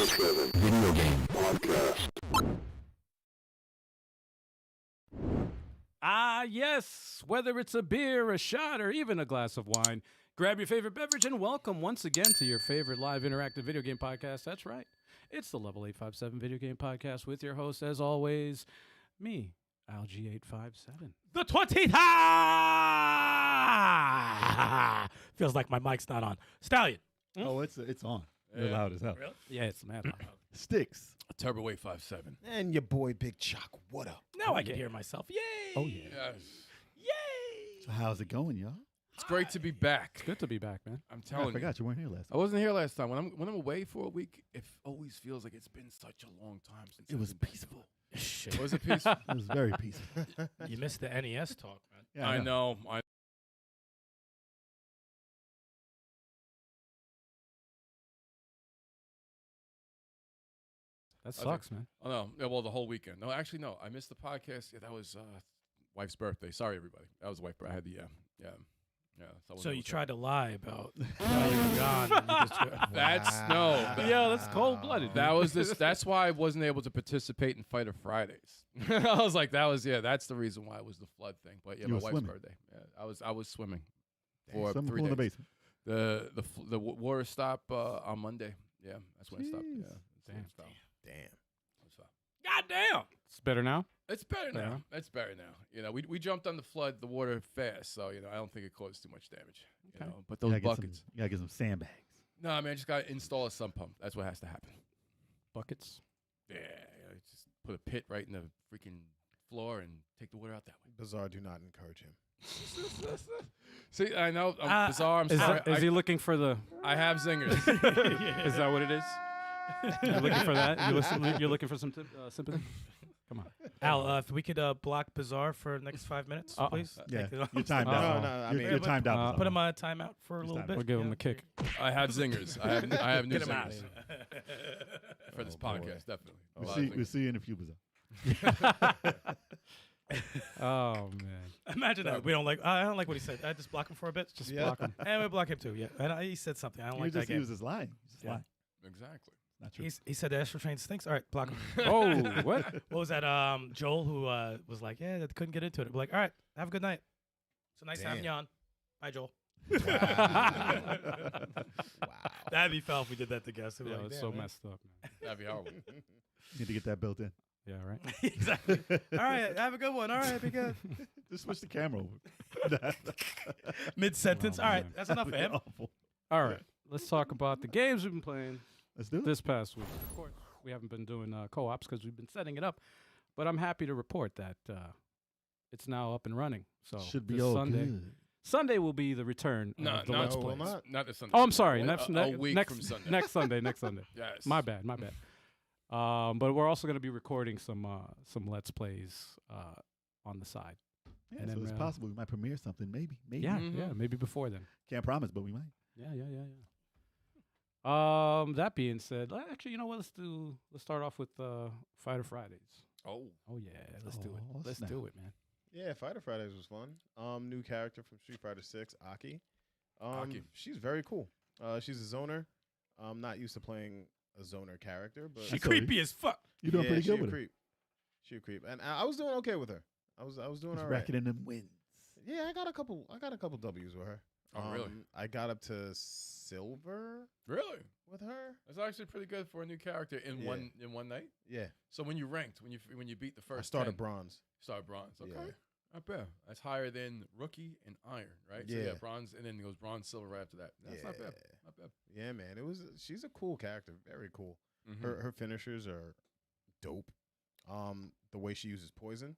24/7 video game podcast. Ah, yes. Whether it's a beer, a shot, or even a glass of wine, grab your favorite beverage and welcome once again to your favorite live interactive video game podcast. That's right. It's the Level 857 Video Game Podcast with your host, as always, me, Alg857. The 20th. Feels like my mic's not on. Stallion. Oh, it's on. You're loud as hell. Really? Yeah, it's mad loud. Sticks. Turbo 857. And your boy Big Chuck, what up? Now I can hear myself. Yay. Oh, yeah. Yes. Yay. So how's it going, y'all? It's great to be back. Good to be back, man. I'm I telling you. forgot you weren't here last I time. wasn't here last time. When I'm away for a week, it always feels like it's been such a long time since It I've was been back. peaceful. Shit. Was it peaceful? It was very peaceful. You missed the NES talk, man. Yeah, I know. That sucks, man. Oh, no. Yeah, well, the whole weekend. No, actually, no. I missed the podcast. Yeah, that was wife's birthday. Sorry, everybody. That was wife's birthday. I had the, yeah. So you tried to lie about while you were gone. And you just, That's, no. Yeah, that's cold-blooded. That was this. That's why I wasn't able to participate in Fighter Fridays. I was like, that's the reason why it was the flood thing. But yeah, You my were wife's swimming. birthday. Yeah, I was swimming for Swimming 3 pool in the days. basement. The water stopped on Monday. Yeah, that's when it stopped. Jeez. Yeah, that's when it stopped. Damn. It stopped. God damn. It's better now? It's better now. It's better now. You know, we jumped on the flood, the water fast, so I don't think it caused too much damage. Okay. You know, but those buckets. You gotta get some sandbags. No, I mean, I just got to install a sump pump. That's what has to happen. Buckets? Yeah, just put a pit right in the freaking floor and take the water out that way. Bizarre, do not encourage him. See, I know I'm bizarre. I'm Is, sorry. is he looking for the... I have zingers. Is that what it is? You're looking for that? You're looking for some sympathy? Come on. Al, if we could block Bizarre for the next 5 minutes, please. Yeah, Thank you. you're timed No, out. no, I You're- mean- you're timed out. Uh, Put him on a timeout for a Just little time bit. out. We'll give him Yeah. a kick. I have zingers. I have new Get him out of zingers here. for this Oh, boy. podcast, definitely. A We'll lot of see zingers. you in a few bizarre. Oh, man. Imagine that. We don't like. I don't like what he said. I just block him for a bit. Just Yeah. Block him. and we block him too. Yeah. And he said something. I don't like that He game. was just lying. He was just Yeah. lying. Exactly. Not true. He said the astral train stinks. All right, block him. Oh, what? What was that? Joel, who was like, yeah, that couldn't get into it. We're like, all right, have a good night. So nice having you on. Bye, Joel. Wow. That'd be foul if we did that to guests. We'd be Yeah, like, it's "Damn, so man." messed up, man. That'd be horrible. Need to get that built in. Yeah, right? Exactly. All right, have a good one. All right, be good. Just switch the camera over. Mid sentence. Oh, All right, man. that's enough for him. Awful. All right. Let's talk about the games we've been playing Let's do it. this past week. Of course, we haven't been doing co-ops because we've been setting it up. But I'm happy to report that it's now up and running. So Should be this all Sunday. good. Sunday will be the return No, of the no, Let's it will Plays. not. Not this Sunday. Oh, I'm sorry. A week next, from Sunday. Next Sunday. Next Sunday. Yes. My bad. But we're also going to be recording some Let's Plays on the side. Yeah, And so then, it's possible we might premiere something. Maybe. Yeah, Mhm. yeah, maybe before then. Can't promise, but we might. Yeah. That being said, actually, you know what? Let's start off with Fighter Fridays. Oh. Oh yeah, let's do it. Oh, Let's snap. do it, man. Yeah, Fighter Fridays was fun. New character from Street Fighter 6, Aki. Aki. She's very cool. She's a zoner. I'm not used to playing a zoner character, but She That's creepy as fuck. You're doing yeah, pretty she good a with it. creep. She a creep, and I was doing okay with her. I was doing Just all right. racking in them wins. Yeah, I got a couple W's with her. Oh, really? I got up to silver Really? with her. That's actually pretty good for a new character in Yeah. one night. Yeah, So when you ranked, when you beat the first, I started 10, bronze. started bronze. Okay. Yeah. Not bad. That's higher than rookie and iron, right? So Yeah. yeah, bronze, and then it goes bronze, silver right after that. That's not bad. Yeah. Not bad. Yeah, man. She's a cool character. Very cool. Mhm. Her finishers are dope. The way she uses poison,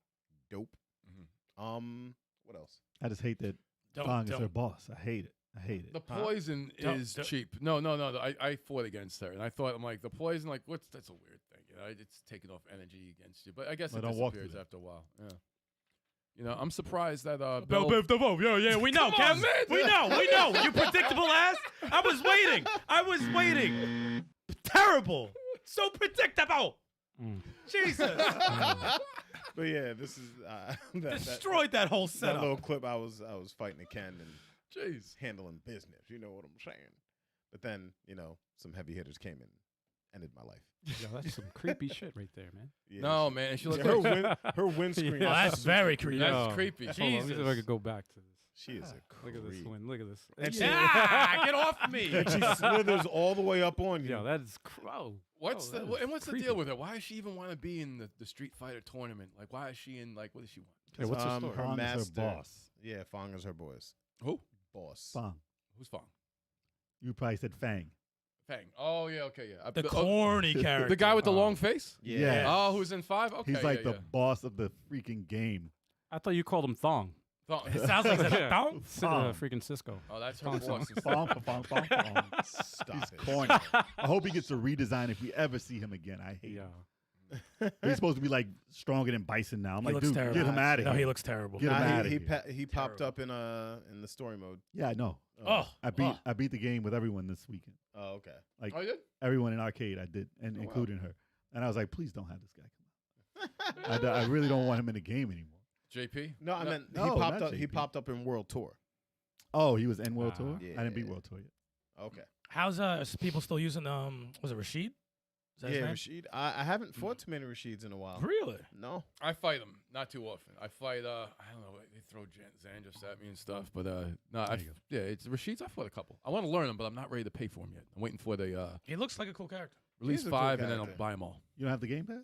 dope. What else? I just hate that Don't- Fong is her don't. boss. I hate it. The poison Don't- is don't- cheap. No. I fought against her, and I thought, I'm like, the poison, like, that's a weird thing. You know, it's taking off energy against you. But I guess Well, it don't walk disappears through that. after a while. Yeah. You know, I'm surprised that Bell Bell. Biv DeVoe. Yeah, we know, Come on, Kev. man. We know. You predictable ass. I was waiting. Terrible. So predictable. Mm. Jesus. But yeah, this is Destroyed that whole that setup. little clip. I was fighting a Ken and Jeez. handling business. You know what I'm saying? But then some heavy hitters came in ended my life. Yo, that's some creepy shit right there, man. Yeah, No, man. And she looked her, like her windscreen. Yeah. Oh, is that's super very creepy. That's Yo. creepy. Hold on, let me see if I could go back to this. She is a Look at this creep. one. Look at this. And she- Get off me. And she slithers all the way up on you. Yo, that is What's that the is and what's creepy. the deal with her? Why does she even want to be in the Street Fighter tournament? Like, why is she in? Like, what does she want? Hey, what's the story? Her Fong is her master boss. Yeah, Fong is her boss. Who? Boss. Fong. Who's Fong? You probably said Fang. Fang. Oh yeah, okay, yeah. The corny character. the guy with the Oh. long face. Yeah. Oh, who's in 5? Okay, He's like yeah, the boss of the freaking game. I thought you called him Thong. yeah. It sounds like Yeah. thong. Fong. Freaking Cisco. Oh, that's her Fong, boss. Fong, Fong, Fong, Fong. Stop He's it. corny. I hope he gets a redesign if we ever see him again. I hate Yeah. him. He's supposed to be like stronger than Bison now. I'm He like, looks dude, terrible. get him out of No, here. he looks terrible. Get him Nah, outta he here. he popped up in the story mode. Yeah, I know. Oh, I beat the game with everyone this weekend. Oh, okay. Like Oh, you did? everyone in arcade, I did, and Oh, wow. including her. And I was like, please don't have this guy come out. I really don't want him in the game anymore. JP? No, I meant No, he popped not up. He JP. popped up in World Tour. Oh, he was in World Tour. Yeah. I didn't beat World Tour yet. Okay. how's is people still using was it Rashid? Is that his Yeah, name? Rashid. I haven't fought too many Rashids in a while. Really? No. I fight him not too often. I fight. I don't know. They throw Zanjos at me and stuff. But no, yeah, it's Rashid's. I fought a couple. I want to learn them, but I'm not ready to pay for them yet. I'm waiting for the He looks like a cool character. release He's a cool 5, and then I'll character. buy them all. You don't have the Game Pass?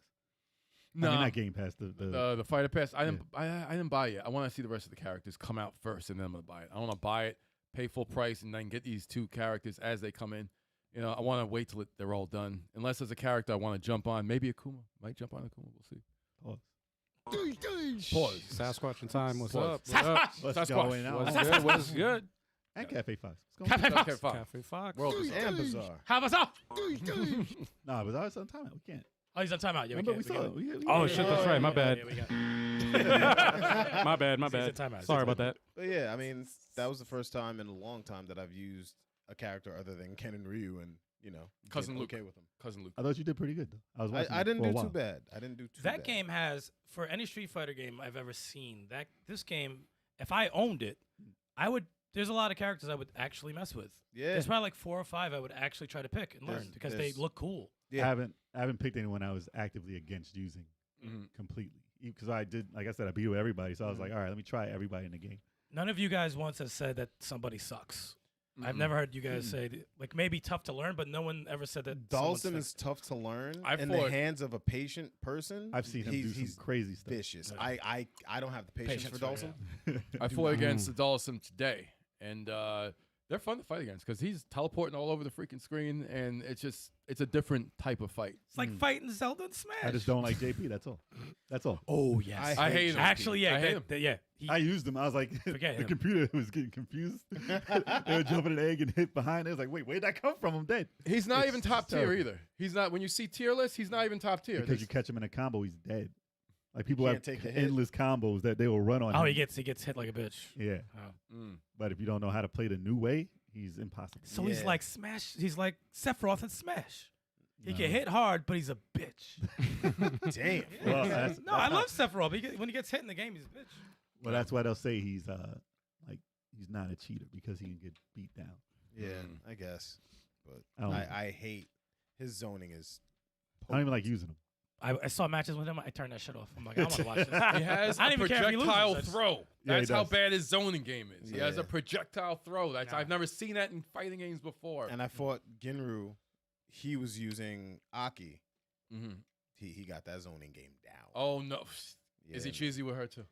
No, I mean, not Game Pass. the fighter pass. I didn't buy it yet. I want to see the rest of the characters come out first, and then I'm gonna buy it. I want to buy it, pay full price, and then get these 2 characters as they come in. You know, I want to wait till they're all done. Unless there's a character I want to jump on. Maybe Akuma. Might jump on Akuma. We'll see. Pause. Sasquatch in time. What's Pause. up? What's up? What's Sasquatch. going on? What's good? What's good? And Cafe Fox. What's going on? Cafe Okay, Fox. fine. Cafe Fox. World is And Bizarre. How about that? No, but I was on time. We can't. Oh, he's on timeout. Yeah, Remember, we we can't. saw it. We Oh, shit, that's right. My bad. Yeah, we got My bad. My He's in bad. timeout. Sorry about that. But yeah, I mean, that was the first time in a long time that I've used a character other than Ken and Ryu, and Cousin been Luke. okay with them. Cousin Luke. I thought you did pretty good, though. I was watching I it didn't for a do while. too bad. I didn't do too That bad. game has, for any Street Fighter game I've ever seen, this game, if I owned it, I would. There's a lot of characters I would actually mess with. Yeah. There's probably like 4 or 5 I would actually try to pick and learn There's- because they there's- look cool. Yeah. I haven't picked anyone I was actively against using Mhm. completely. Because I did, like I said, I beat with everybody. So I was like, all right, let me try everybody in the game. None of you guys once have said that somebody sucks. I've Mm-mm. never heard you guys say like maybe tough to learn, but no one ever said that. Dawson is tough to learn I in fought- the hands of a patient person. I've seen him do he's some crazy stuff. vicious. Yeah. I don't have the patience Patience for for Dawson. I fought against the Dawson today, and they're fun to fight against because he's teleporting all over the freaking screen, and it's a different type of fight. It's like fighting Zelda and Smash. I just don't like JP. That's all. That's all. Oh yes, I hate him. Actually, yeah, I hate him. yeah. He, I used him. I was like, Forget the him. computer was getting confused. They were jumping an egg and hit behind. It was like, wait, where'd that come from? I'm dead. He's not It's even top tier terrible. either. He's not. When you see tier lists, he's not even top tier. Because you catch him in a combo, he's dead. Like people can't have take the hit. endless combos that they will run on. oh, him. he gets hit like a bitch. Yeah, Oh. Mm. but if you don't know how to play the new way, he's impossible. So he's Yeah. like Smash. He's like Sephiroth and Smash. He No. can hit hard, but he's a bitch. Damn. Well, that's- no, I love Sephiroth. When he gets hit in the game, he's a bitch. Well, that's why they'll say he's like he's not a cheater because he can get beat down. Yeah, Mm. I guess. But I don't- I hate his zoning is. I don't even like using him. I saw matches with him. I turned that shit off. I'm like, I want to watch this. He has I a don't even care if he loses. projectile That's- throw. Yeah, he That's how does. bad his zoning game is. He has Yeah. a projectile throw. That's Nah. I've never seen that in fighting games before. And I fought Ginru. He was using Aki. Mhm. He got that zoning game down. Oh no, is he Yeah. cheesy with her too?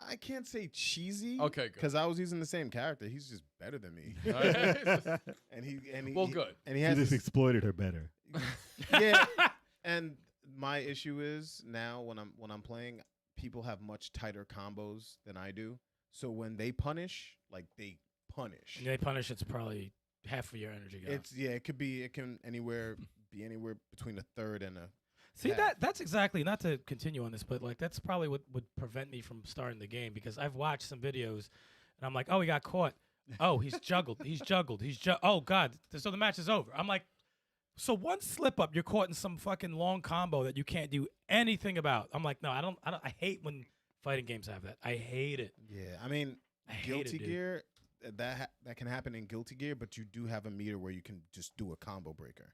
I can't say cheesy. Okay, good. Because I was using the same character. He's just better than me. All right. and he Well, good. And he He has just this, exploited her better. yeah. And my issue is now when I'm playing, people have much tighter combos than I do. So when they punish, like they punish. When they punish, it's probably half of your energy gone. It can be anywhere between a third and a. See Yeah. that's exactly, not to continue on this, but like that's probably what would prevent me from starting the game, because I've watched some videos and I'm like, oh, he got caught. Oh, he's juggled. Oh God, so the match is over. I'm like, so one slip up, you're caught in some fucking long combo that you can't do anything about. I'm like, no, I don't. I hate when fighting games have that. I hate it. Yeah, I mean, I hate Guilty it, dude. Gear. that can happen in Guilty Gear, but you do have a meter where you can just do a combo breaker.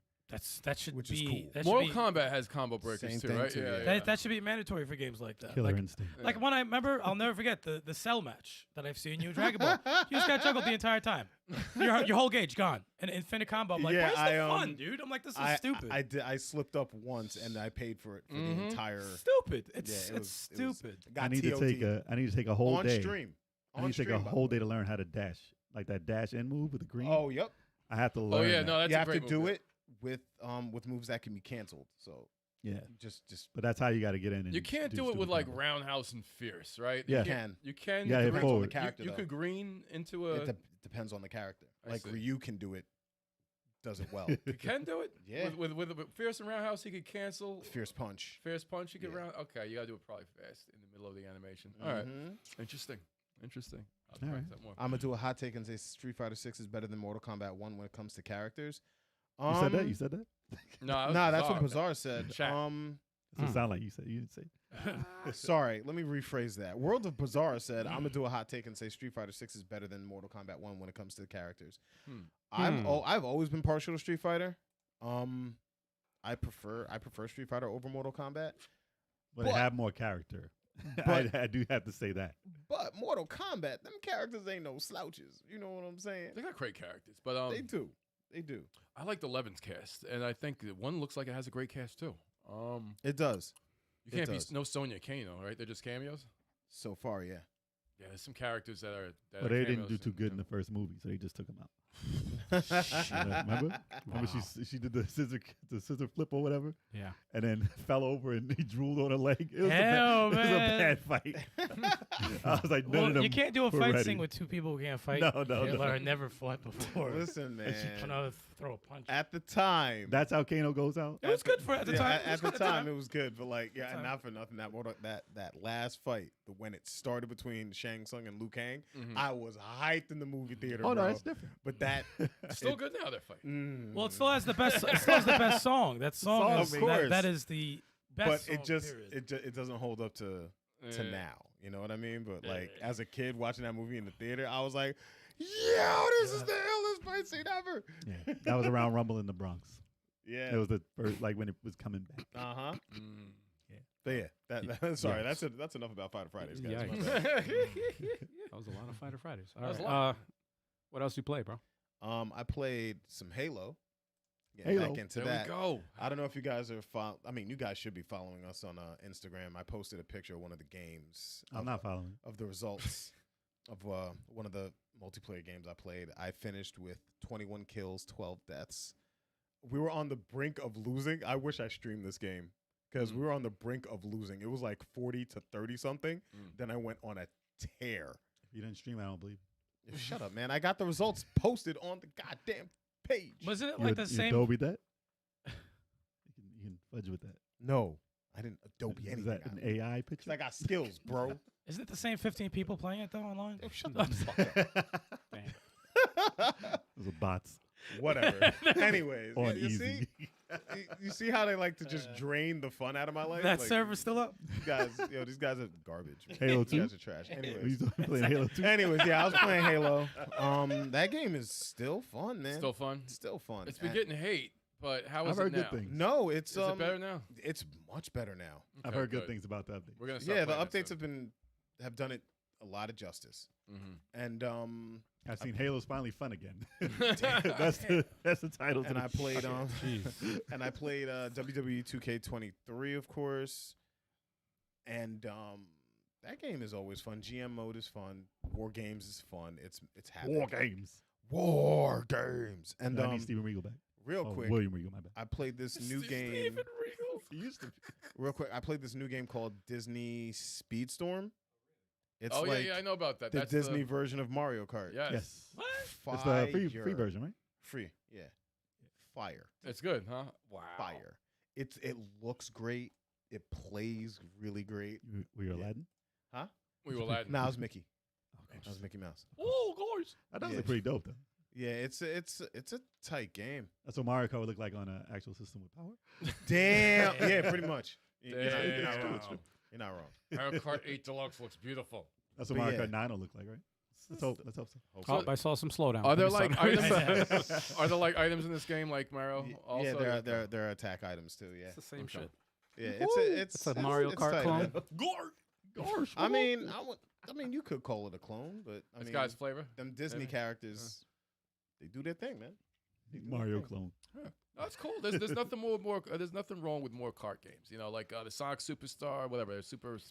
That should Which be is cool. that should Mortal be- Kombat has combo breakers Same too, thing right? too, yeah. That should be mandatory for games like that. Killer Like, instinct. like when I remember, I'll never forget the Cell match that I've seen you in Dragon Ball. You just got juggled the entire time. Your whole gauge gone. And infinite combo. I'm like, Yeah, where's the I, fun, dude? I'm like, this is stupid. I slipped up once and I paid for it for the entire. Stupid. It's Yeah, it was stupid. Got I need to TOT take a whole on day. stream. I need to take a whole day to learn how to dash, like that dash in move with the green. Oh, yep. I have to learn. Oh yeah, that. no, that's You a have to great do move. it with moves that can be canceled. So yeah. just But that's how you got to get in. And You can't do it with stupid like combos. roundhouse and fierce, right? Yeah. you can. You can. Yeah, you hit can- forward. The character, You though. could green into a. It depends on the character. I Like see. Ryu can do it, does it well. You can do it. Yeah. With fierce and roundhouse, he could cancel. Fierce punch. Fierce punch, you could Yeah. round. Okay, you gotta do it probably fast in the middle of the animation. All right, Mhm. interesting. I'll All practice right. that more. I'm gonna do a hot take and say Street Fighter 6 is better than Mortal Kombat 1 when it comes to characters. You said that. You said that. No, Nah, that's what Bazaar said. Chat. Doesn't sound like you said. You didn't say. Sorry, let me rephrase that. World of Bazaar said, I'm gonna do a hot take and say Street Fighter 6 is better than Mortal Kombat 1 when it comes to the characters. I've always been partial to Street Fighter. I prefer Street Fighter over Mortal Kombat. But it have more character. But- I do have to say that. But Mortal Kombat, them characters ain't no slouches. You know what I'm saying? They got great characters, but They do. They do. I like the 11's cast, and I think that one looks like it has a great cast too. It does. You can't be does. no Sonya Kano, right? They're just cameos. So far, yeah. Yeah, there's some characters that are. But they didn't do too good in the first movie, so they just took him out. Remember? Remember she did the scissor flip or whatever, Yeah. and then fell over and he drooled on her leg. It was, Hell, a, bad, it was a man. bad fight. I was like, none Well, of them you can't do a were fight ready. scene with two people who can't fight. No. Hitler never fought before. Listen, man. Another throw a punch. At the time, That's how Kano goes out. It was good for at the time. At the time, it was good, but like, yeah, Time. and not for nothing. That last fight, when it started between Shang Tsung and Liu Kang, I was hyped in the movie theater. Oh no, bro. that's different. But that Still good now. They're fighting. Well, it still has the best. It still has the best song. That song Song, is of course. that is the best. but song, it just period. it doesn't hold up to Yeah. now. You know what I mean? But like as a kid watching that movie in the theater, I was like, yo, this is the illest fight scene ever. Yeah, that was around Rumble in the Bronx. Yeah. It was the first, like when it was coming back. Uh-huh. Mm. But yeah, sorry, Yes. that's enough about Fighter Fridays, guys. Yikes. My bad. That was a lot of Fighter Fridays. All was right. a lot. What else you play, bro? I played some Halo. Getting Halo. back into There that. we go. I don't know if you guys are you guys should be following us on Instagram. I posted a picture of one of the games. I'm not following. Of the results of one of the multiplayer games I played. I finished with 21 kills, 12 deaths. We were on the brink of losing. I wish I streamed this game because we were on the brink of losing. It was like 40 to 30 something. Then I went on a tear. If you didn't stream, I don't believe. Shut up, man. I got the results posted on the goddamn page. Wasn't it You like the you same? Adobe that? You can fudge with that. No, I didn't Adobe Is anything. that an AI picture? 'Cause I got skills, bro. Isn't it the same 15 people playing it though online? Shut the fuck up. Those are bots. Whatever. Anyways, On you easy. see, you see how they like to just drain the fun out of my life. That Like, server's still up. these guys, these guys are garbage. Man. Halo These 2? guys are trash. Were Anyways, you playing Halo 2? anyways, yeah, I was playing Halo. That game is still fun, man. Still fun. Still fun. It's been getting hate, but how I've is it heard now? good things. No, it's Is it better now? It's much better now. I've Okay, heard good things about the update. We're gonna start Yeah, the playing it updates have done it a lot of justice. Mhm. And I've seen Halo's finally fun again. that's the title. and to I the played Jeez. and I played WWE 2K23, of course. And that game is always fun. GM mode is fun. War games is fun. It's happening. War games. War games. And I need Steven Regal back. real Oh, quick, William Regal, my bad. I played this new game. He used to. Real quick, I played this new game called Disney Speedstorm. It's Oh like yeah, I know about that. the That's Disney version of Mario Kart. Yes. Yes. What? It's the free Fire. version, right? Free, yeah. Fire. It's good, huh? Wow. Fire. It looks great. It plays really great. Were you Aladdin? Huh? We will add. No, I was Mickey. Okay. I was Mickey Mouse. Oh, guys. That does Yeah. look pretty dope, though. Yeah, it's a tight game. That's what Mario Kart would look like on an actual system with power. Damn. Yeah, pretty much. You're not Damn. wrong. You're not wrong. Mario Kart 8 Deluxe looks beautiful. That's what But Mario yeah. Kart 9 will look like, right? Let's hope so. Oh, I saw some slowdown. Are there Let me like stop. items? Are there like items in this game like Mario? Also, Yeah, there are attack items too. Yeah, It's the same Okay. shit. yeah. It's a Mario Kart tight, clone. man. Gosh, I mean, I mean, you could call it a clone, but I This mean, guy's flavor. them Disney maybe? characters, they do their thing, man. They do their Mario thing. clone. That's cool. There's nothing there's nothing wrong with more kart games. You know, like the Sonic Superstar, whatever,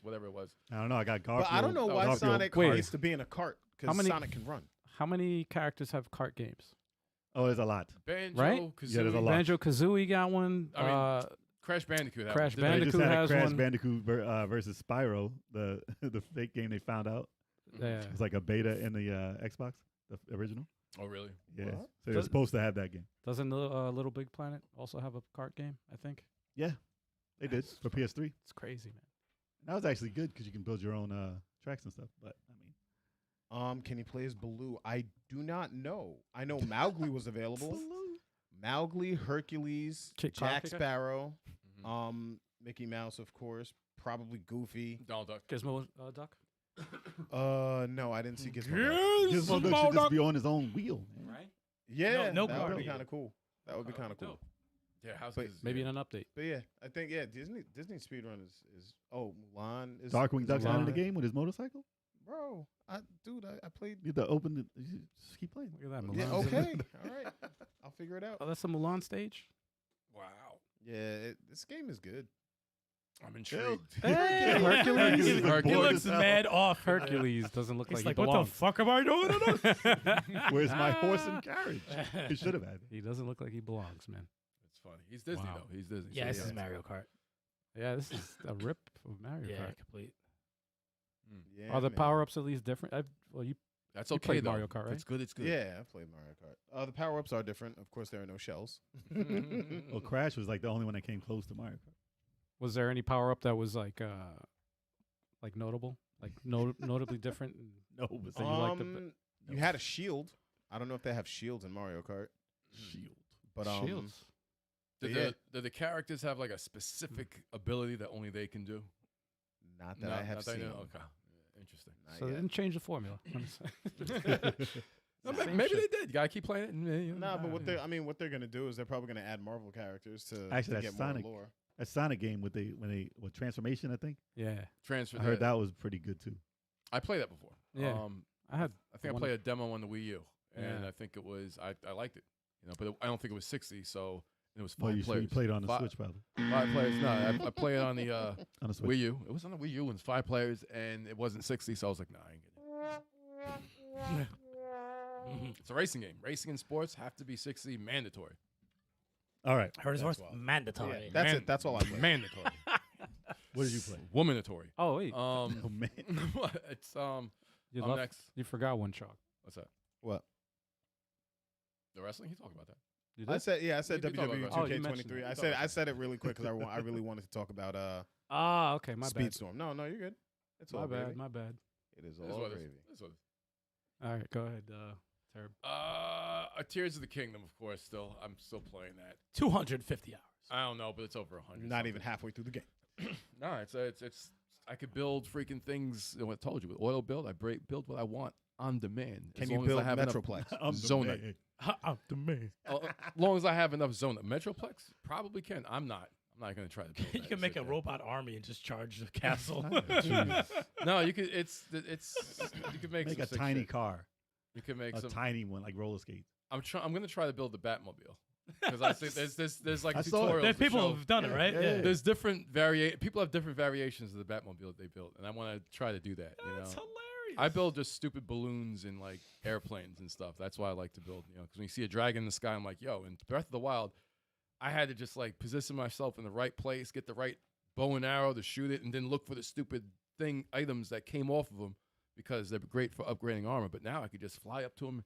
whatever it was. I don't know. I got Garfield. But I don't know why Garfield. Sonic Wait. needs to be in a cart How because many- Sonic can run. How many characters have cart games? Oh, there's a lot. Banjo, Right? Kazooie, Yeah, there's a lot. Banjo Kazooie got one. I mean, Crash Bandicoot. had Crash one, didn't They just Bandicoot had a has Crash one. Bandicoot versus Spyro, the the fake game they found out. yeah. It's like a beta in the Xbox, the original. they? Oh, really? Yeah, What? so they're Does- supposed to have that game. Doesn't Little Big Planet also have a cart game? I think They did for PS3. it's crazy, man. That was actually good because you can build your own tracks and stuff. But I mean, Can he play as Baloo? I do not know. I know Mowgli was available. Mowgli, Hercules, Kick Jack Kicker? Sparrow, Mhm. Mickey Mouse, of course, probably Goofy. Donald Duck. Gizmo Duck. No, I didn't see Gizmo. Gizmo Duck should just be on his own wheel. Man. Right? Yeah, No that cart. would be kind of cool. That would be Oh, kind of cool. dope. Yeah, how's But this? Maybe in an update. But yeah, I think Disney speedrun is Mulan is Darkwing is Duck's not in the Mulan. game with his motorcycle. Bro, I played. You have to open it. You just keep playing. Look at that. Yeah, Mulan's in okay, it. all right, I'll figure it out. Oh, that's a Mulan stage. Wow. Yeah, this game is good. I'm intrigued. Hey, Hercules. Hercules is He bored looks as hell. mad off. Hercules doesn't look He's like like, he what the belongs. fuck am I doing in this? Where's my horse and carriage? He should have had it. He doesn't look like he belongs, man. It's funny. He's Disney Wow. though. He's Disney. Yeah, so this yeah, is it's Mario cool. Kart. Yeah, this is a rip of Mario Yeah, Kart. complete. Yeah, Are the man. power ups at least different? You That's You okay played though. Mario Kart, right? It's good. It's good. Yeah, I played Mario Kart. The power ups are different. Of course, there are no shells. Well, Crash was like the only one that came close to Mario Kart. was there any power up that was like notable, like notably different? No, but So you like the You had a shield. I don't know if they have shields in Mario Kart, Shield. but shields. Do the characters have like a specific ability that only they can do? not that I have not that seen. know. Okay. Yeah, interesting. Not So they yet. didn't change the formula. I'm saying. No, Same maybe shit. they did. You gotta keep playing it. And, you know, Nah, but what they're gonna do is they're probably gonna add Marvel characters to Actually, to that's get more Sonic. lore. A Sonic game with transformation, I think. Yeah, transfer. I heard that was pretty good too. I played that before. Yeah. I had. I think I one- played a demo on the Wii U, and Yeah. I think it was I liked it. You know, but I don't think it was 60. So it was 5 Well, you players. played it on the Fi- Switch probably. 5 players. No, I played it on the On the Switch. Wii U. It was on the Wii U, and it's 5 players, and it wasn't 60. So I was like, nah, I ain't getting it. It's a racing game. Racing and sports have to be 60 mandatory. All right. Heard his That's voice? wild. Mandatory. Yeah, that's it. That's all I played. Mandatory. What did you play? Womanatory. Oh wait, Oh man. It's you, I'm left- next. you forgot one chalk. What's that? What? The wrestling? He talk about that. You I did? said I said You did talk about WWE wrestling. Oh, you 2K23. mentioned it. I You said talked I said it really quick because I really wanted to talk about Ah, okay, my bad. Speedstorm. No, you're good. It's My all bad. gravy. My bad. It is It is all what it gravy. is. It is what it is. All right, go ahead, Terb. Tears of the Kingdom, of course. I'm still playing that. 250 hours. I don't know, but it's over 100. Not even halfway through the game. No, it's. I could build freaking things. I told you with auto build. I build what I want on demand. Can as you long as build I have enough- Metroplex? I'm the Zona. man. I'm the man. As long as I have enough zona. Metroplex probably can. I'm not going to try to build You that can make a shit there. robot army and just charge the castle. No, you could. It's. You could make Make some a sick tiny shit. car, You can make a some. tiny one like roller skates. I'm going to try to build the Batmobile because I think there's like I saw it. tutorials. There's that people show- who've done it, right? yeah. There's different people have different variations of the Batmobile that they built, and I want to try to do that. You That's know, hilarious. I build just stupid balloons and like airplanes and stuff. That's why I like to build. You know, because when you see a dragon in the sky, I'm like, yo. In Breath of the Wild, I had to just like position myself in the right place, get the right bow and arrow to shoot it, and then look for the stupid items that came off of them because they're great for upgrading armor. But now I could just fly up to them,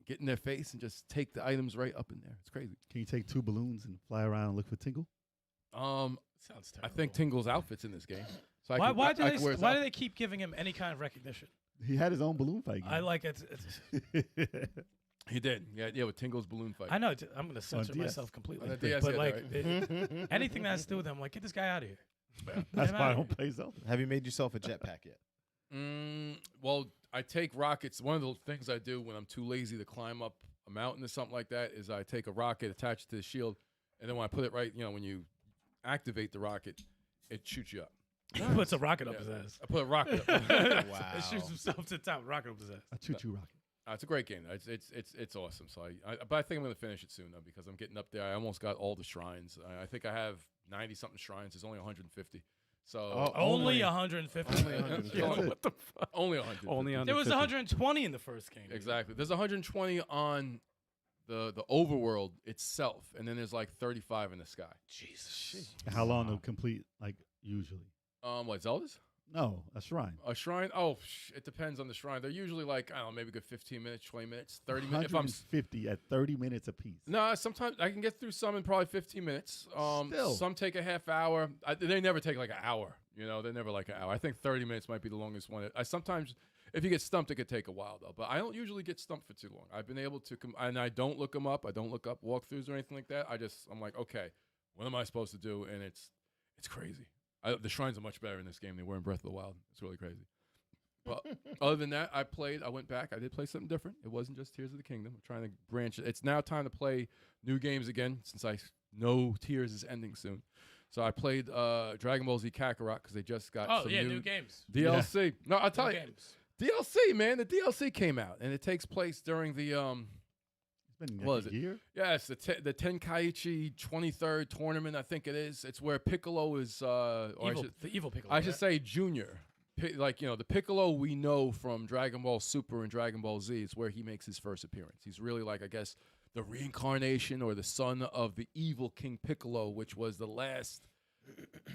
get in their face, and just take the items right up in there. It's crazy. Can you take 2 balloons and fly around and look for Tingle? Sounds Sounds I terrible. think Tingle's outfits in this game. So Why, I could, why, I, do I they, could wear his why do outfit. they keep giving him any kind of recognition? He had his own balloon fight. I like it. He did. Yeah, with Tingle's balloon fight. I know. I'm going to censor DS. myself completely. On the DS, but yeah, like right. anything that has to do with him, like get this guy out of here. That's Get him why I outta don't play Zelda. Have you made yourself a jetpack yet? Well, I take rockets. One of the things I do when I'm too lazy to climb up a mountain or something like that is I take a rocket, attach it to the shield, and then when I put it right, when you activate the rocket, it shoots you up. He puts a rocket up his ass. I put a rocket up. Wow. It shoots himself to the top, rocket up his ass. A choo-choo rocket. It's a great game. It's awesome. So but I think I'm gonna finish it soon though because I'm getting up there. I almost got all the shrines. I think I have 90 something shrines. There's only 150. So Only 150. Only 150. Yeah. What the fuck? only 150. Only There was 150. 120 in the first game. Exactly. There's 120 on the overworld itself, and then there's like 35 in the sky. Jesus. How long to complete, like, usually? What, Zelda's? No, a shrine. A shrine? Oh, it depends on the shrine. They're usually like, I don't know, maybe a good 15 minutes, 20 minutes, 30 minutes. If I'm 150 at 30 minutes apiece. No, sometimes I can get through some in probably 15 minutes. Still. Some take a half hour. They never take like an hour. They're never like an hour. I think 30 minutes might be the longest one. I sometimes, if you get stumped, it could take a while though. But I don't usually get stumped for too long. I've been able to, and I don't look them up. I don't look up walkthroughs or anything like that. I'm like, okay, what am I supposed to do? And it's crazy. The shrines are much better in this game than they were in Breath of the Wild. It's really crazy. But other than that, I went back. I did play something different. It wasn't just Tears of the Kingdom. I'm trying to branch it. It's now time to play new games again since I know Tears is ending soon. So I played Dragon Ball Z Kakarot because they just got some new games. DLC. No, I'll tell New you. games. DLC, man. The DLC came out, and it takes place during the It's been What like is a it? year. yeah, it's the Tenkaichi 23rd tournament. I think it is. It's where Piccolo is. Or The evil Piccolo. I should say Junior. The Piccolo we know from Dragon Ball Super and Dragon Ball Z is where he makes his first appearance. He's really like, I guess, the reincarnation or the son of the evil King Piccolo, which was the last,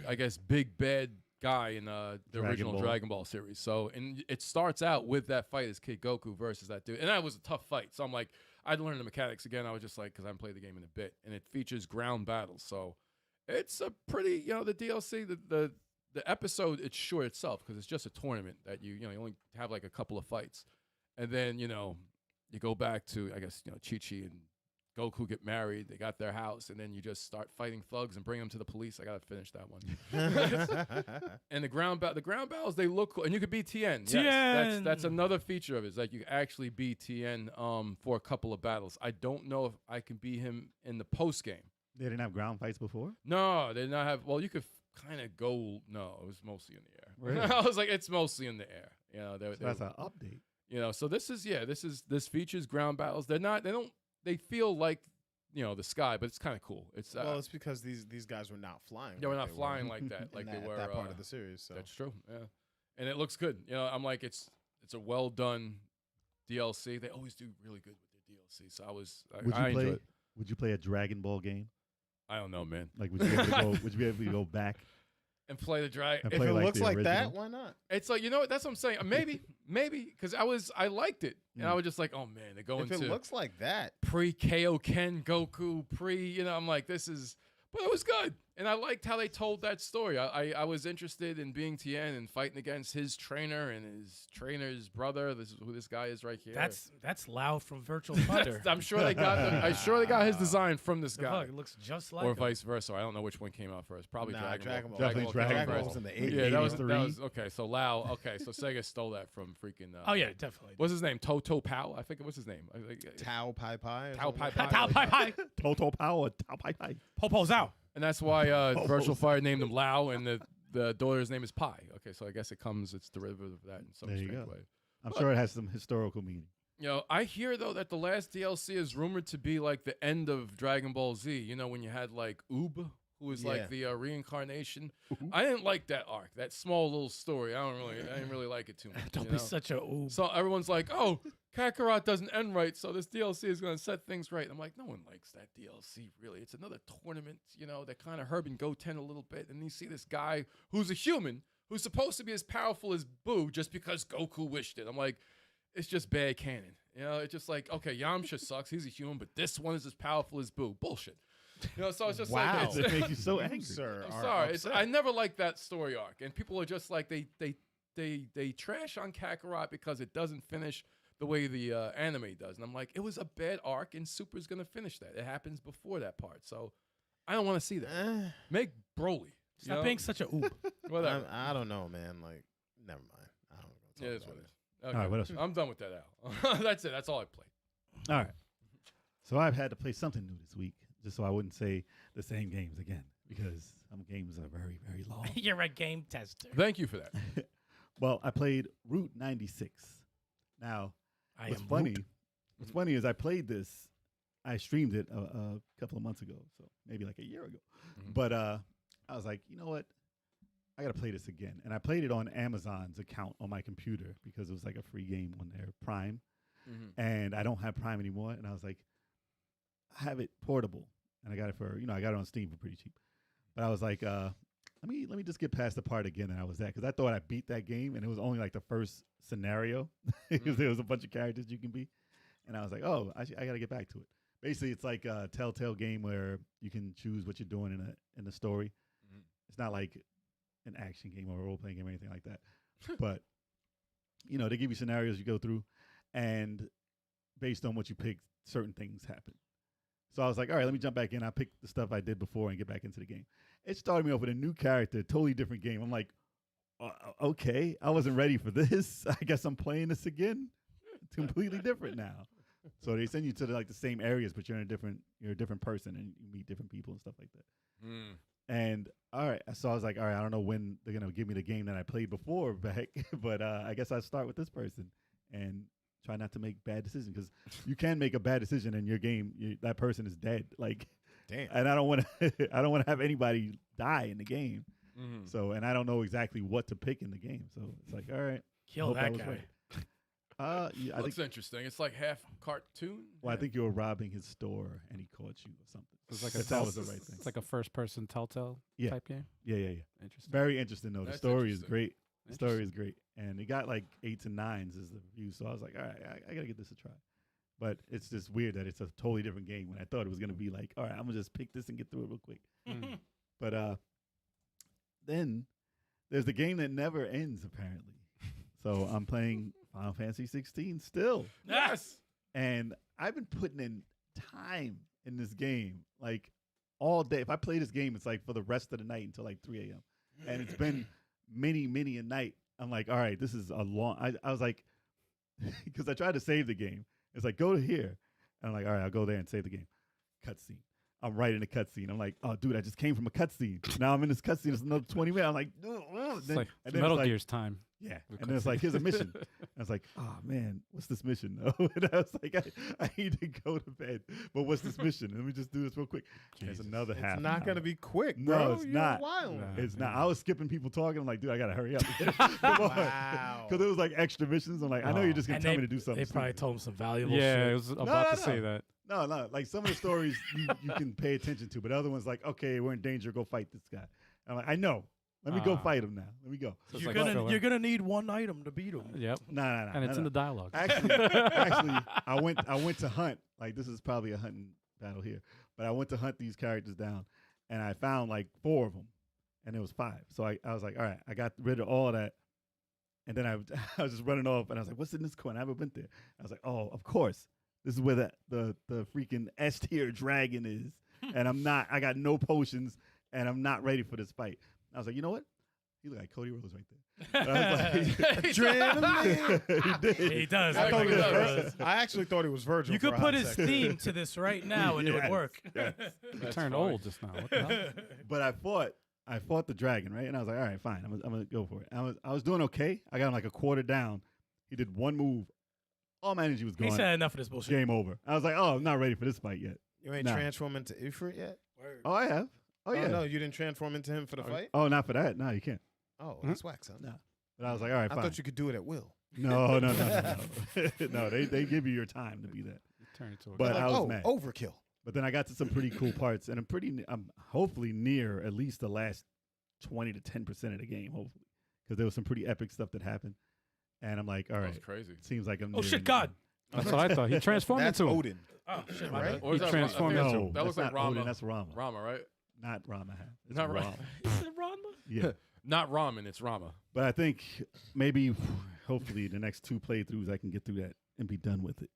I guess, big bad guy in the Dragon original Ball. Dragon Ball series. So, and it starts out with that fight as Kid Goku versus that dude. And that was a tough fight. So I'm like, I'd learn the mechanics again. I was just like, because I haven't played the game in a bit. And it features ground battles. So it's a pretty, the DLC, the episode, it's short itself because it's just a tournament that you only have like a couple of fights. And then, you go back to, I guess, Chi-Chi and Goku get married. They got their house. And then you just start fighting thugs and bring them to the police. I got to finish that one. And the ground battles, they look cool. And you could be Tien. Yes, Tien! that's another feature of it. Is like you actually be Tien for a couple of battles. I don't know if I can be him in the post game. They didn't have ground fights before. No, they did not have. Well, you could kind of go. No, it was mostly in the air. Really? I was like, it's mostly in the air. So that's an update. So this features ground battles. They feel like the sky, but it's kind of cool. It's Well, it's because these guys were not flying. yeah, we're like not they flying were like that, like in they were. that part of the series. So That's true. Yeah, and it looks good. I'm like, it's a well done DLC. They always do really good with their DLC. So I enjoy it. Would you play a Dragon Ball game? I don't know, man. Like, would you be able to go? Would you be able to go back? And play the dragon. And if play it like looks the like that, original? why not? It's like, that's what I'm saying. Maybe, because I liked it, and I was just like, oh man, they're going If it to looks like that, pre-Kaioken Goku, I'm like, this is, but it was good, and I liked how they told that story. I was interested in being Tien and fighting against his trainer and his trainer's brother. This is who this guy is right here. That's Lau from Virtual Thunder. I'm sure they got his design from this guy. Look, it looks just like Or him. vice versa. I don't know which one came out first. Probably nah, Dragon Ball. Definitely came out Dragon Dragon first. Ball was in the 80s. Yeah, that was 83. okay. So Lau. Okay, so Sega stole that from freaking. Oh yeah, definitely. What's his name? Toto Pao. I think. What's his name? Tao Pai Pai. or Tao something Pai like Pai. that. Tao Pai Pai. Total power. Tao Pai Pai. Popo's out. And that's why Virtual Fire named him Lau, and the daughter's name is Pai. Okay, so I guess it's derivative of that in some There you strange go. way. I'm sure it has some historical meaning. I hear though that the last DLC is rumored to be like the end of Dragon Ball Z. When you had like Oob, who was Yeah. like the reincarnation. I didn't like that arc, that small little story. I didn't really like it too much. Don't be such a oob. So everyone's like, oh, Kakarot doesn't end right, so this DLC is going to set things right. I'm like, no one likes that DLC, really. It's another tournament, that kind of Herb and Goten a little bit. And you see this guy who's a human, who's supposed to be as powerful as Boo just because Goku wished it. I'm like, it's just bad canon. It's just like, okay, Yamcha sucks. He's a human, but this one is as powerful as Boo. Bullshit. So it's just Wow. like, It makes you so angry. Sir, I'm are sorry. upset. I never liked that story arc. And people are just like, they trash on Kakarot because it doesn't finish the way the anime does. And I'm like, it was a bad arc, and Super's going to finish that. It happens before that part. So I don't want to see that. Make Broly. Stop being such a oob. Whatever. I don't know, man. Like, never mind. I don't know. talk Yeah, that's about what it it. is. Okay. All right, what else? I'm done with that, Al. That's it. That's all I played. All right. So I've had to play something new this week, just so I wouldn't say the same games again, because some games are very, very long. You're a game tester. Thank you for that. Well, I played Route 96. Now, what's funny is I played this. I streamed it a couple of months ago, so maybe like a year ago. Mhm. But I was like, you know what? I got to play this again. And I played it on Amazon's account on my computer because it was like a free game on their Prime. Mm-hmm. And I don't have Prime anymore. And I was like, I have it portable. And I got it for, I got it on Steam for pretty cheap. But I was like, let me just get past the part again that I was at, because I thought I beat that game, and it was only like the first scenario. There was a bunch of characters you can be. And I was like, oh, I got to get back to it. Basically, it's like a Telltale game where you can choose what you're doing in the story. Mhm. It's not like an action game or a role-playing game or anything like that. But, they give you scenarios you go through, and based on what you pick, certain things happen. So I was like, all right, let me jump back in. I picked the stuff I did before and get back into the game. It started me off with a new character, totally different game. I'm like, okay, I wasn't ready for this. I guess I'm playing this again. It's completely different now. So they send you to the same areas, but you're a different person, and you meet different people and stuff like that. Mm. And all right, so I was like, all right, I don't know when they're gonna give me the game that I played before back, but I guess I'll start with this person and try not to make bad decisions, because you can make a bad decision in your game. That person is dead. Damn. And I don't want to have anybody die in the game. Mm-hmm. So, and I don't know exactly what to pick in the game. So it's like, all right, Kill hope I that was guy. right. I Looks think. interesting. It's like half cartoon. Well, I think you were robbing his store and he caught you or something. It's like If that was the right thing. It's like a first-person Telltale Yeah. type game. Yeah. Interesting. Very interesting though. The That's story is interesting. great. The story is great, and it got like 8s and 9s as the review. So I was like, all right, I gotta give this a try. But it's just weird that it's a totally different game when I thought it was gonna be like, all right, I'm gonna just pick this and get through it real quick. Mm. But then there's the game that never ends apparently. So I'm playing Final Fantasy 16 still, Yes. and I've been putting in time in this game like all day. If I play this game, it's like for the rest of the night until like 3 a.m. And it's been many a night. I'm like, all right, this is a long. I was like, because I tried to save the game. It's like, go to here. And I'm like, all right, I'll go there and save the game. Cutscene. I'm right in the cutscene. I'm like, oh, dude, I just came from a cutscene. Now I'm in this cutscene. It's another 20 minutes. I'm like, It's like Metal Gear's time. Yeah. The And then it's like, here's a cutscene. mission. I was like, oh, man, what's this mission? And I was like, I need to go to bed. But what's this mission? Let me just do this real quick. There's another half. It's an not gonna hour. be quick, No, bro. it's You're not. wild. Nah. It's not. I was skipping people talking. I'm like, dude, I gotta hurry up. Wow. Because it was like extra missions. I'm like, I know you're just gonna And tell they, me to do something. They probably stupid. told him some valuable Yeah, shit. I was about to say no. that. No. Like some of the stories you can pay attention to, but other ones like, okay, we're in danger. Go fight this guy. And I'm like, I know. Let me go Ah. fight him now. Let me go. So it's You're like gonna filler. you're gonna need one item to beat him. Yep. Nah. And it's in the dialogue. Actually, I went to hunt. Like this is probably a hunting battle here, but I went to hunt these characters down, and I found like 4 of them, and it was 5. So I was like, all right, I got rid of all that, and then I was just running off, and I was like, what's in this corner? I haven't been there. I was like, oh, of course, this is where the freaking S tier dragon is, and I got no potions, and I'm not ready for this fight. I was like, you know what? He looked like Cody Rhodes right there. And I was like, Adrenaline. he did. He does. I look thought like he was he Virgil. does. I actually thought he was Virgil. You for could a put hot his second. theme to this right now, and it would Yes. work. Yes. You That's turned funny. old just now. What the hell? But I fought the dragon, right? And I was like, all right, fine. I'm gonna go for it. I was doing okay. I got him like a quarter down. He did one move. All my energy was He gone. said enough of this bullshit. Game over. I was like, oh, I'm not ready for this fight yet. You ain't Nah. transformed into Ifrit yet? Oh, I have. Oh yeah. no, you didn't transform into him for the fight? Oh, not for that. No, you can't. Oh, that's wax, huh? No. But I was like, all right, I fine. thought you could do it at will. No. No, they give you your time to be that. Turn it to a But Like, I was oh, mad. overkill. But then I got to some pretty cool parts, and I'm hopefully near at least the last 20 to 10% of the game, hopefully, because there was some pretty epic stuff that happened, and I'm like, all That right, was crazy. it seems like I'm. Oh, nearing shit, the God. end. That's what I thought. He transformed That's into him. Odin. Oh shit, my Right? bad. Or is He that transformed I think into that's- him. That looks that's like not Rama. Odin, that's Rama. Rama, right? Not Rama. It's Not Rama. Rama. Is it Rama? Yeah. Not ramen, it's Rama. But I think maybe, hopefully, the next 2 playthroughs I can get through that and be done with it.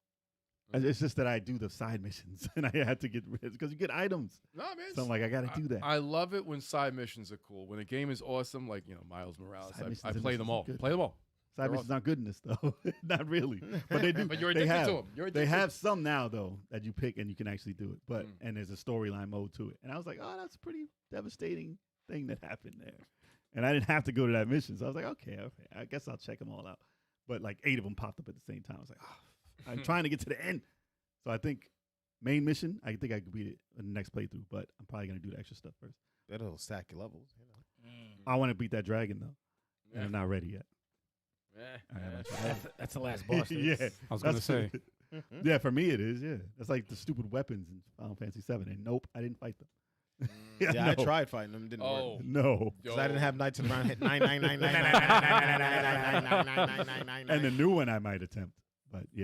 It's just that I do the side missions and I had to get rid because you get items. No, man. So I'm like, I got to do that. I love it when side missions are cool. When a game is awesome, like Miles Morales, Side missions I and play them missions all. are good. Play them all. Side missions aren't good in this though. Not really, but they do. But you're they addicted have, to them. You're They addicted. have some now though that you pick and you can actually do it. But and there's a storyline mode to it. And I was like, oh, that's a pretty devastating thing that happened there. And I didn't have to go to that mission, so I was like, okay, I guess I'll check them all out. But like 8 of them popped up at the same time. I was like, oh, I'm trying to get to the end. So I think main mission, I think I could beat it in the next playthrough. But I'm probably gonna do the extra stuff first. That'll stack your levels. I want to beat that dragon though, and I'm not ready yet. That's the last boss. Yeah, I was gonna say. Yeah, for me it is. Yeah, that's like the stupid weapons in Final Fantasy VII. And nope, I didn't fight them. Yeah, I no. tried fighting them. Didn't Oh, work. No. Because I didn't have Knights of the Round hit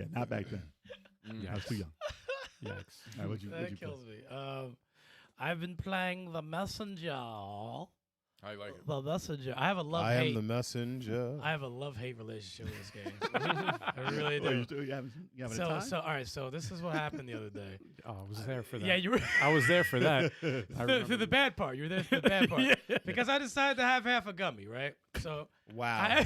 9999999999999999999999999999999999999999999999999999999999999999999999999999999999999999999999999999999999999999999999999999999999999999999999999999999999999999999999999999999999999999999999999999999999999999999999999999999999999999999999999999999999999999999999999999999999999999999999999999999999999999999999999999999999999999999999999999999999999999999999999999999999999999999999999999999999999999999999999999999999999999999999999999999999999999999999999999999999999999999999999999999999999999999999999999999999999999999999999999999999999999999999999999999999999999999999999999999999999999999999999999999999999999999999999999999999999999999999999999999999999999999999999999999999999What'd you That play? kills me. I've been playing The Messenger. I like it. The Messenger. I have a I am love-hate. the messenger. I have a love-hate relationship with this game. I really Oh, do. you having a time? So all right. So this is what happened the other day. Oh, I was there for that. Yeah, you were I was there for that. I through remember. the bad part. You were there for the bad part because I decided to have half a gummy, right? So Wow.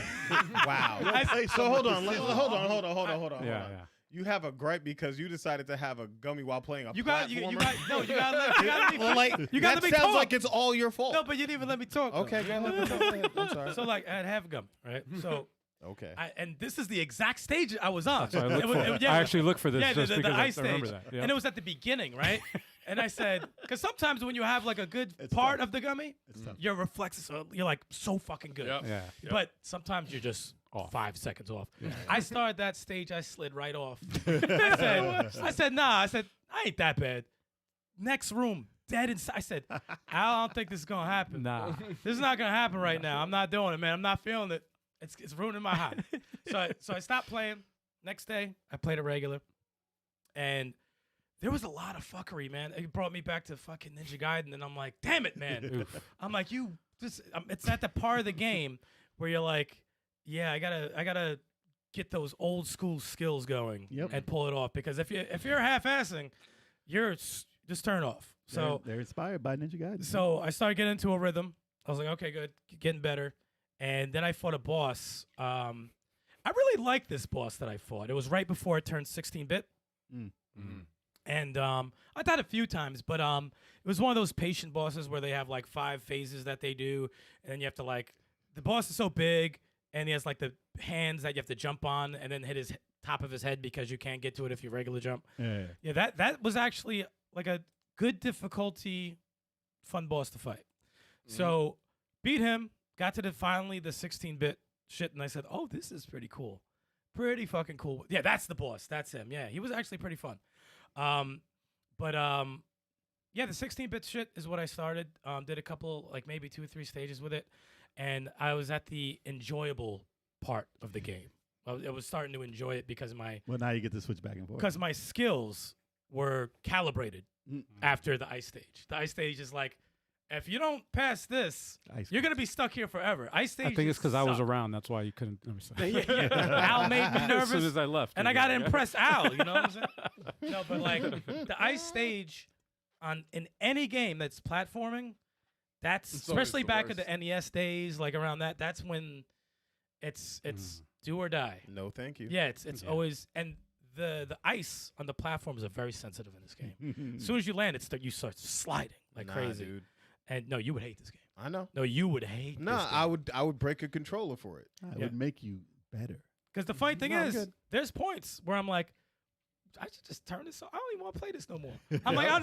Wow. Hey, So hold on. Hold on. Yeah, yeah. You have a gripe because you decided to have a gummy while playing a you got you platformer? got no. You got let me. Well, like, you got that let me sounds talk. like it's all your fault. No, but you didn't even let me talk. though. Okay, go ahead. I'm sorry. So like I had half a gummy, right? So. Okay. And this is the exact stage I was on. That's what I look for. I actually look for this yeah, just the because ice I remember stage. that. Yeah. And it was at the beginning, right? And I said, because sometimes when you have like a good It's part tough. of the gummy, It's tough. your reflexes are, you're like so fucking good. Yep. Yeah. But sometimes you're just Off. 5 seconds off. I started that stage, I slid right off. I said, nah. I said, I ain't that bad. Next room, dead inside. I said, I don't think this is gonna happen. Nah. This is not gonna happen right now. I'm not doing it, man. I'm not feeling it. It's ruining my high. So I stopped playing. Next day, I played a regular, and there was a lot of fuckery, man. It brought me back to fucking Ninja Gaiden, and I'm like, damn it, man. I'm like, it's at the part of the game where you're like, yeah, I gotta get those old school skills going and pull it off, because if you're half-assing, you're just turn off. So they're inspired by Ninja Gaiden. so I started getting into a rhythm. I was like, okay, good, getting better. And then I fought a boss. I really liked this boss that I fought. It was right before it turned 16-bit. And I died a few times, but it was one of those patient bosses where they have like 5 phases that they do. And then you have to like, the boss is so big, and he has like the hands that you have to jump on and then hit his top of his head because you can't get to it if you regular jump. Yeah, that was actually like a good difficulty, fun boss to fight. So beat him, got to finally the 16-bit shit, and I said, oh, this is pretty cool. Pretty fucking cool. Yeah, that's the boss. That's him. Yeah, he was actually pretty fun. Yeah, the 16-bit shit is what I started. Did a couple, like maybe 2 or 3 stages with it, and I was at the enjoyable part of the game. I was starting to enjoy it because Well, now you get to switch back and forth. my skills were calibrated after the ice stage. The ice stage is like, if you don't pass this, you're gonna be stuck here forever. Ice stage. I think it's because I was suck. around. That's why you couldn't. Yeah. Al made me nervous. As soon as I left. And I got to impress Al, you know what I'm saying? No, but like the ice stage in any game that's platforming, that's It's always especially the back in worst. the NES days, like around that's when it's do or die. No, thank you. Yeah, it's always, and the ice on the platforms are very sensitive in this game. As soon as you land, you start sliding like Nah, crazy. dude. And no, you would hate this game. I know. No, you would hate this Nah, game. I would break a controller for it. It would make you better. Because the funny thing No, I'm is, good. there's points where I'm like, I should just turn this off. I don't even want to play this no more. I'm like, I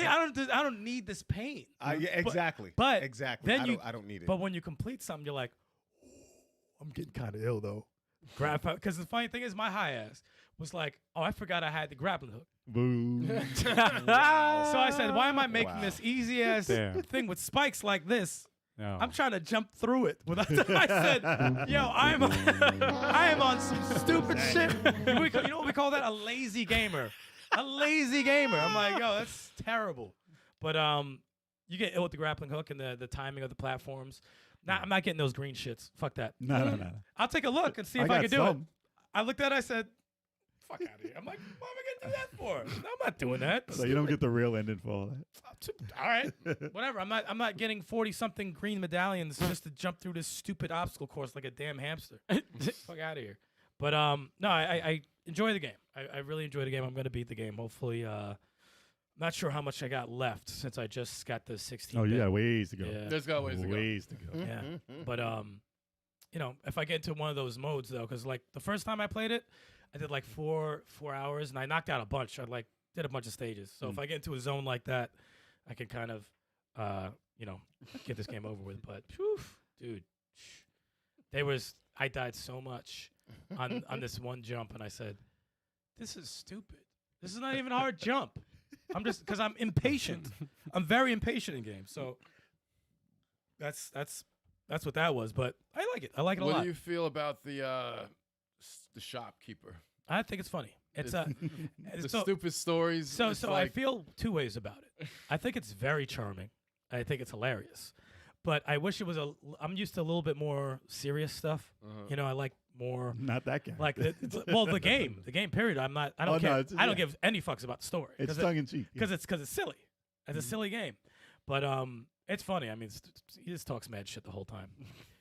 don't need this pain. Yeah, exactly. but exactly. then I don't need it. But when you complete something, you're like, "Ooh, I'm getting kind of ill though. Because the funny thing is, my high ass was like, oh, I forgot I had the grappling hook. Boo. So I said, why am I making Wow. this easy ass Damn. thing with spikes like this? No. I'm trying to jump through it. I said, yo, I am on some stupid shit. You know what we call that? A lazy gamer. A lazy gamer. I'm like, yo, that's terrible. But you get ill with the grappling hook and the timing of the platforms. I'm not getting those green shits. Fuck that. No. I'll take a look and see if I got can do it. some. I looked at it, I said, fuck out of here. I'm like, what am I going to do that for? No, I'm not doing that. So you don't get the real ending for all that. All right, whatever. I'm not getting 40-something green medallions just to jump through this stupid obstacle course like a damn hamster. Fuck out of here. But no, I enjoy the game. I really enjoy the game. I'm gonna beat the game. Hopefully, not sure how much I got left since I just got the 16. Oh, you got ways to go. Yeah. There's got ways to go. Ways to go. Yeah. But you know, if I get into one of those modes though, because like the first time I played it, I did like 4 hours and I knocked out a bunch. I like did a bunch of stages. So if I get into a zone like that, I can kind of you know, get this game over with. But whew, dude, I died so much on this one jump, and I said, this is stupid. This is not even a hard jump. I'm just because I'm impatient. I'm very impatient in games. So that's what that was. But I like it. I like it a What lot. do you feel about the shopkeeper? I think it's funny. It's The so, stupid stories. so it's I like, feel two ways about it. I think it's very charming. I think it's hilarious. But I wish it was I'm used to a little bit more serious stuff. You know, I like more Not that guy. like the game period. I don't Oh, care. no, it's- I don't yeah. give any fucks about the story. It's tongue in cheek. Because it's silly. It's a silly game. But it's funny. I mean, he just talks mad shit the whole time.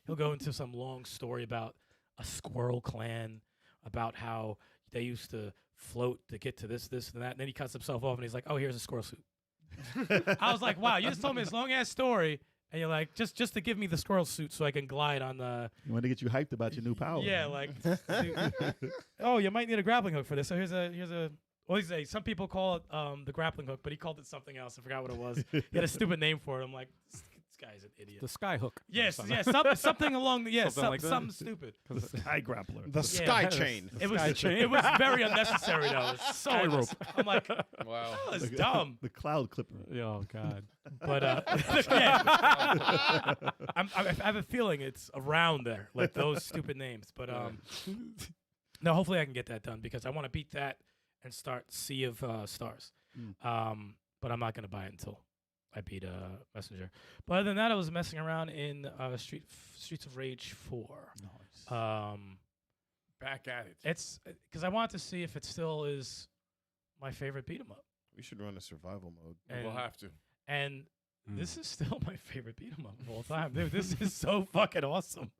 He'll go into some long story about a squirrel clan, about how they used to float to get to this, and that. And then he cuts himself off and he's like, oh, here's a squirrel suit. I was like, wow, you just told me this long ass story. And you're like, just to give me the squirrel suit so I can glide on the. You want to get you hyped about your new power. Yeah, like, oh, you might need a grappling hook for this. So here's a. Well, some people call it the grappling hook, but he called it something else. I forgot what it was. He had a stupid name for it. I'm like, this guy's an idiot. The sky hook. Yes, something along the Something like that. something stupid. The sky grappler. The sky chain. It was very unnecessary though. It's so I'm like, wow. that was dumb. The cloud clipper. Oh God. But yeah, I have a feeling it's around there, like those stupid names. But no, hopefully I can get that done because I want to beat that and start Sea of Stars. But I'm not gonna buy it until I beat Messenger. But other than that, I was messing around in Streets of Rage 4. Nice. Back at it. It's because I wanted to see if it still is my favorite beat 'em up. We should run a survival mode. And, We'll have to. and this is still my favorite beat 'em up of all time. Dude, this is so fucking awesome.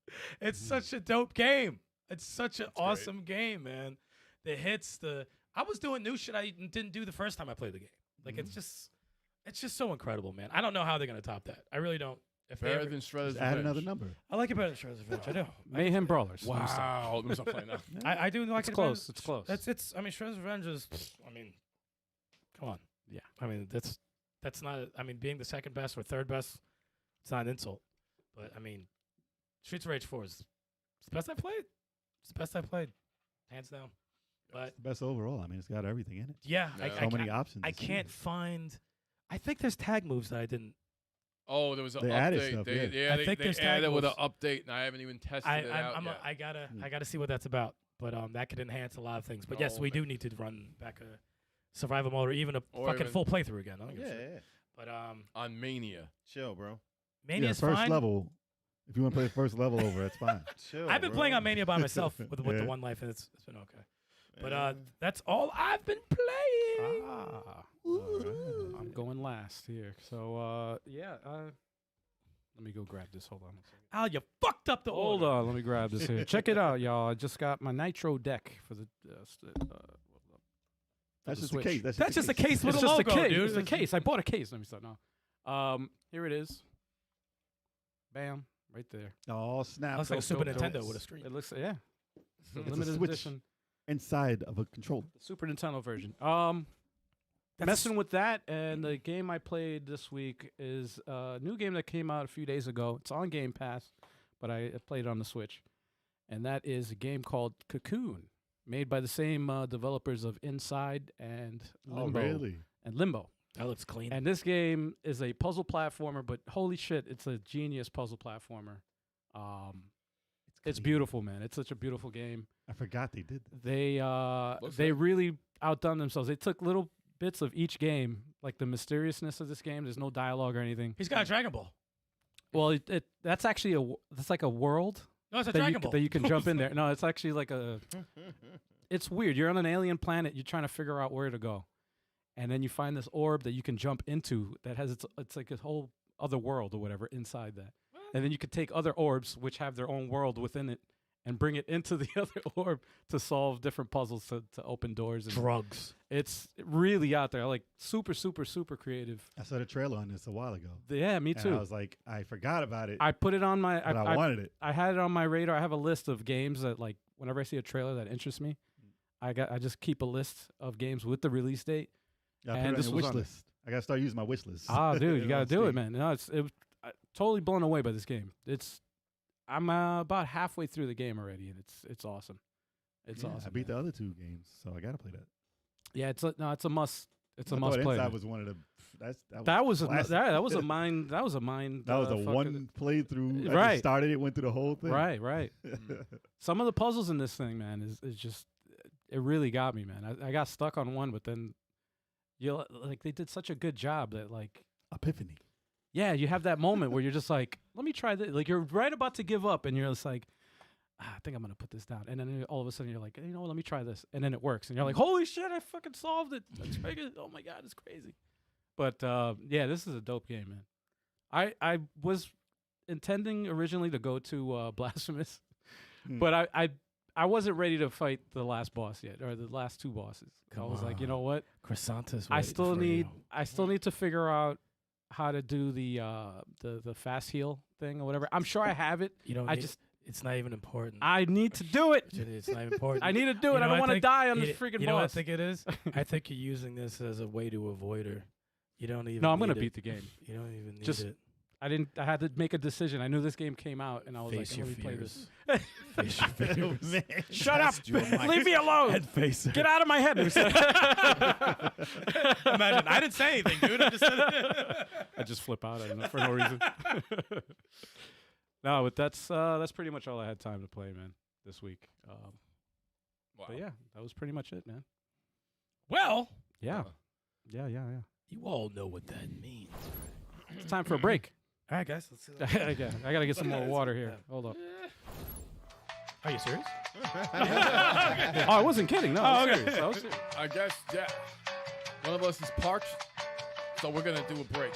It's such a dope game. It's such an awesome game, man. The hits, I was doing new shit I didn't do the first time I played the game. Like it's just so incredible, man. I don't know how they're gonna top that. I really don't. If they Better ever, than Shredder's Just add Revenge. another number. I like it better than Shredder's Revenge. I do. Mayhem Brawlers. Wow. Let me stop playing now. I do like It's it. close. better. It's close. It's. I mean, Shredder's Revenge is. I mean, come on. Yeah. I mean, that's not. I mean, being the second best or third best, it's not an insult. But I mean, Streets of Rage 4 is the best I played. It's the best I played, hands down. But Best overall. I mean, it's got everything in it. yeah, Yeah. So many options. I can't find. I think there's tag moves that I didn't. Oh, there was an They update. added stuff, They I think they there's added tag with an moves. update, and I haven't even tested it out yet. I gotta see what that's about. But that could enhance a lot of things. But yes, Oh, we man. do need to run back a survival mode or even a Or fucking even- full playthrough again. I don't give a Yeah, shit. yeah. But On Mania. Chill, bro. Mania's first fine. level. If you want to play the first level over, it's fine. Chill. I've been bro. playing on Mania by myself with the Yeah. one life, and it's been okay. But Yeah. that's all I've been playing. Ah. All right. I'm going last here. So yeah. Let me go grab this. Hold on a second. Al, you fucked up the Hold order. on. Let me grab this here. Check it out, y'all. I just got my Nitro deck for the. That's the just Switch. a case. That's just a case with It's a just logo, a case. dude. It's a case. I bought a case. Let me start now. Here it is. Bam, right there. Oh, snap. Looks like a Dope, Super dope, Nintendo dope. with a screen. It looks yeah. It's a It's a limited Switch. edition. Inside of a controller. The Super Nintendo version. That's- Messing with that, and the game I played this week is a new game that came out a few days ago. It's on Game Pass, but I played it on the Switch, and that is a game called Cocoon, made by the same developers of Inside and Limbo. Oh, really? And Limbo. That looks clean. And this game is a puzzle platformer, but holy shit, it's a genius puzzle platformer. It's beautiful, man. It's such a beautiful game. I forgot they did that. They really outdone themselves. They took little bits of each game, like the mysteriousness of this game. There's no dialogue or anything. He's got a Dragon Ball. Well, that's actually that's like a world No, it's a that Dragon Ball. that you can jump in there. No, it's actually like a. It's weird. You're on an alien planet. You're trying to figure out where to go, and then you find this orb that you can jump into that has it's like a whole other world or whatever inside that. And then you could take other orbs which have their own world within it, and bring it into the other orb to solve different puzzles to open doors. And Drugs. it's really out there, like super, super, super creative. I saw the trailer on this a while ago. Yeah, me And too. I was like, I forgot about it, I put it on my. but I wanted it. I had it on my radar. I have a list of games that, like, whenever I see a trailer that interests me, I just keep a list of games with the release date. Yeah, I and put it this on the was wish on- list. I gotta start using my wish list. Ah, dude, you gotta On do it, Steam. man. No, totally blown away by this game. I'm about halfway through the game already, and it's awesome. It's Yeah, awesome. I beat man. the other 2 games, so I gotta play that. Yeah, it's a must. It's a I must thought play. Inside man. was one of the. That was classic. that was a mind. That was a mind. That was a fucking- one playthrough. I Right. just started it, went through the whole thing. Right. Some of the puzzles in this thing, man, is just it really got me, man. I got stuck on one, but then they did such a good job that, like, Epiphany. yeah, you have that moment where you're just like, let me try this. Like, you're right about to give up, and you're just like, I think I'm gonna put this down. And then all of a sudden you're like, you know what, let me try this, and then it works, and you're like, holy shit, I fucking solved it. That's freaking, oh my god, it's crazy. But yeah, this is a dope game, man. I was intending originally to go to Blasphemous, but I wasn't ready to fight the last boss yet, or the last 2 bosses. I was like, you know what? Chrysanthus. I still need to figure out how to do the fast heal thing or whatever. I'm sure I have it. You don't. It's not even important. I need to do it. It's not important. I need to do You it. know I don't what I want to think? die on this You freaking know what I boss. think it is? I think you're using this as a way to avoid her. You don't even. No, I'm need gonna it. beat the game. You don't even need Just it. I had to make a decision. I knew this game came out, and I was Face like, your let me play this. fears. Face your fears. Shut up! Leave me alone! And face her. Get out of my head! Imagine, I didn't say anything, dude. I just said I just flip out at him for no reason. No, but that's pretty much all I had time to play, man, this week. But yeah, that was pretty much it, man. Well, Yeah. Yeah. you all know what that means. It's time for a break. All right, guys. Let's see. I gotta get some more water here. Hold up. Are you serious? Oh, I wasn't kidding. No, I was serious. I was serious. I guess, yeah. One of us is parched, so we're gonna do a break.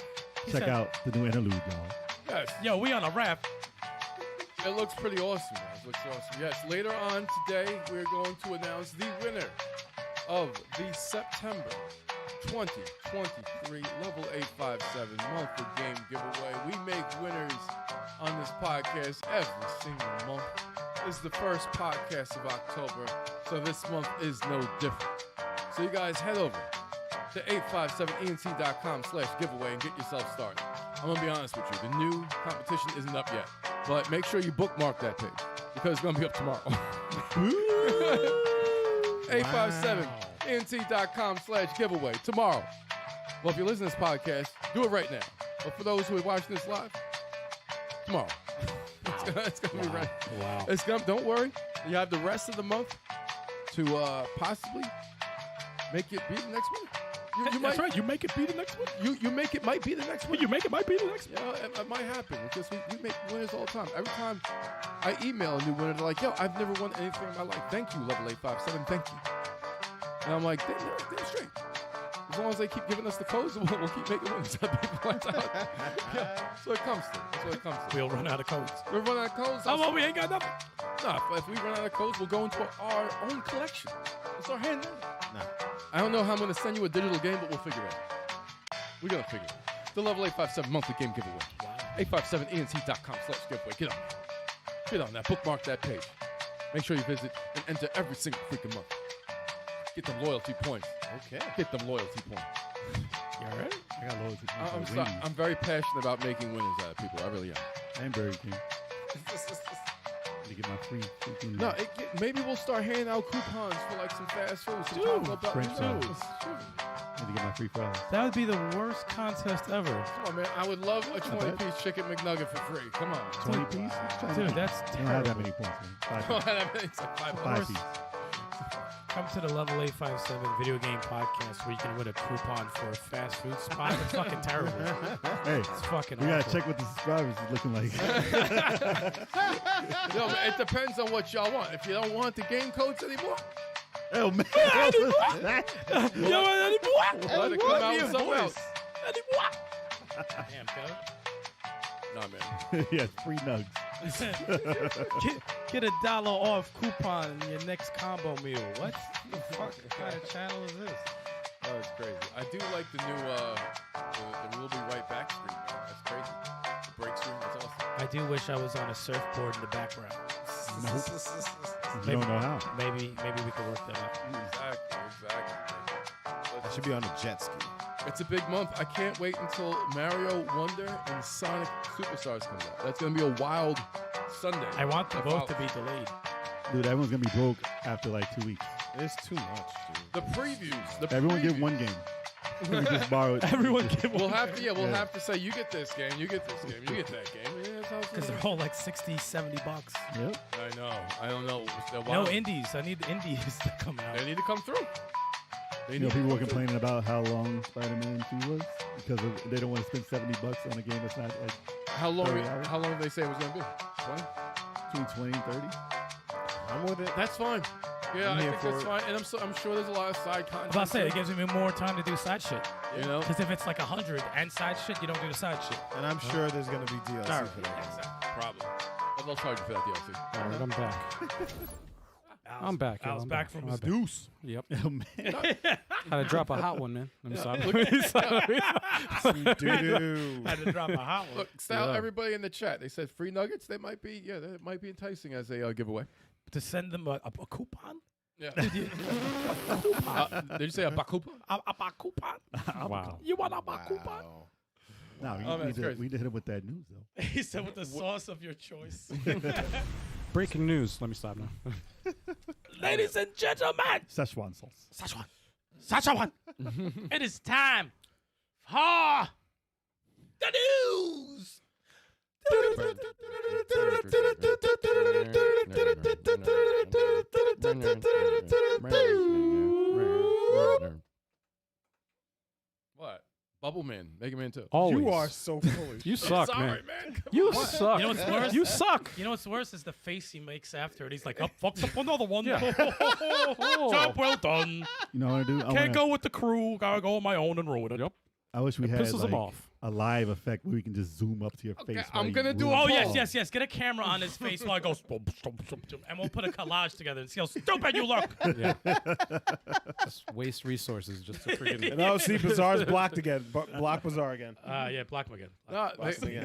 Check out the new interlude, y'all. Yes, Yo, we on a raft. it looks pretty awesome, guys. It looks awesome. Yes, later on today, we're going to announce the winner of the September 2023 Level 857 monthly game giveaway. We make winners on this podcast every single month. This is the first podcast of October, so this month is no different. So you guys head over to 857ent.com/giveaway and get yourself started. I'm going to be honest with you. The new competition isn't up yet, but make sure you bookmark that page because it's going to be up tomorrow. 857ent.com/giveaway tomorrow. Well, if you're listening to this podcast, do it right now. But for those who are watching this live, tomorrow. It's gonna be right. Wow. It's gonna. Don't worry. You have the rest of the month to possibly make it be the next one. You might. That's right. You make it be the next one. You make it might be the next one. You make it might be the next one. You know, it might happen because we make winners all the time. Every time I email a new winner, they're like, "Yo, I've never won anything in my life. Thank you, Level 857. Thank you." And I'm like, "Damn straight. As long as they keep giving us the codes, we'll keep making winners out of people like that." Yeah, that's what it comes to. That's what it comes to. We'll run out of codes. We're running out of codes. Oh, well, we ain't got nothing. Nah, but if we run out of codes, we'll go into our own collection. It's our hand. Nah. I don't know how I'm going to send you a digital game, but we'll figure it out. We're going to figure it out. The Level 857 monthly game giveaway. Wow. 857ent.com/giveaway. Get on. Get on that. Bookmark that page. Make sure you visit and enter every single freaking month. Get them loyalty points. Okay. Get them loyalty points. You all right? I got loads of I'm sorry. I'm very passionate about making winners out of people. I really am. I'm Burger King. To get my free thing. No, maybe we'll start handing out coupons for like some fast food. Some Taco Bell. French Who fries. knows? Need to get my free fries. That would be the worst contest ever. Come on, man. I would love a 20-piece chicken McNugget for free. Come on. 20 piece? Dude, that's I don't have that terrible. many points, man. Five piece. It's like $5. Five piece. Come to the Level 857 video game podcast where you can win a coupon for a fast food spot. It's fucking terrible. Hey, It's fucking we gotta awful. check what the subscribers is looking like. Yo, man, it depends on what y'all want. If you don't want the game codes anymore, Oh man. we'll let it come out somewhere else. Damn, Phil. Nah, man. Yes, free nugs. Get $1 off coupon in your next combo meal. What the fuck kind of channel is this? Oh, it's crazy. I do like the new the We'll Be Right Back screen, man. That's crazy. The break screen, that's awesome. I do wish I was on a surfboard in the background. You don't know how. Maybe we could work that out. Exactly. I should be on a jet ski. It's a big month. I can't wait until Mario Wonder and Sonic Superstars comes out. That's going to be a wild Sunday. I want them both to be delayed. Dude, everyone's going to be broke after like 2 weeks. It's too much, dude. The previews. Everyone get one game. We just borrow it. Everyone get We'll have to, we'll have to say, you get this game, you get this game, you get that game. Yeah, that's how it's Because gonna they're all like $60-$70. Yep. I know. I don't know. They're No wild. indies. I need the indies to come out. They need to come through. They You know, need to people were come through. complaining about how long Spider-Man 2 was because they don't want to spend $70 on a game that's not like How long? 30 hours? How long did they say it was going to be? 20? between 20 and 30. I'm with it. That's fine. Yeah, I'm I here think for that's it. fine. And I'm sure there's a lot of side content. I was about to say, it gives me more time to do side shit. You know? Because if it's like 100 and side shit, you don't do the side shit. And I'm sure there's going to be DLC Sorry. for that. Probably. But they'll charge you for that DLC. All right, I'm back. I'm back. yo, I was I'm back from I'm his back. deuce. Yep. Oh, man. Had to drop a hot one, man. I'm sorry. Doo-doo. Had to drop a hot one. Look, style Yeah. everybody in the chat. They said free nuggets. They might be, that might be enticing as a giveaway. To send them a coupon? Yeah. Did you say a bakupa? A coupon? Wow. You want a coupon? Wow. No, Oh, we that's crazy. need to hit him with that news, though. He said with the sauce of your choice. Breaking news. Let me stop now. Ladies and gentlemen, Szechuan sauce. Szechuan, it is time for the news. What? Bubble Man, Mega Man 2. Always. You are so foolish. You suck, Sorry, man. man. Come You on. suck. You know what's worse? You suck. You know what's worse is the face he makes after it. He's like, "Up, fucked up another one. Yeah. Job well done. You know what I do? Can't go with the crew. Gotta go on my own and ruin it." Yep. I wish we It had pisses him like, off. a live effect where we can just zoom up to your face. I'm while you gonna do ruin a Oh it. yes, yes. Get a camera on his face while I go, and we'll put a collage together and see how stupid you look. Yeah. Just waste resources just to freaking. And see, Bazaar's blocked again. Block Bazaar again. Yeah, block him again. No,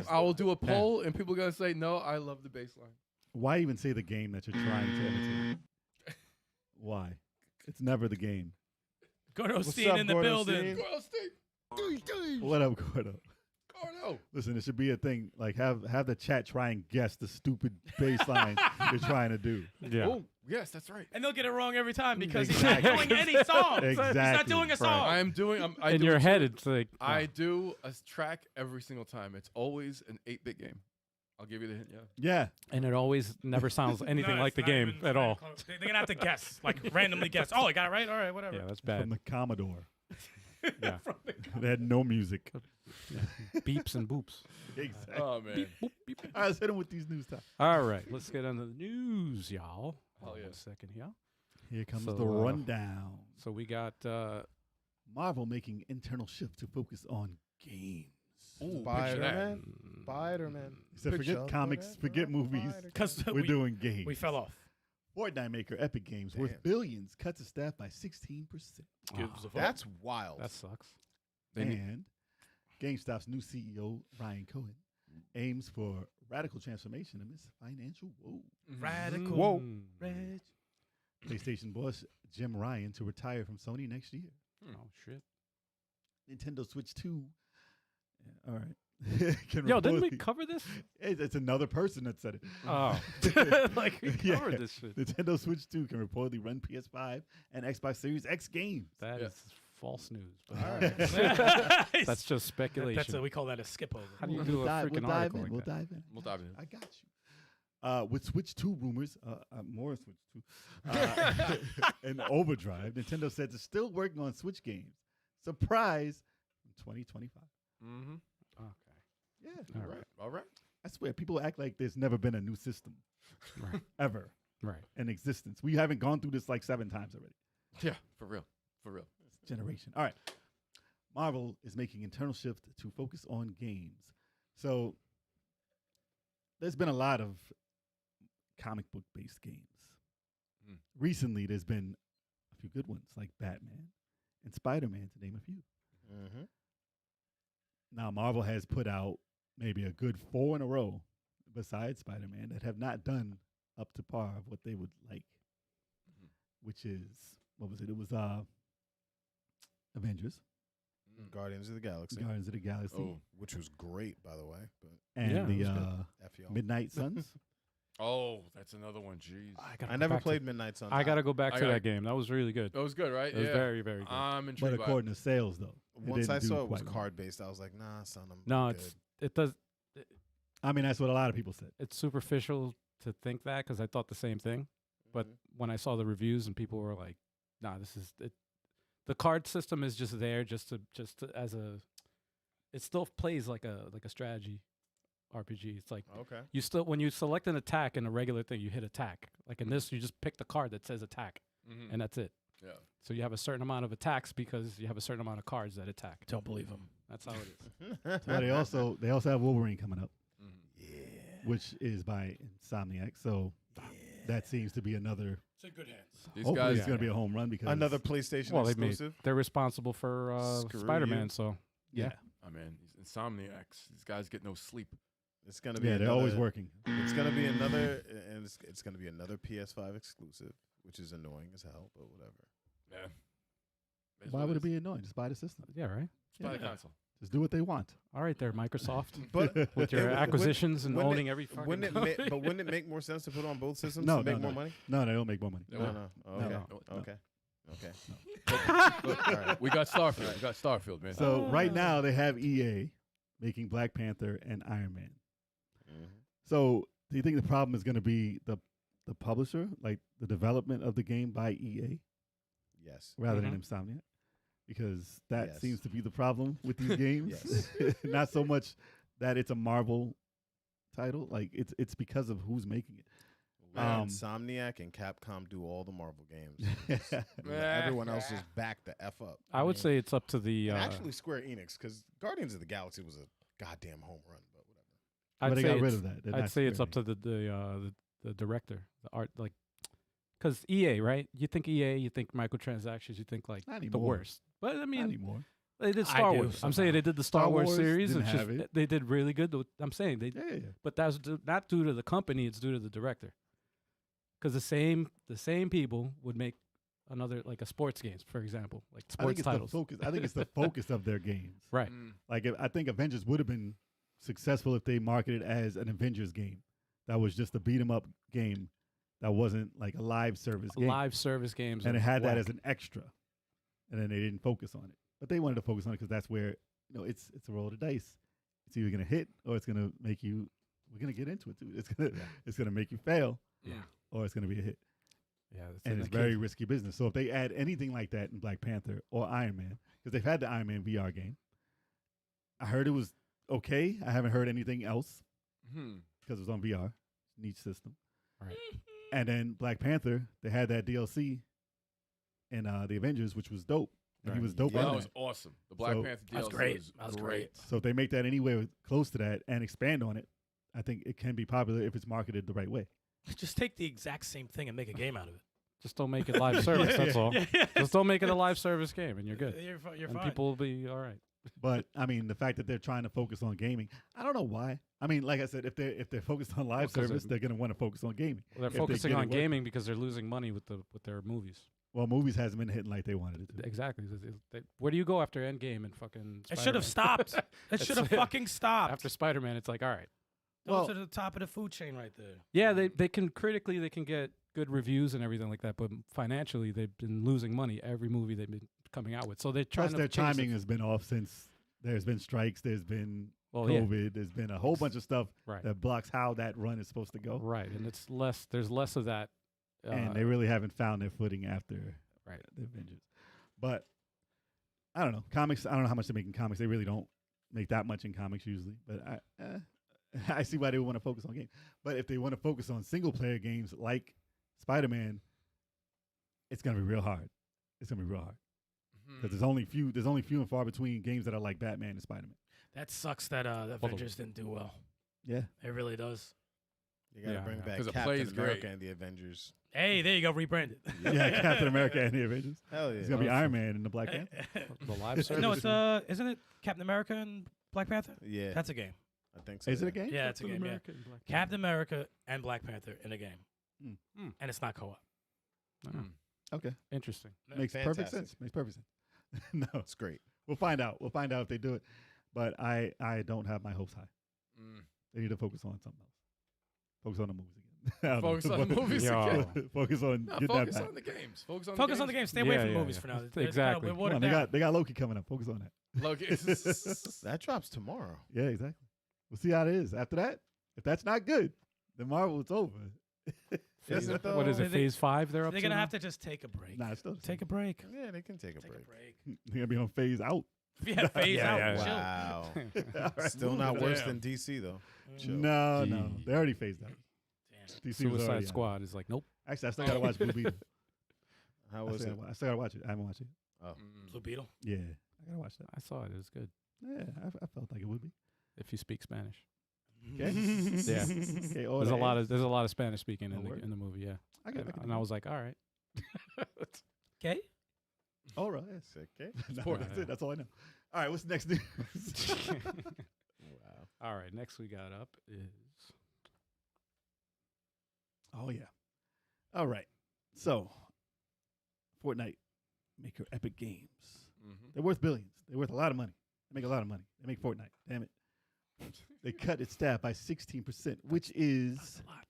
I will do a poll, and people are gonna say no. I love the baseline. Why even say the game that you're trying to imitate? Why? It's never the game. Gordo What's Steen up, in the Gordo building. Steen? Gordo State. What up, Gordo? Gordo. Listen, it should be a thing. Like have the chat try and guess the stupid baseline you're trying to do. Yeah. Oh, yes, that's right. And they'll get it wrong every time because Exactly. he's not doing any song. He's not Exactly. doing a Right. song. I am doing. I In do your it head, too. it's like. I do a track every single time. It's always an 8-bit game. I'll give you the hint. Yeah. Yeah. And it always never sounds anything No, like the it's not game even- at all. They're gonna have to guess, like randomly guess. Oh, I got it right. All right, whatever. Yeah, that's From bad. the Commodore. Yeah. They had no music. Beeps and boops. Exactly. Oh man. Boop, beep. All right, let's hit him with these news topics. All right, let's get on the news, y'all. Hell Hold on yeah. a second here. Here comes So, the rundown. So we got Marvel making internal shift to focus on games. Ooh, Spider-Man. Spider-Man. He said, forget comics, forget movies. Because We're doing games. we fell off. Fortnite maker Epic Games, worth Damn. billions, cuts its staff by 16%. Wow, That's wild. that sucks. They need- And GameStop's new CEO, Ryan Cohen, aims for radical transformation amidst financial woe. Radical. Whoa. Reg. PlayStation boss Jim Ryan to retire from Sony next year. Oh shit. Nintendo Switch 2. Yeah, all right. Can Yo, didn't we reportedly- cover this? It's another person that said it. Oh, like we Yeah. covered this shit. Nintendo Switch 2 can reportedly run PS5 and Xbox Series X games. That Yeah. is false news. But All all right. right. That's just speculation. That's we call that a skip over. How do you do a freaking we'll dive article in. like We'll that? dive in. We'll dive in. I got you. With Switch 2 rumors, more Switch 2, and Overdrive, Nintendo says it's still working on Switch games. Surprise, in 2025. Mm-hmm. Okay. Yeah. All right. All right. I swear, people act like there's never been a new system Right. ever Right. in existence. We haven't gone through this like 7 times already. Yeah, for real. For real. Generation. All right. Marvel is making internal shift to focus on games. So there's been a lot of comic book based games. Mm. Recently, there's been a few good ones like Batman and Spider-Man, to name a few. Mm-hmm. Now, Marvel has put out maybe a good 4 in a row, besides Spider-Man, that have not done up to par of what they would like, which is, what was it? It was Avengers, Guardians of the Galaxy, Guardians of the Galaxy, Oh. which was great, by the way. But and Yeah, it the was good. F y'all. Midnight Suns. Oh, that's another one. Jeez. I never played Midnight Suns. I got to go back I to gotta- that game. That was really good. That was good, right? It was yeah. very, very good. I'm But intrigued by it. according to sales, though, Once I didn't do saw it was quite well. card based, I was like, nah, son, I'm No, good. it does. I mean, that's what a lot of people said. It's superficial to think that because I thought the same thing. But Mhm. when I saw the reviews and people were like, "Nah, this is it." The card system is just there, just to as a. It still plays like a strategy RPG. It's like Okay. you still when you select an attack in a regular thing, you hit attack. Like in this, you just pick the card that says attack, Mhm. and that's it. Yeah. So you have a certain amount of attacks because you have a certain amount of cards that attack. Don't believe him. That's how it is. So they also have Wolverine coming up, Mhm. which is by Insomniac. So that seems to be another. It's in good hands. These Hopefully, guys, it's going to be a home run because Another PlayStation Well, they made- exclusive. They're responsible for Screw Spider-Man, you. so yeah, I mean, these insomniacs. These guys get no sleep. It's gonna be. yeah, they're another, always working. It's gonna be another, and it's gonna be another PS5 exclusive, which is annoying as hell, but whatever. Yeah. Is Why what would is. it be annoying? Just buy the system. yeah, right. Just buy the Yeah. console. Just do what they want. All right, there, Microsoft, But with your Wouldn't- acquisitions and wouldn't owning it- every fucking. wouldn't it make more sense to put it on both systems No, to make no, more no. money? No, they don't make more money. They No, won't. no. No, Okay. no, no. Okay. Okay. Look, All right. we got Starfield. We got Starfield, man. So right now they have EA making Black Panther and Iron Man. Mhm. So do you think the problem is going to be the publisher, like the development of the game by EA Yes. rather than Insomniac? Because that Yes. seems to be the problem with these games. Not so much that it's a Marvel title, like it's because of who's making it. Insomniac and Capcom do all the Marvel games. Meh. Everyone else just back the F up. I would say it's up to the. And actually, Square Enix, because Guardians of the Galaxy was a goddamn home run, but whatever. But they say got rid it's- of that. They're I'd not say it's Square up to the director, the art, like, because EA, right? You think EA, you think microtransactions, you think like Not the anymore. worst. But I Not mean, anymore. they did I Star do Wars. I'm saying somehow. they did the Star Star Wars Wars series. didn't It's just have it. they did really good. I'm saying they, Yeah. but that's not due to the company. It's due to the director. Because the same people would make another like a sports games, for example, like I think sports it's titles. the focus. I think it's the focus of their games. Right. Mm. Like I think Avengers would have been successful if they marketed it as an Avengers game. That was just a beat 'em up game. That wasn't like a live service game. Live service games, and are it had that whack. as an extra, and then they didn't focus on it. But they wanted to focus on it because that's where it's a roll of the dice. It's either gonna hit or it's gonna make you. We're gonna get into it too. It's gonna make you fail. Yeah. Or it's gonna be a hit, Yeah, that's and the it's key. very risky business. So if they add anything like that in Black Panther or Iron Man, because they've had the Iron Man VR game, I heard it was okay. I haven't heard anything else Hmm. because it was on VR. Neat system. Right. And then Black Panther, they had that DLC in the Avengers, which was dope. And he Right. was dope Yeah, on that that. was awesome. The Black So- Panther That was DLC great. was That was great. great. So if they make that anywhere close to that and expand on it, I think it can be popular if it's marketed the right way. Just take the exact same thing and make a game out of it. Just don't make it live service. That's all. Yeah. Just don't make it a live service game, and you're good. You're And fine. people will be all right. But I mean, the fact that they're trying to focus on gaming, I don't know why. I mean, like I said, if they're focused on live Well, 'cause service, they're going to want to focus on gaming. Well, they're If they focusing get it on working. gaming because they're losing money with their movies. Well, movies hasn't been hitting like they wanted it to. Exactly. Where do you go after Endgame and fucking? It should have Spider-Man? stopped. It should have It's- fucking stopped. After Spider-Man, it's like, all right. Those Well- are the top of the food chain right there. Yeah, they can critically they can get good reviews and everything like that, but financially they've been losing money every movie they've been coming out with. So they're trying Plus, to their change timing it. has been off since there's been strikes, there's been Well, yeah. COVID, there's been a whole bunch of stuff Right. that blocks how that run is supposed to go. Right, and it's less. There's less of that. And they really haven't found their footing after Right. the Avengers. But I don't know. Comics, I don't know how much they make in comics. They really don't make that much in comics usually. But I see why they would want to focus on games. But if they want to focus on single player games like Spider-Man, it's going to be real hard. It's going to be real hard. Because there's only few and far between games that are like Batman and Spider-Man. That sucks that the Avengers didn't do well. Yeah. It really does. You gotta Yeah, bring yeah. back 'Cause it Captain plays America great. and the Avengers. Hey, there you go, rebranded. Yeah, Captain America and the Avengers. Hell yeah. It's gonna be Iron Man and the Black Panther. The live service. No, it's isn't it Captain America and Black Panther? Yeah, That's a game. I think so. Is it yeah. a game? Yeah, it's a Captain game. Yeah. America and Black Captain America and Black Panther in a game, Hmm. and it's not co-op. Panther. Oh, Okay, interesting. makes perfect Fantastic. sense. Makes perfect sense. No, It's great. we'll find out. We'll find out if they do it. But I don't have my hopes high. Mm. They need to focus on something else. Focus on the movies again. I don't know. Focus on the movies Yo. again. Focus on No, get that focus back. on the games. Focus on Focus the on the games. game. Stay away Yeah, from yeah, movies yeah. for now. Exactly. We're Come watered on, down. they got Loki coming up. Focus on that. Look, That drops tomorrow. Yeah, exactly. We'll see how it is after that. If that's not good, then Marvel, it's over. Is it though? What is it? They- Phase 5 they're up They're to gonna now? have to just take a break. Nah, it's still Take a break. Yeah, they can take a Take break. a break. They're gonna be on phase out. Yeah, phase Yeah, out. yeah, Chill. Wow. All right, Still moving not on. worse Damn. than DC though. Chill. No, no, Gee. they already phased out. Damn. DC was Suicide already out. Squad is like, nope. Actually, I still gotta watch Blue Beetle. How I was still it? gotta watch it. I haven't watched it. Blue Beetle. Yeah, I gotta watch that. I saw it. It was good. Yeah, I felt like it would be. If you speak Spanish. Okay. Yeah. Okay, all There's a that lot is- of there's a lot of Spanish speaking Oh, in word. the movie, yeah. I get, And I was like, all right. Okay. all right. It's okay. No, important. that's it. That's all I know. All right, what's the next news? Wow. All right, next we got up is Oh yeah. All right. So, Fortnite maker Epic Games. Mm-hmm. They're worth billions. They're worth a lot of money. They make a lot of money. They make Fortnite. Damn it. They cut its staff by 16%, which is That's a lot.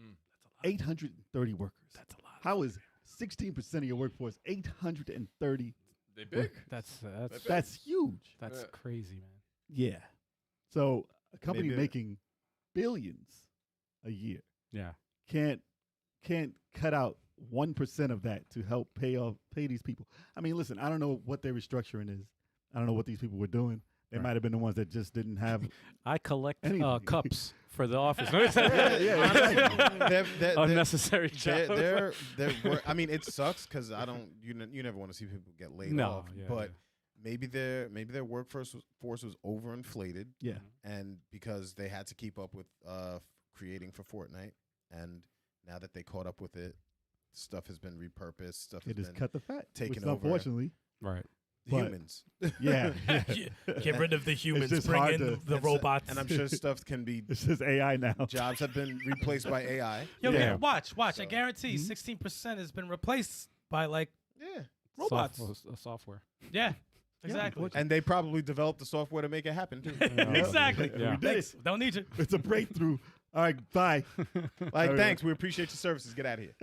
Mm. That's a lot. 830 workers. That's a lot. How is 16% of your workforce 830? They big. that's That's huge. that's Yeah. crazy, man. Yeah. So a company Maybe- making billions a year Yeah. can't cut out 1% of that to help pay these people. I mean, listen, I don't know what their restructuring is. I don't know what these people were doing. They Right. might have been the ones that just didn't have. I collect Anything. cups for the office. They're- Unnecessary job. I mean, it sucks because I don't. You never want to see people get laid No, off. yeah, but yeah. maybe their workforce was overinflated, Yeah. and because they had to keep up with creating for Fortnite, and now that they caught up with it, stuff has been repurposed. Stuff They has just been cut the fat. taken which over. Unfortunately, Right. but- humans. yeah. Get rid of the humans. just Bring hard in to- the robots. and I'm sure stuff can be. It's just AI now. Jobs have been replaced by AI. Yo, Yeah. yeah. Watch. So- I guarantee Mhm. 16% has been replaced by like Yeah, robots. Software. Yeah. Exactly. unfortunately. and they probably developed the software to make it happen too. Exactly. Yeah. We did Thanks. it. Don't need you. It's a breakthrough. All right, bye. Like, All right. thanks, we appreciate your services. Get out of here.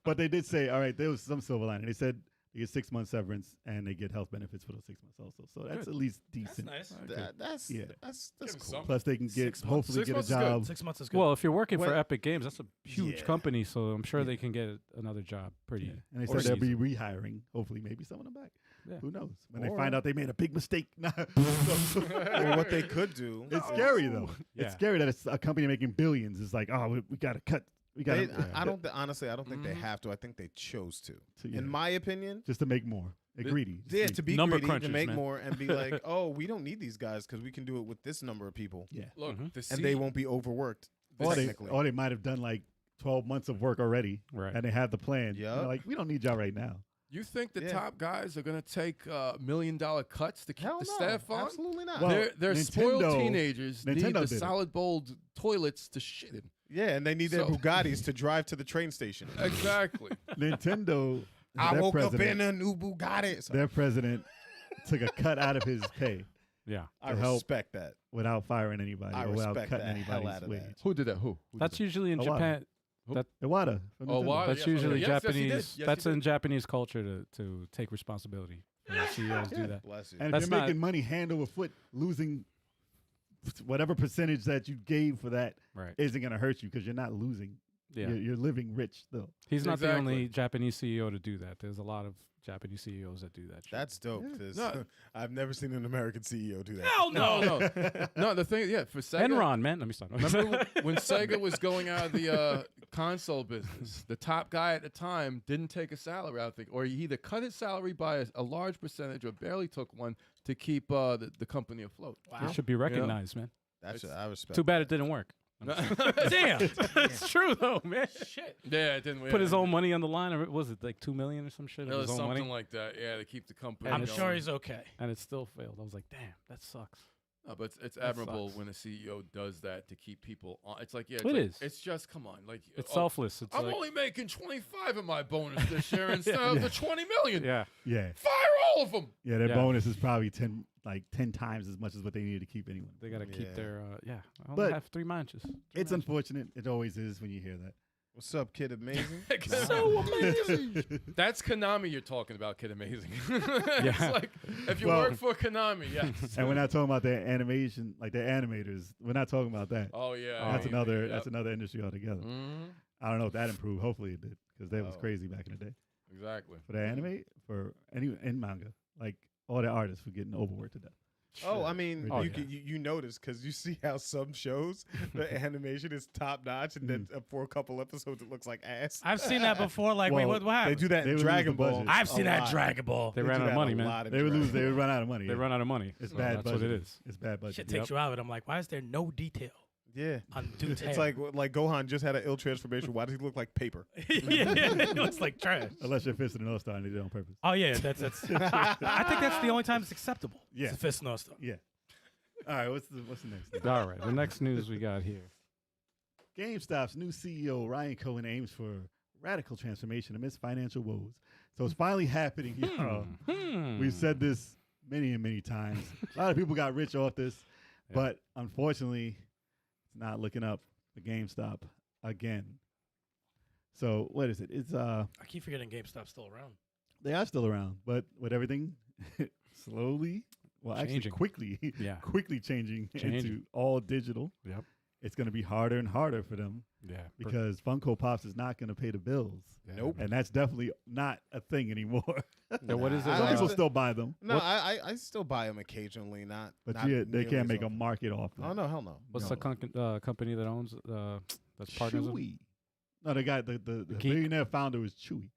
But they did say, all right, there was some silver lining. They said they get 6 months severance and they get health benefits for those 6 months also. So that's Good. at least That's decent. nice. That's Yeah. that's Give 'em cool. some. Plus they can get 6 months. hopefully 6 get a months is good. job. 6 months is good. Well, if you're working for Well- Epic Games, that's a huge Yeah. company, so I'm sure Yeah. they can get another job pretty. Yeah. And they or said they'll be easily. rehiring. Hopefully, maybe some of them back. Yeah. Who knows? When they Or- find out they made a big mistake. Nah. Or what they could do. It's scary though. Yeah. It's scary that it's a company making billions. It's like, oh, we got to cut. We got They, to I don't honestly. I don't think they Mhm. have to. I think they chose to. yeah, In my opinion, just to make more. They're greedy. Just yeah, make- to be Number greedy, crunchers, to make man. more, and be like, oh, we don't need these guys because we can do it with this number of people, yeah. Look, Mhm. the and they won't be overworked. Technically, Or they might have done like 12 months of work already, Right. and they have the plan. And Yup. they're like, we don't need y'all right now. You think the Yeah. top guys are going to take $1 million cuts to keep hell the no, staff on? absolutely not. Well, They're spoiled Nintendo- teenagers need Nintendo the did it. solid bold toilets to shit in. yeah, and they need their So- Bugattis to drive to the train station. Exactly. Nintendo, I their woke up in president, a new Bugatti. So their president took a cut out of his pay Yeah. I to help respect that. without firing anybody I or without respect cutting the hell anybody's out of wage. that. Who did that? Who? That's usually in A lot. Japan. Iwata. from Oh, Nintendo. Iwata. That's yes, usually yes, yes, he did. Japanese. Yes, that's he in did. Japanese culture to take responsibility. You know, CEOs do that. Bless you. And if That's you're not- making money hand over foot, losing whatever percentage that you gave for that Right. isn't going to hurt you because you're not losing. Yeah. You're living rich still. He's not the Exactly. only Japanese CEO to do that. There's a lot of Japanese CEOs that do that. Shit. That's dope. Yeah. 'Cause No. I've never seen an American CEO do that. Hell no. No. No, the thing, yeah, for Sega. Enron, man. Let me start. Remember when Sega was going out of the console business, the top guy at the time didn't take a salary, I think, or he either cut his salary by a large percentage or barely took one to keep the company afloat. It should be recognized, man. That's I respect. Too bad it didn't work. Damn. It's true though, man. Shit. Yeah, it didn't. Put his own money on the line, or was it like $2 million or some shit? It of was his own something money, like that. Yeah, to keep the company. I'm going. sure he's okay. and it still failed. I was like, damn, that sucks. No, but it's That admirable sucks. when a CEO does that to keep people on. It's like, yeah, It like, is. It's just, come on, like It's oh, selfless. It's I'm like, only making 25 of my bonus this year instead of the 20 million. yeah, Yeah, Fire all of them. yeah. Their Yeah. bonus is probably 10 times as much as what they need to keep anyway. they got to keep Yeah. their I only But have 3 matches. It's unfortunate. It always is when you hear that. What's up, Kid Amazing? So amazing. That's Konami you're talking about, Kid Amazing. It's Yeah. like, if you Well- work for Konami, yes. And we're not talking about their animation, like their animators. We're not talking about that. Oh, yeah. that's yeah. another. That's another industry altogether. Mhm. I don't know if that improved. Hopefully it did, because that was Oh. crazy back in the day. Exactly. For the anime, for any in manga, like all the artists were getting overworked to death. Oh, I mean, Oh, you, yeah. you notice because you see how some shows the animation is top notch, and then for a couple episodes it looks like ass. I've seen that before. Like, wait, Well, what happened? They do that They in would lose Dragon the Ball. budget. I've seen a that lot. Dragon Ball. They They ran do out of that money, a man. lot in They would lose. Dragon They would run out of money. They yeah. run out of money. It's So bad That's budget. what it is. It's bad budget. Shit takes you out of it. I'm like, why is there no detail Yeah. on dude's It's hair? like Gohan just had an ill transformation. Why does he look like paper? yeah, it looks like trash. Unless you're fisting an all-star and they did it on purpose. Oh yeah, that's. I think that's the only time it's acceptable. Yeah. It's a fist no stuff. Yeah. All right. What's the next thing? All right, the next news we got here. GameStop's new CEO Ryan Cohen aims for radical transformation amidst financial woes. So it's finally happening, y'all. We've said this many and many times. A lot of people got rich off this, but unfortunately, it's not looking up for GameStop again. So what is it? It's I keep forgetting GameStop's still around. they are still around, but with everything slowly, well, actually Changing. quickly, Yeah. quickly changing into Changing. all digital. Yep. It's going to be harder and harder for them Yeah. because Funko Pops is not going to pay the bills. Nope. And that's definitely not a thing anymore. Yeah, what is it? I- Some I- people still buy them, No, I still buy them occasionally. Not, but not yeah, they nearly can't as make a often. market off them. Oh no, hell no. What's No. the company that owns that's partners with? Chewy. No, the guy, the Geek? billionaire founder was Chewy.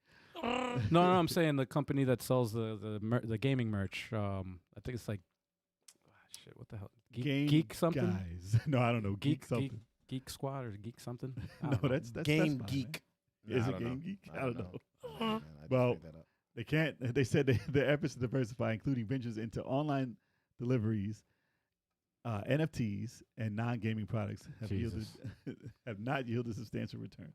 No, I'm saying the company that sells the gaming merch. I think it's like shit. What the hell? Geek something. Guys. No, I don't know. Geek something. Geek Squad or Geek something. I No, don't know. that's Game fine, Geek. man. Is Nah, it I don't Game know. Geek? I don't know. Man, I just Well, made that up. They can't. They said their efforts to diversify, including ventures into online deliveries, NFTs, and non-gaming products, have Jesus. have not yielded substantial returns.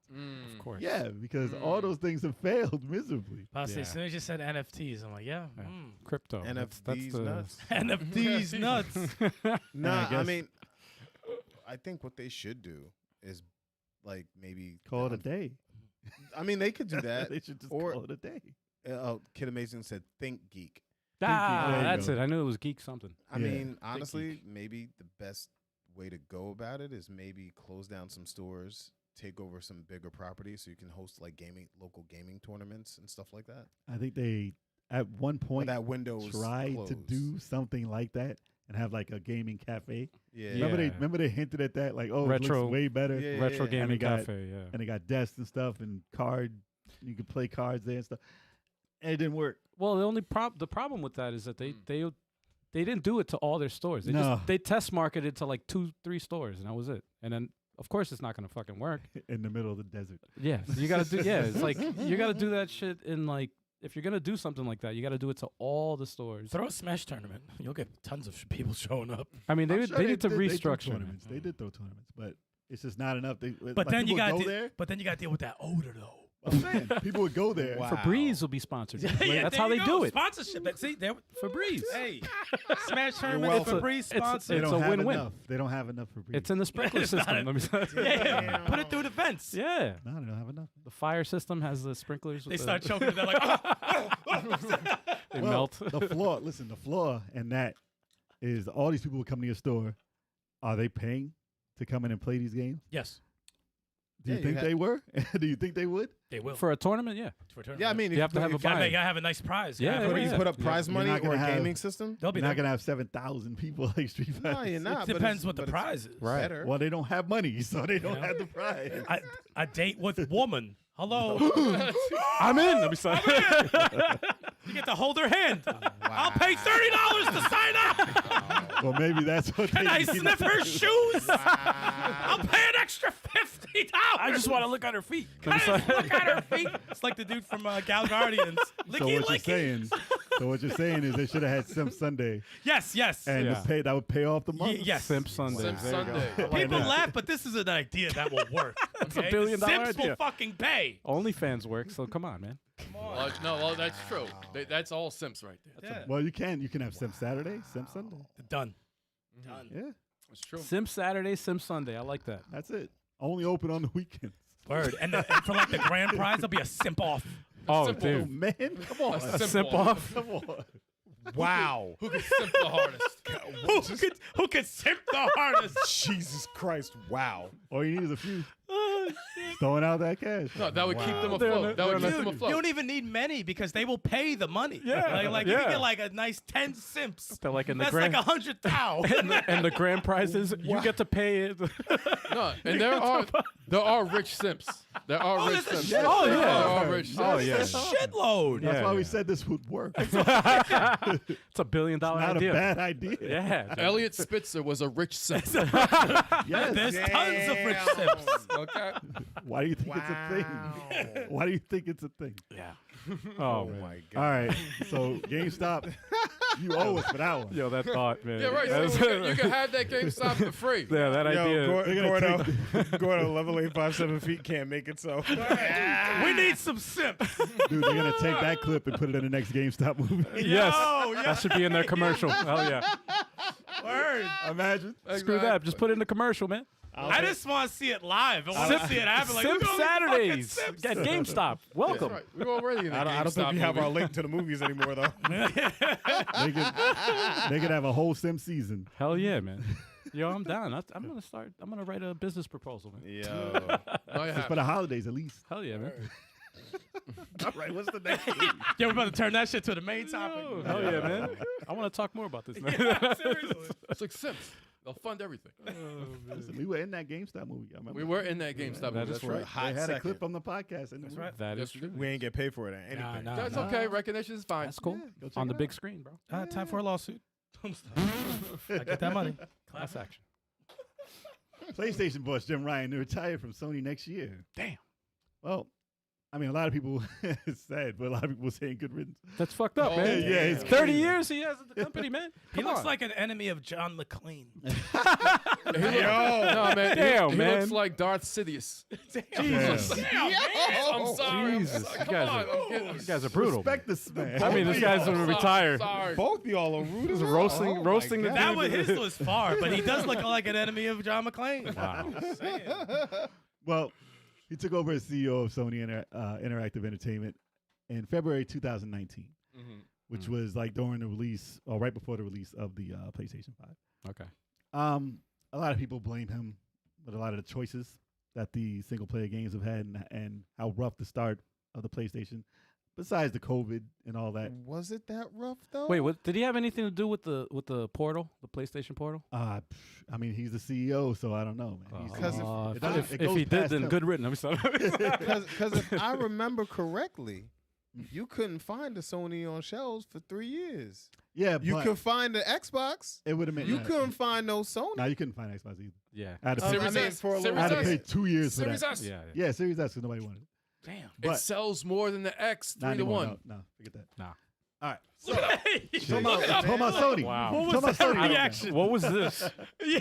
Of course. Yeah, because all those things have failed miserably. I was Yeah. as soon as you said NFTs, I'm like, yeah. Yeah. mm. Crypto. That's NFTs the nuts. NFTs nuts. Nah, I guess- mean, I think what they should do is like maybe Call it a day. I mean, they could do that. They should just Or- call it a day. Kid Amazing said Think Geek. There you That's go. it. I knew it was Geek something. I Yeah. mean, honestly, maybe the best way to go about it is maybe close down some stores, take over some bigger properties so you can host like local gaming tournaments and stuff like that. I think they at one When point that window is tried to closed. do something like that and have like a gaming cafe. Yeah. Yeah. Remember they hinted at that, like, oh, it Retro- looks way better. Yeah. Retro And gaming they got- cafe. Yeah. And they got desks and stuff and you could play cards there and stuff. And it didn't work. Well, the only the problem with that is that they didn't do it to all their stores. They No. they test marketed to like 2-3 stores, and that was it. And then of course it's not gonna fucking work. In the middle of the desert. Yeah, you gotta do. Yeah, it's like you gotta do that shit in like if you're gonna do something like that, you gotta do it to all the stores. Throw a Smash tournament. You'll get tons of people showing up. I mean, I'm they sure need to did- they threw restructure. man. tournaments. They did throw tournaments, but it's just not enough. But like, then you people got would go there. But then you got to deal with that odor though. I'm saying, people would go there. Wow. Febreze will be sponsored. Yeah, That's there how you they go. do it. Sponsorship. See, there. Febreze. Hey, Smash tournament. welcome. Febreze It's sponsor. They it's don't a have win-win. enough. They don't have enough for breeze. It's in the sprinkler It's not system. Let me tell you. Yeah, put it through the vents. Yeah, No, they don't have enough. the fire system has the sprinklers. They with start the, choking. They're like, they Well, melt. the flaw. Listen, the flaw in that is all these people who come to your store. Are they paying to come in and play these games? yes, Do you Yeah, you think have- they were? Do you think they would? they will. For a tournament, yeah. For a tournament. Yeah, I mean, You have to have a if gotta, buy-in. gotta have a nice prize. Yeah, Gotta you have yeah. a- put up Yeah. prize You're money not or gonna a have- gaming system. They'll be You're not there. gonna have 7,000 people like Street Fighter. No, you're not. but Depends it's- what the but it's prize is. Right. Better. Well, they don't have money, so they don't know? have the prize. A date with woman. Hello. I'm in. Let me sign. You get to hold her hand. I'll pay $30 to sign up. Well, maybe that's what Can they I need. sniff her shoes? I'll pay an extra $50. I just want to look at her feet. Can I just look at her feet? It's like the dude from Gal Guardians. Licky, So what licky. you're saying? So what you're saying is they should have had Simp Sunday, Yes, yes. and Yeah. that would pay off the month. Yes. Simp Sunday. Simp There you go. Sunday. People laugh, but this is an idea that will work. It's a okay? billion-dollar Simps idea. will fucking pay. OnlyFans works, so come on, man. Well, that's true. That's all simps right there. Yeah. Well, you can have Simp Saturday, Simp Sunday. Done. Yeah, That's true. Simp Saturday, Simp Sunday. I like that. that's it. Only open on the weekends. Word. And for like the grand prize, there'll be a simp off. Oh, Simple. Oh dude. man, come on, A simp Simp off. off. come on. Wow. Who can simp the hardest? Who could simp the hardest? Jesus Christ. Wow. All you need is a few. Throwing out that cash. No, that would keep them They're afloat. That would they're keep them Dude, afloat. you don't even need many because they will pay the money. Yeah, Like you yeah. can get like a nice 10 simps. They're like in the That's grand. like 100 thou. and the grand prize is you get to pay it. No, and there are rich simps. There are rich there's a simps. shit- Oh, yeah. There are rich simps. Oh, yeah. A shitload. That's Yeah, why we yeah. said this would work. It's It's a $1 billion not idea. a bad idea. Yeah. dude. Elliot Spitzer was a rich simp. Yes. There's tons of rich simps. Okay. Why do you think it's a thing? Why do you think it's a thing? Yeah. Oh, man. my All right. So GameStop, you owe us for that one. Yo, that thought, man. Yeah, right. That's- So you can have that GameStop for free. yeah, that idea. Gordo, level 857 feet can't make it so. We need some simps. Dude, they're gonna take that clip and put it in the next GameStop movie. Yes. Yo, That should be in their commercial. Hell yeah. Word. Imagine. Screw that. Just put it in the commercial, man. I just want to see it live. I want to see it happen. Like, Simp look at all these fucking Saturdays simps. at GameStop. That's Welcome. right. We're already in the I don't think GameStop we have movie. our link to the movies anymore, though. They could have a whole sim season. Hell yeah, man. Yo, I'm down. I'm gonna start. I'm gonna write a business proposal, man. Yo. No, you Just have for the holidays, at least. Hell yeah, man. All right. What's the next thing? Yeah, we're about to turn that shit to the main topic. Yo, hell yeah, man. I want to talk more about this, man. Seriously. It's like simps. They'll fund everything. Listen, we were in that GameStop movie. I remember. We were in that GameStop That movie. is That's right. Hot They had a clip second. on the podcast. That's right. That Yes, is we true. did. We ain't get paid for it. Anything. Nah. That's okay. Recognition is fine. That's cool. Go check On the it big out. screen, bro. Time for a lawsuit. I get that money. Class action. PlayStation boss Jim Ryan to retire from Sony next year. Damn. Well, I mean, a lot of people it's sad, but a lot of people saying good riddance. That's fucked up, Oh, man. yeah, it's 30 crazy. years he has at the company, man. He Come looks on. like an enemy of John McClane. No, man. Damn, he man. looks like Darth Sidious. Jesus. I'm sorry. Jesus, I'm, you come guys on. are- I'm kidding. You guys are brutal. Respect this man. I mean, this guy's gonna retire. Sorry. Both y'all are rude as Just hell. roasting Oh, roasting my the God. That was his was far, but he does look like an enemy of John McClane. Wow. Well, he took over as CEO of Sony Interactive Entertainment in February 2019, which was like during the release or right before the release of the PlayStation 5. Okay. A lot of people blame him with a lot of the choices that the single player games have had and how rough the start of the PlayStation, besides the COVID and all that. Was it that rough though? Wait, what, did he have anything to do with the portal, the PlayStation portal? I mean, he's the CEO, so I don't know, man. He's- Because it if, doesn't- if, it if goes he did, past then him. good written. I'm sorry. Because if I remember correctly, you couldn't find the Sony on shelves for 3 years. Yeah, You but could find the Xbox. it would have meant You couldn't find no Sony. No, you couldn't find Xbox either. yeah. I had to I pay, Series mean, S. for a little I had to Series pay S. 2 years for Series that. S. Yeah. Yeah, Series S because nobody wanted it. Damn. It But sells more than the X not 3 to anymore. 1. No, forget that. Nah. All right. Look at that. Talking about Sony. Wow. What Talking was about that Sony. reaction? What was this? Yeah,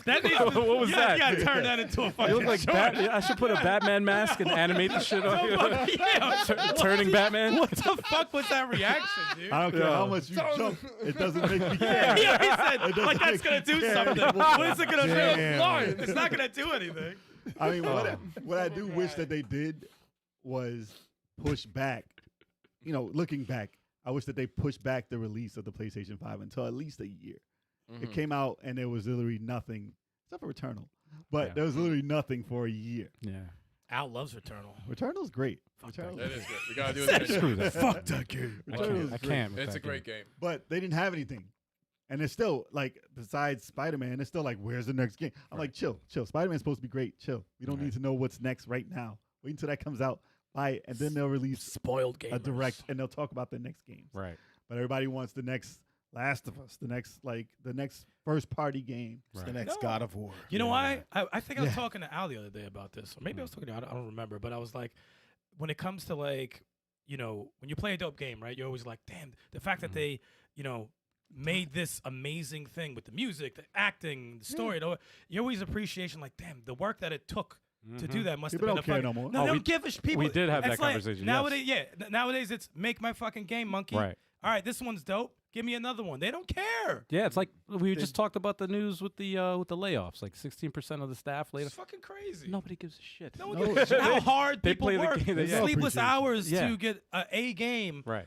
that needs What was you that? gotta turn that into a fucking You look like short. I should put a Batman mask and animate the shit on you. Yeah. Turning Batman. What the fuck was that reaction, dude? I don't care Yeah. how much you jump. It doesn't make me care. Yeah, he said, doesn't like that's make gonna me do care something. anymore. What is it gonna Damn. do? Lying. It's not gonna do anything. I mean, what I do wish that they did was push back. You know, looking back, I wish that they pushed back the release of the PlayStation 5 until at least a year. It came out and there was literally nothing, except for Returnal. But Yeah. there was literally nothing for a year. Yeah. Al loves Returnal. Returnal's great. that Returnal's That is good. You gotta do it. Screw that. Fuck that game. I Returnal's can't. I great. can't. with It's a that great game. But they didn't have anything. And it's still like, besides Spider-Man, it's still like, where's the next game? I'm like, chill. Spider-Man's supposed to be great. Chill. We don't need to know what's next right now. Wait until that comes out. buy it, and then they'll release Spoiled gamers. a direct, and they'll talk about the next games. Right. But everybody wants the next Last of Us, the next first party game. It's Right. the next No. God of War. You know Yeah. why? I think I was Yeah. talking to Al the other day about this, or maybe I was talking to you. I don't remember, but I was like, when it comes to like, when you play a dope game, right? You're always like, damn, the fact that they, made this amazing thing with the music, the acting, the story. You always appreciation like, damn, the work that it took to do that must People have don't been care a no more. No, Oh, they we- don't give a people. we did have it's that like, conversation, Nowadays, nowadays it's make my fucking game, monkey. Right. All right, this one's dope. Give me another one. They don't care. Yeah, it's like we just talked about the news with the layoffs. Like 16% of the staff laid It's off. fucking crazy. Nobody gives a shit. No one No, gives a shit how hard they people play the work. game, they- yeah. Sleepless Appreciation. hours Yeah. to get a game. Right.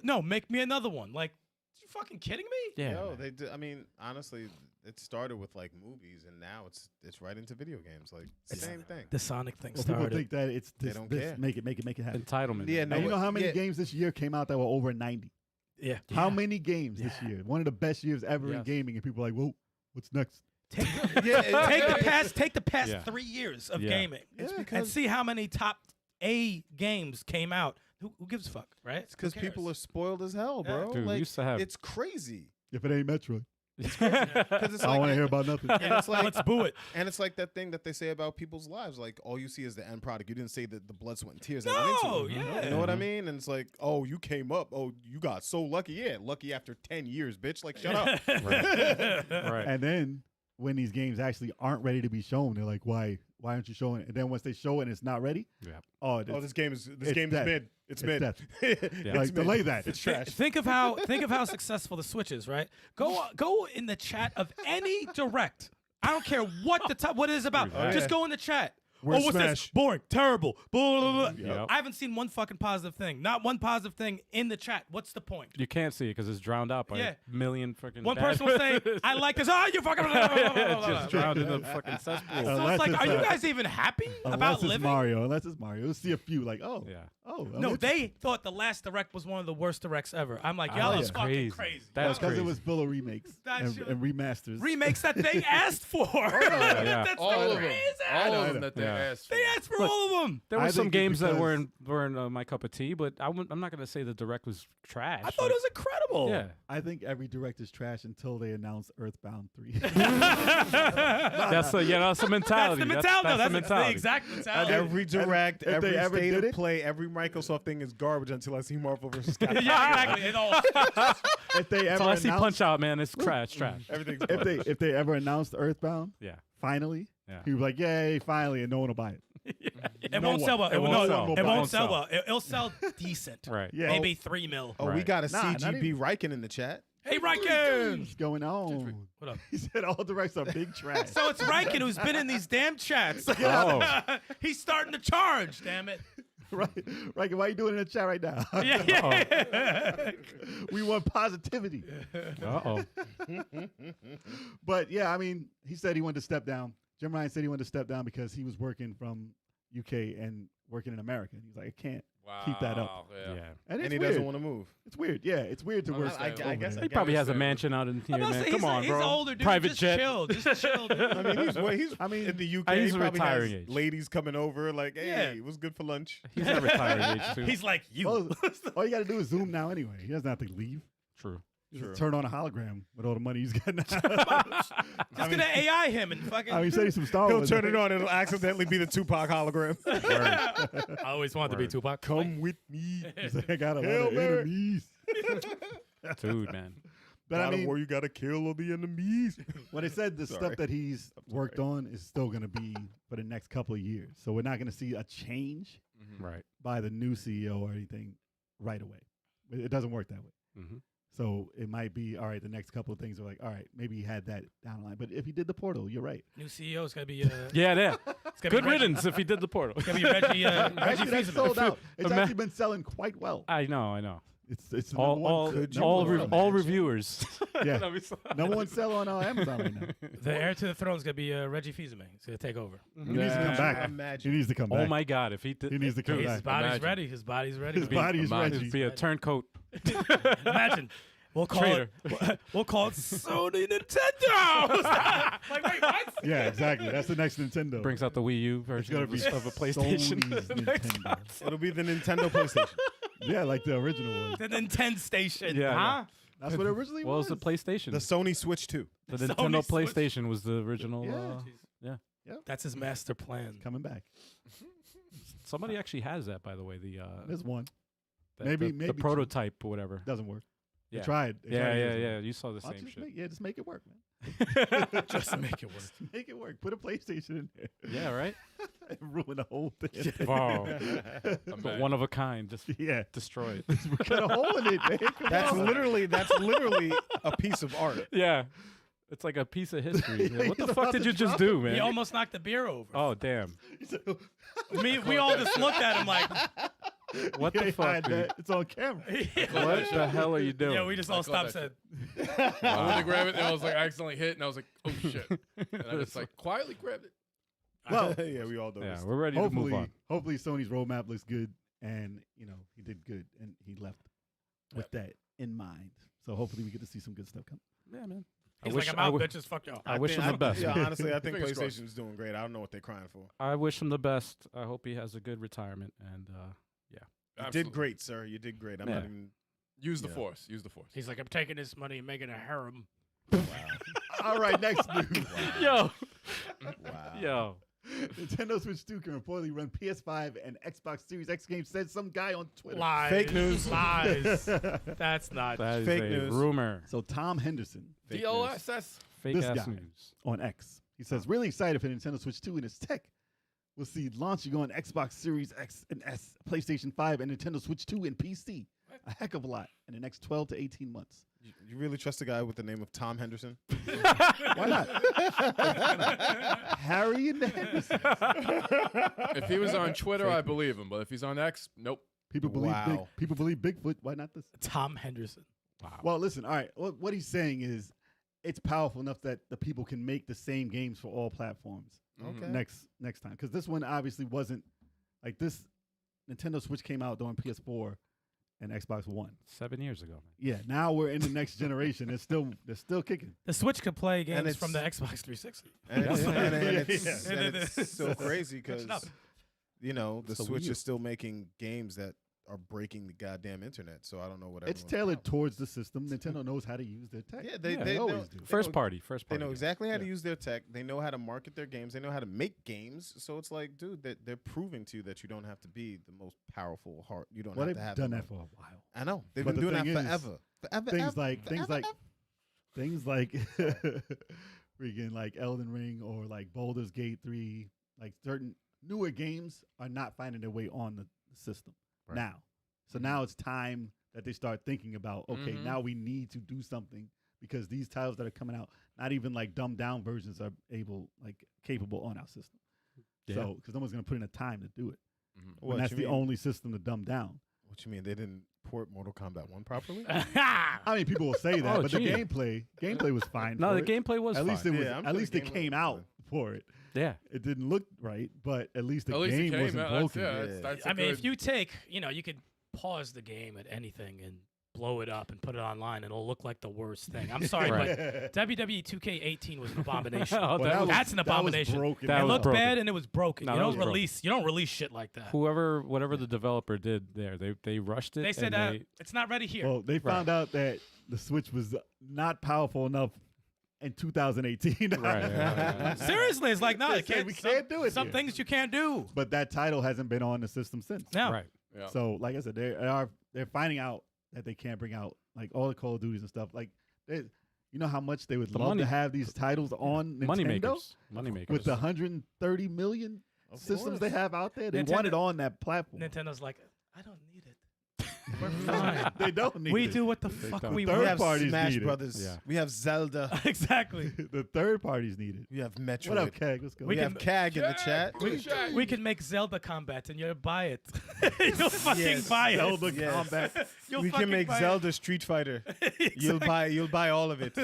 No, make me another one. Like, you fucking kidding me? Yeah. No, man. they do. I mean, honestly, it started with like movies, and now it's right into video games. Like same thing. The Sonic thing Well, people started. think that it's They this, don't this care. make it happen. Entitlement. Yeah, no, And you know how many yeah. games this year came out that were over 90? Yeah. How many games this Yeah. year? One of the best years ever in Yes. gaming, and people are like, "Whoa, what's next?" Take, Yeah, take the past Yeah. 3 years of Yeah. gaming It's Yeah. and because see how many top A games came out. Who gives a fuck, right? it's because people are spoiled as hell, Yeah. bro. Dude, we like, used to have. it's crazy. If it ain't Metroid, Because it's I don't want to like, hear about nothing. and it's like, Let's boo it. and it's like that thing that they say about people's lives. Like all you see is the end product. You didn't say the blood, sweat, and tears that went No, into it. yeah. You know what I mean? And it's like, oh, you came up. Oh, you got so lucky. Yeah, lucky after 10 years, bitch. Like, shut up. right. And then when these games actually aren't ready to be shown, they're like, "Why aren't you showing it?" And then once they show it and it's not ready, Yeah. Oh, this game is dead. mid. It's It's mid. dead. Yeah. like delay that. It's trash. Think of how successful the Switch is, right? Go in the chat of any direct. I don't care what what it is about. Oh, Just yeah. go in the chat. Where's what's Smash? this? Boring, terrible. Blah, blah, blah. Yep. I haven't seen one fucking positive thing. Not one positive thing in the chat. What's the point? You can't see it because it's drowned out by Yeah. a million freaking. One bad- person will say, "I like this." Oh, you fucking. It's just drowned in the fucking cesspool. So Unless it's like, it's, are you uh, guys even happy about Unless it's living? Mario, you'll see a few like, "Oh, Yeah. oh." No, they thought the last direct was one of the worst directs ever. I'm like, y'all That's are fucking crazy. That's because crazy. it was filler remakes That and, shit- and remasters. Remakes that they asked for. Yeah. That's All the of them. reason. All know, of I them know. that they Yeah. asked for. They asked for Look, all of them. There I were some think it's games that because- weren't my cup of tea, but I'm not gonna say the direct was trash. I thought it was incredible. Yeah. I think every direct is trash until they announce Earthbound 3. That's the that's the mentality. That's the mentality. No, That's the that's the mentality. exact mentality. Every direct, if they every ever state did of it- play, every Microsoft thing is garbage until I see Marvel vs. yeah, Capcom. exactly. It all if they ever Until I see announce, Punch Out, man, it's trash. Everything's if they ever announced Earthbound, Yeah. finally, Yeah. people be like, "Yay, finally," and no one will buy it. It No won't one. sell well. It won't sell. It It won't won't sell sell. well. It'll sell decent. Right. Yeah. Maybe 3 mil. Oh, we Right. got a Nah, not CGB even- Riken in the chat. Hey, Riken. What's going on? What up? He said all directs are big trash. So it's Riken who's been in these damn chats. Oh. He's starting to charge. Damn it. right, why are you doing it in the chat right now? Yeah. We want positivity. Uh-oh. But yeah, I mean, he said he wanted to step down. Jim Ryan said he wanted to step down because he was working from UK and working in America. He's like, I can't keep that up. Wow, Yeah. And it's And he weird. doesn't want to move. It's weird. Yeah, it's weird to work. I over guess there. He probably has a mansion out in here, I'm about to man. say, Come on, he's bro. older, dude. Private just jet. Chill. Just chill, dude. I mean, he's I mean, in the UK. he's he a probably retiring has age. ladies coming over, like, hey, Yeah. it was good for lunch. He's at retiring age too. He's like you. Well, all you got to do is Zoom now anyway. He doesn't have to leave. True. Just turn on a hologram with all the money he's got now. Just gonna AI him and fucking. I mean, he said he's some Star He'll Wars. turn it on. It'll accidentally be the Tupac hologram. I always wanted to be Word. Tupac. Come with me. He's like, I got a lot Hail of Mary. enemies. Dude, man. But I mean, where you gotta kill all the enemies. when they said the Sorry. stuff that he's worked on is still going to be for the next couple of years. So we're not going to see a change Right. by the new CEO or anything right away. It doesn't work that way. Mm-hmm. So it might be, all right, the next couple of things are like, all right, maybe he had that down the line. But if he did the portal, you're right. New CEO is gonna be. Yeah, yeah. It's gonna Good be Reggie- riddance if he did the portal. It's gonna be Reggie. Reggie Actually, that's Fils-Aimé. sold out. It's Ima- actually been selling quite well. I know. It's the All number one, Could you all imagine? reviewers. yeah, That'd be so- number one seller on Amazon right now. The heir to the throne is gonna be Reggie Fils-Aimé. He's gonna take over. He needs to come back. Imagine. He needs to come Oh back. my God! If he did, He needs to come dude, back. His body's Imagine. ready. His body's ready. His to be- body's Imagine. Reggie. it'd be a turncoat. Imagine. We'll call Traitor. it. We'll call it Sony Nintendo. Like, wait, what? Yeah, exactly. That's the next Nintendo. Brings out the Wii U It's version gonna of, be of a PlayStation. Sony's Nintendo. It'll be the Nintendo PlayStation. Yeah, like the original one. The Nintendo Station. Yeah, Huh? That's what it originally Well, was. it's the PlayStation. The Sony Switch 2. The Sony Nintendo Switch. PlayStation was the original. Yeah. That's his master plan. Coming back. Somebody actually has that, by the way. The There's one. that- maybe- the maybe two. prototype or whatever. Doesn't work. Yeah. They tried. They Yeah, tried yeah, years ago. yeah. You saw the Why don't same you shit. just make it work, man. Just make it work. Just make it work. Put a PlayStation in there. Yeah, right. And ruin the whole thing. Wow, I'm but mad. one of a kind, just Yeah. destroyed. Cut a hole in it, man. Come That's on. literally a piece of art. Yeah, it's like a piece of history. Yeah, What he's the fuck about did to you just drop do, He man? almost knocked the beer over. Oh damn! We all just looked at him like, What Yeah, the fuck? hide Dude? that. It's on camera. What the hell are you doing? yeah, we just all caught stopped that said, I went to grab it and I was like, I accidentally hit and I was like, oh shit. And I just like quietly grabbed it. Well, Yeah, we all know. Yeah, this. we're ready to move on. Hopefully Sony's roadmap looks good, and he did good, and he left with that in mind. So hopefully we get to see some good stuff come. Yeah, man. he's wish- like, I'm I out, would- bitches, fuck y'all. I wish think- him the best. Yeah, man. honestly, I think Fingers crossed. PlayStation's doing great. I don't know what they're crying for. I wish him the best. I hope he has a good retirement. And You Absolutely. did great, sir. You did great. I'm Yeah. not even. Use the Yeah. force. Use the force. He's like, I'm taking this money and making a harem. All right, next news. yo, Wow. yo, Nintendo Switch 2 can reportedly run PS5 and Xbox Series X games, said some guy on Twitter. Lies. Fake news. Lies. That's not. that is Fake a news. rumor. So Tom Henderson Fake news. DLSS. Fake This ass guy. news. on X, he says, really excited for Nintendo Switch 2 and its tech. We'll see launching on Xbox Series X and S, PlayStation 5, and Nintendo Switch 2 and PC. A heck of a lot in the next 12 to 18 months. You really trust a guy with the name of Tom Henderson? Why not? Harry and the Hendersons. If he was on Twitter, I believe him. But if he's on X, nope. People believe Wow. people believe Bigfoot. Why not this? Tom Henderson. Well, listen. All right. What he's saying is, it's powerful enough that the people can make the same games for all platforms Okay. next time. Because this one obviously wasn't like this. Nintendo Switch came out during PS4 and Xbox One. 7 years ago, man. Yeah. Now we're in the next generation. They're still kicking. The Switch could play games it's- from the Xbox 360. And it's, Yeah. and Yeah. it's, and it's so crazy because, Catching up. the It's the Switch Wii U. is still making games that are breaking the goddamn internet. So I don't know what It's everyone's tailored problem. towards the system. Nintendo knows how to use their tech. Yeah, they always know, do. they First know- party. They know exactly how to Yeah. use their tech. They know how to market their games. They know how to make games. So it's like, dude, they're proving to you that you don't have to be the most powerful heart. You don't Well, have they've to have done the that most- for a while. I know. They've But been the doing that thing is, forever. Forever. Things ever, like forever, things like freaking like Elden Ring or like Baldur's Gate 3, like certain newer games are not finding their way on the system Right. now. So now it's time that they start thinking about, okay, Mhm. now we need to do something because these titles that are coming out, not even like dumbed down versions are capable on our system. Yeah. So, because no one's going to put in the time to do it. What and that's you the mean? only system to dumb down. What you mean? They didn't port Mortal Kombat 1 properly? I mean, people will say that, Oh, but gee. the gameplay was fine. No, for the it. gameplay was At fine. least it was. Yeah, I'm at sure least the it game came was out fine. for it. yeah. It didn't look right, but at least the At least it game came wasn't out. broken. That's I a mean, good- if you take, you could pause the game at anything and blow it up and put it online, and it'll look like the worst thing. I'm sorry, Right. but WWE 2K18 was an abomination. Oh, Well, that was- That's an abomination. That was broken. That It was looked broken. bad and it was broken. No, you that don't was broken. release. You don't release shit like that. Whatever the developer did there, they rushed it. They said and it's not ready here. Well, they found out that the Switch was not powerful enough in 2018. Right. Seriously, it's like, no, They it said can't, we can't do it Some here. things you can't do. But that title hasn't been on the system since. No. Right. Yeah. So, like I said, they're finding out that they can't bring out like all the Call of Duties and stuff. Like, you know how much they would The love money- to have these titles on Money Nintendo makers. Money makers. with the 130 million Of systems course. they have out there. They Nintendo- want it on that platform. Nintendo's like, I don't need it. We're fine. They don't need We it. do what the fuck don't. we Third We want. have parties Smash need it. Brothers. Yeah. We have Zelda. Exactly. The third parties need it. We have Metroid. What up, Keg? Let's go. We have CAG in the chat. We can make Zelda combat and you'll buy it. You'll fucking Yes. buy it. Zelda Yes. combat. You'll We fucking can make buy Zelda Street Fighter. It. You'll buy all of it.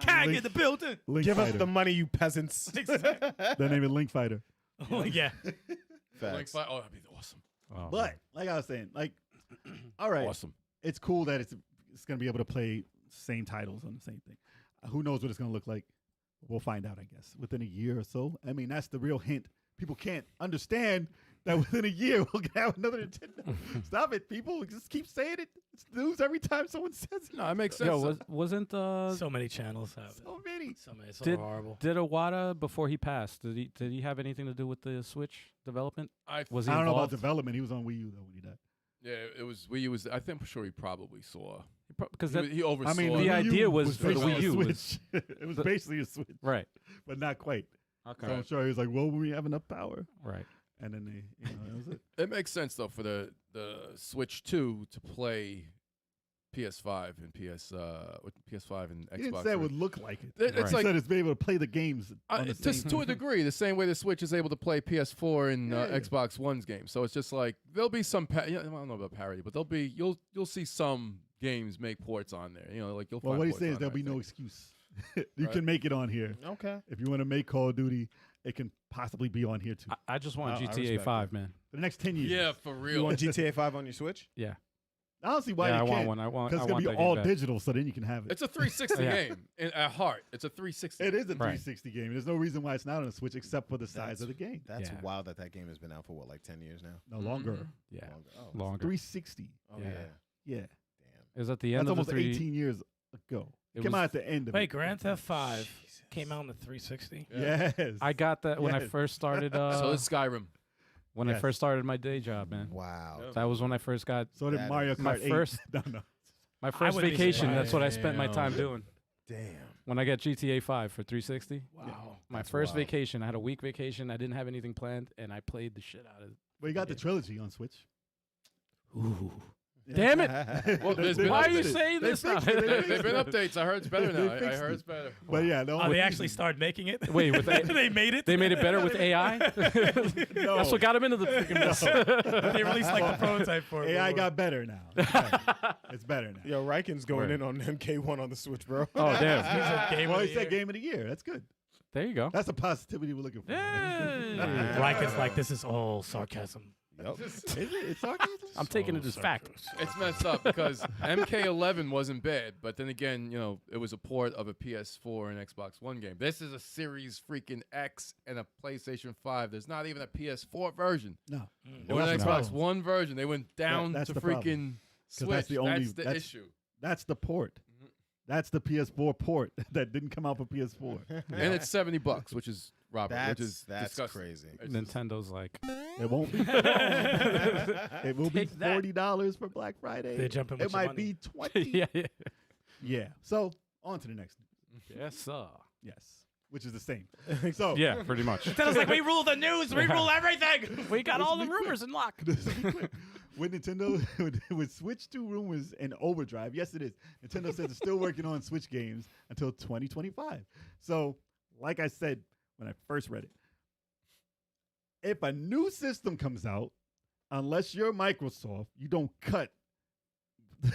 Kang in the building. Link Give us Fighter. the money, you peasants. Exactly. Their name is Link Fighter. Oh, yeah. Like, Facts. that'd be awesome. Oh, But like I was saying, like, all right, Awesome. it's cool that it's it's going to be able to play same titles on the same thing. Who knows what it's going to look like? We'll find out, I guess, within a year or so. I mean, that's the real hint. People can't understand that within a year we'll have another Nintendo. Stop it, people. Just keep saying it. It's news every time someone says it. No, it makes sense. Yo, wasn't So many channels have it. So many. So many. It's so Did- horrible. did Iwata before he passed? Did he have anything to do with the Switch development? Was he I don't know about involved? development. He was on Wii U, though, when he died. Yeah, it was Wii U. Was I think for sure he probably saw. Because He oversaw. I mean, The Wii U idea was for the basically Wii a U was- Switch. It was the- basically a Switch, right. but not quite. Okay. So I'm sure he was like, well, we have enough power. Right. And then they, that was it. It makes sense though for the Switch 2 to play PS5 and PS5 and Xbox. He didn't say it would look like it. It's Right. He like said it's be able to play the games on the just same to a degree, the same way the Switch is able to play PS4 and Yeah. Xbox One's games. So it's just like there'll be some. I don't know about parity, but there'll be you'll see some games make ports on there. You know, like you'll. Well, find what he's ports saying is on there'll there, be I no think. excuse. You Right. can make it on here. Okay. If you want to make Call of Duty, it can possibly be on here too. I just want I GTA respect 5, it. man. For the next 10 years. Yeah, for You real. want GTA 5 on your Switch? Yeah. I don't see why yeah, you I want can't. one. I want. Because I it's going want to that be all game back. digital, so then you can have it. It's a 360 Yeah. game at heart. It's a 360. It is a Right. 360 game. There's no reason why it's not on a Switch except for the size That's- of the game. That's Yeah. wild that game has been out for what, like 10 years now? No longer. Mhm. Yeah. Longer. Oh, Longer. 360. oh Yeah. yeah. Yeah. Damn. It was at the end That's of almost the 3D. 18 years ago. It It came was- out at the end of it. Wait, Grand Theft 5 came out on the 360. Yes. I got that when I Yes. first started. So it's Skyrim. When I Yes. first started my day job, man. Wow. Yeah. That was when I first got So did That Mario is- Kart My 8. first- No. my first wouldn't be vacation. That's what I spent my surprised. time doing. Damn. When I got GTA 5 for 360. Wow. My That's first wild. vacation. I had a week vacation. I didn't have anything planned, and I played the shit out of it. Well, you got the trilogy on Switch. Ooh. Damn it. Well, there's been Why are you updates. saying They this now? fixed it. They They've been updates. I heard it's better They now. I fixed heard it. it's better. But yeah, no. Oh, they actually started making it? Wait, with they made it? They made it better with AI? No. That's what got him into the freaking mess. They released like the prototype for it. AI got better now. It's better. It's better now. Yo, Riken's going Word. in on MK1 on the Switch, bro. Oh, damn. He's a game Well, of he the said year. game of the year. That's good. There you go. That's the positivity we're looking for. Yeah. Riken's like, this is all sarcasm. Yep. Is it? It's sarcasm? I'm taking it as fact. It's messed up because MK11 wasn't bad, but then again, you know, it was a port of a PS4 and Xbox One game. This is a Series freaking X and a PlayStation 5. There's not even a PS4 version. No. It was an that's the Xbox problem. One version. They went down that's to the problem. freaking 'Cause Switch. that's the only- That's the that's- issue. That's the port. Mhm. That's the PS4 port that didn't come out for PS4. And it's $70, which is Robert, which is That's disgusting. crazy. It's just- Nintendo's like, It won't be. It will be Take that. $40 for Black Friday. They're jumping with It your might money. be 20. yeah, yeah. Yeah. So on to the next. Yes, sir. Yes. Which is the same. So Yeah, pretty much. Nintendo's like, we rule the news. We rule everything. We got all the be quick. rumors in lock. This will be quick. With Nintendo, with Switch 2 Rumors and Overdrive, yes, it is. Nintendo says it's still working on Switch games until 2025. So, like I said when I first read it, if a new system comes out, unless you're Microsoft, you don't cut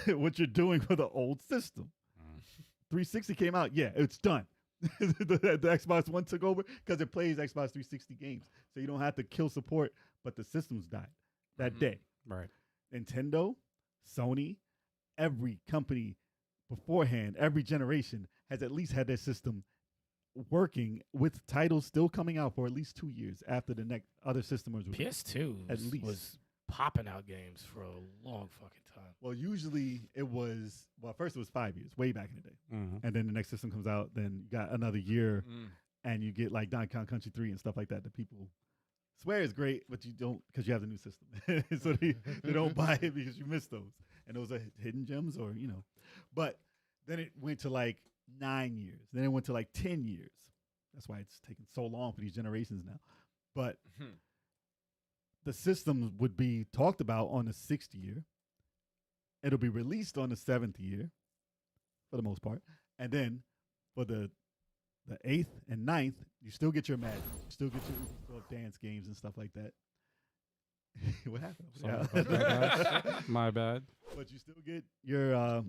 what you're doing for the old system. 360 came out, yeah, it's done. the Xbox One took over because it plays Xbox 360 games. So you don't have to kill support, but the systems died that day. Right. Nintendo, Sony, every company beforehand, every generation has at least had their system working with titles still coming out for at least 2 years after the next other system was released. PS2 At least. was popping out games for a long fucking time. Well, usually it was, well, first it was 5 years, way back in the day. Mhm. And then the next system comes out, then you got another year, Mm. and you get like Donkey Kong Country 3 and stuff like that that people swear is great, but you don't because you have the new system. So they don't buy it because you missed those. And those are hidden gems or, you know. But then it went to like 9 years. Then it went to like 10 years. That's why it's taken so long for these generations now. But Mhm. the systems would be talked about on the 6th year. It'll be released on the 7th year for the most part. And then for the 8th and 9th, you still get your Madden. You still get your dance games and stuff like that. What happened? Sorry about that, guys. My bad. But you still get your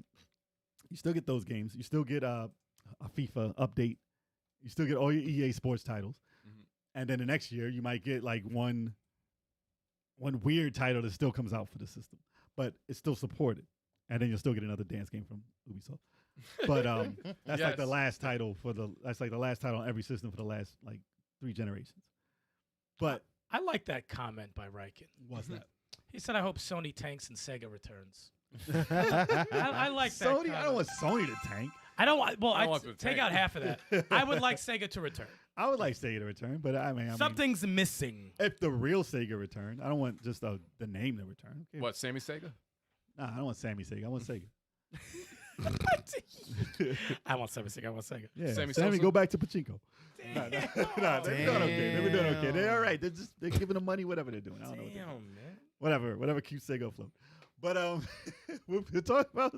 you still get those games. You still get a FIFA update. You still get all your EA Sports titles. Mhm. And then the next year you might get like one weird title that still comes out for the system. But it's still supported. and then you'll still get another dance game from Ubisoft. But that's like the Yes. last title that's like the last title on every system for the last like 3 generations. But I like that comment by Riken. what's that? He said, "I hope Sony tanks and Sega returns." I like that. Sony? I comment. don't want Sony to tank. I don't want. Well, I don't I want them to take tank. out half of that. I would like Sega to return. I would like Sega to return, but I mean, Something's missing. if the real Sega return, I don't want just the name to return. Okay. What, Sammy Sega? Nah, I don't want Sammy Sega. I want Sega. I want Sega. I want Sega. Yeah, Sammy Sammy, Sosa? go back to Pachinko. Nah, they're doing okay. They're doing okay. They're all right. They're giving them money, whatever they're doing. I don't know what they're doing. Man. Whatever keeps Sega afloat. But we're talking about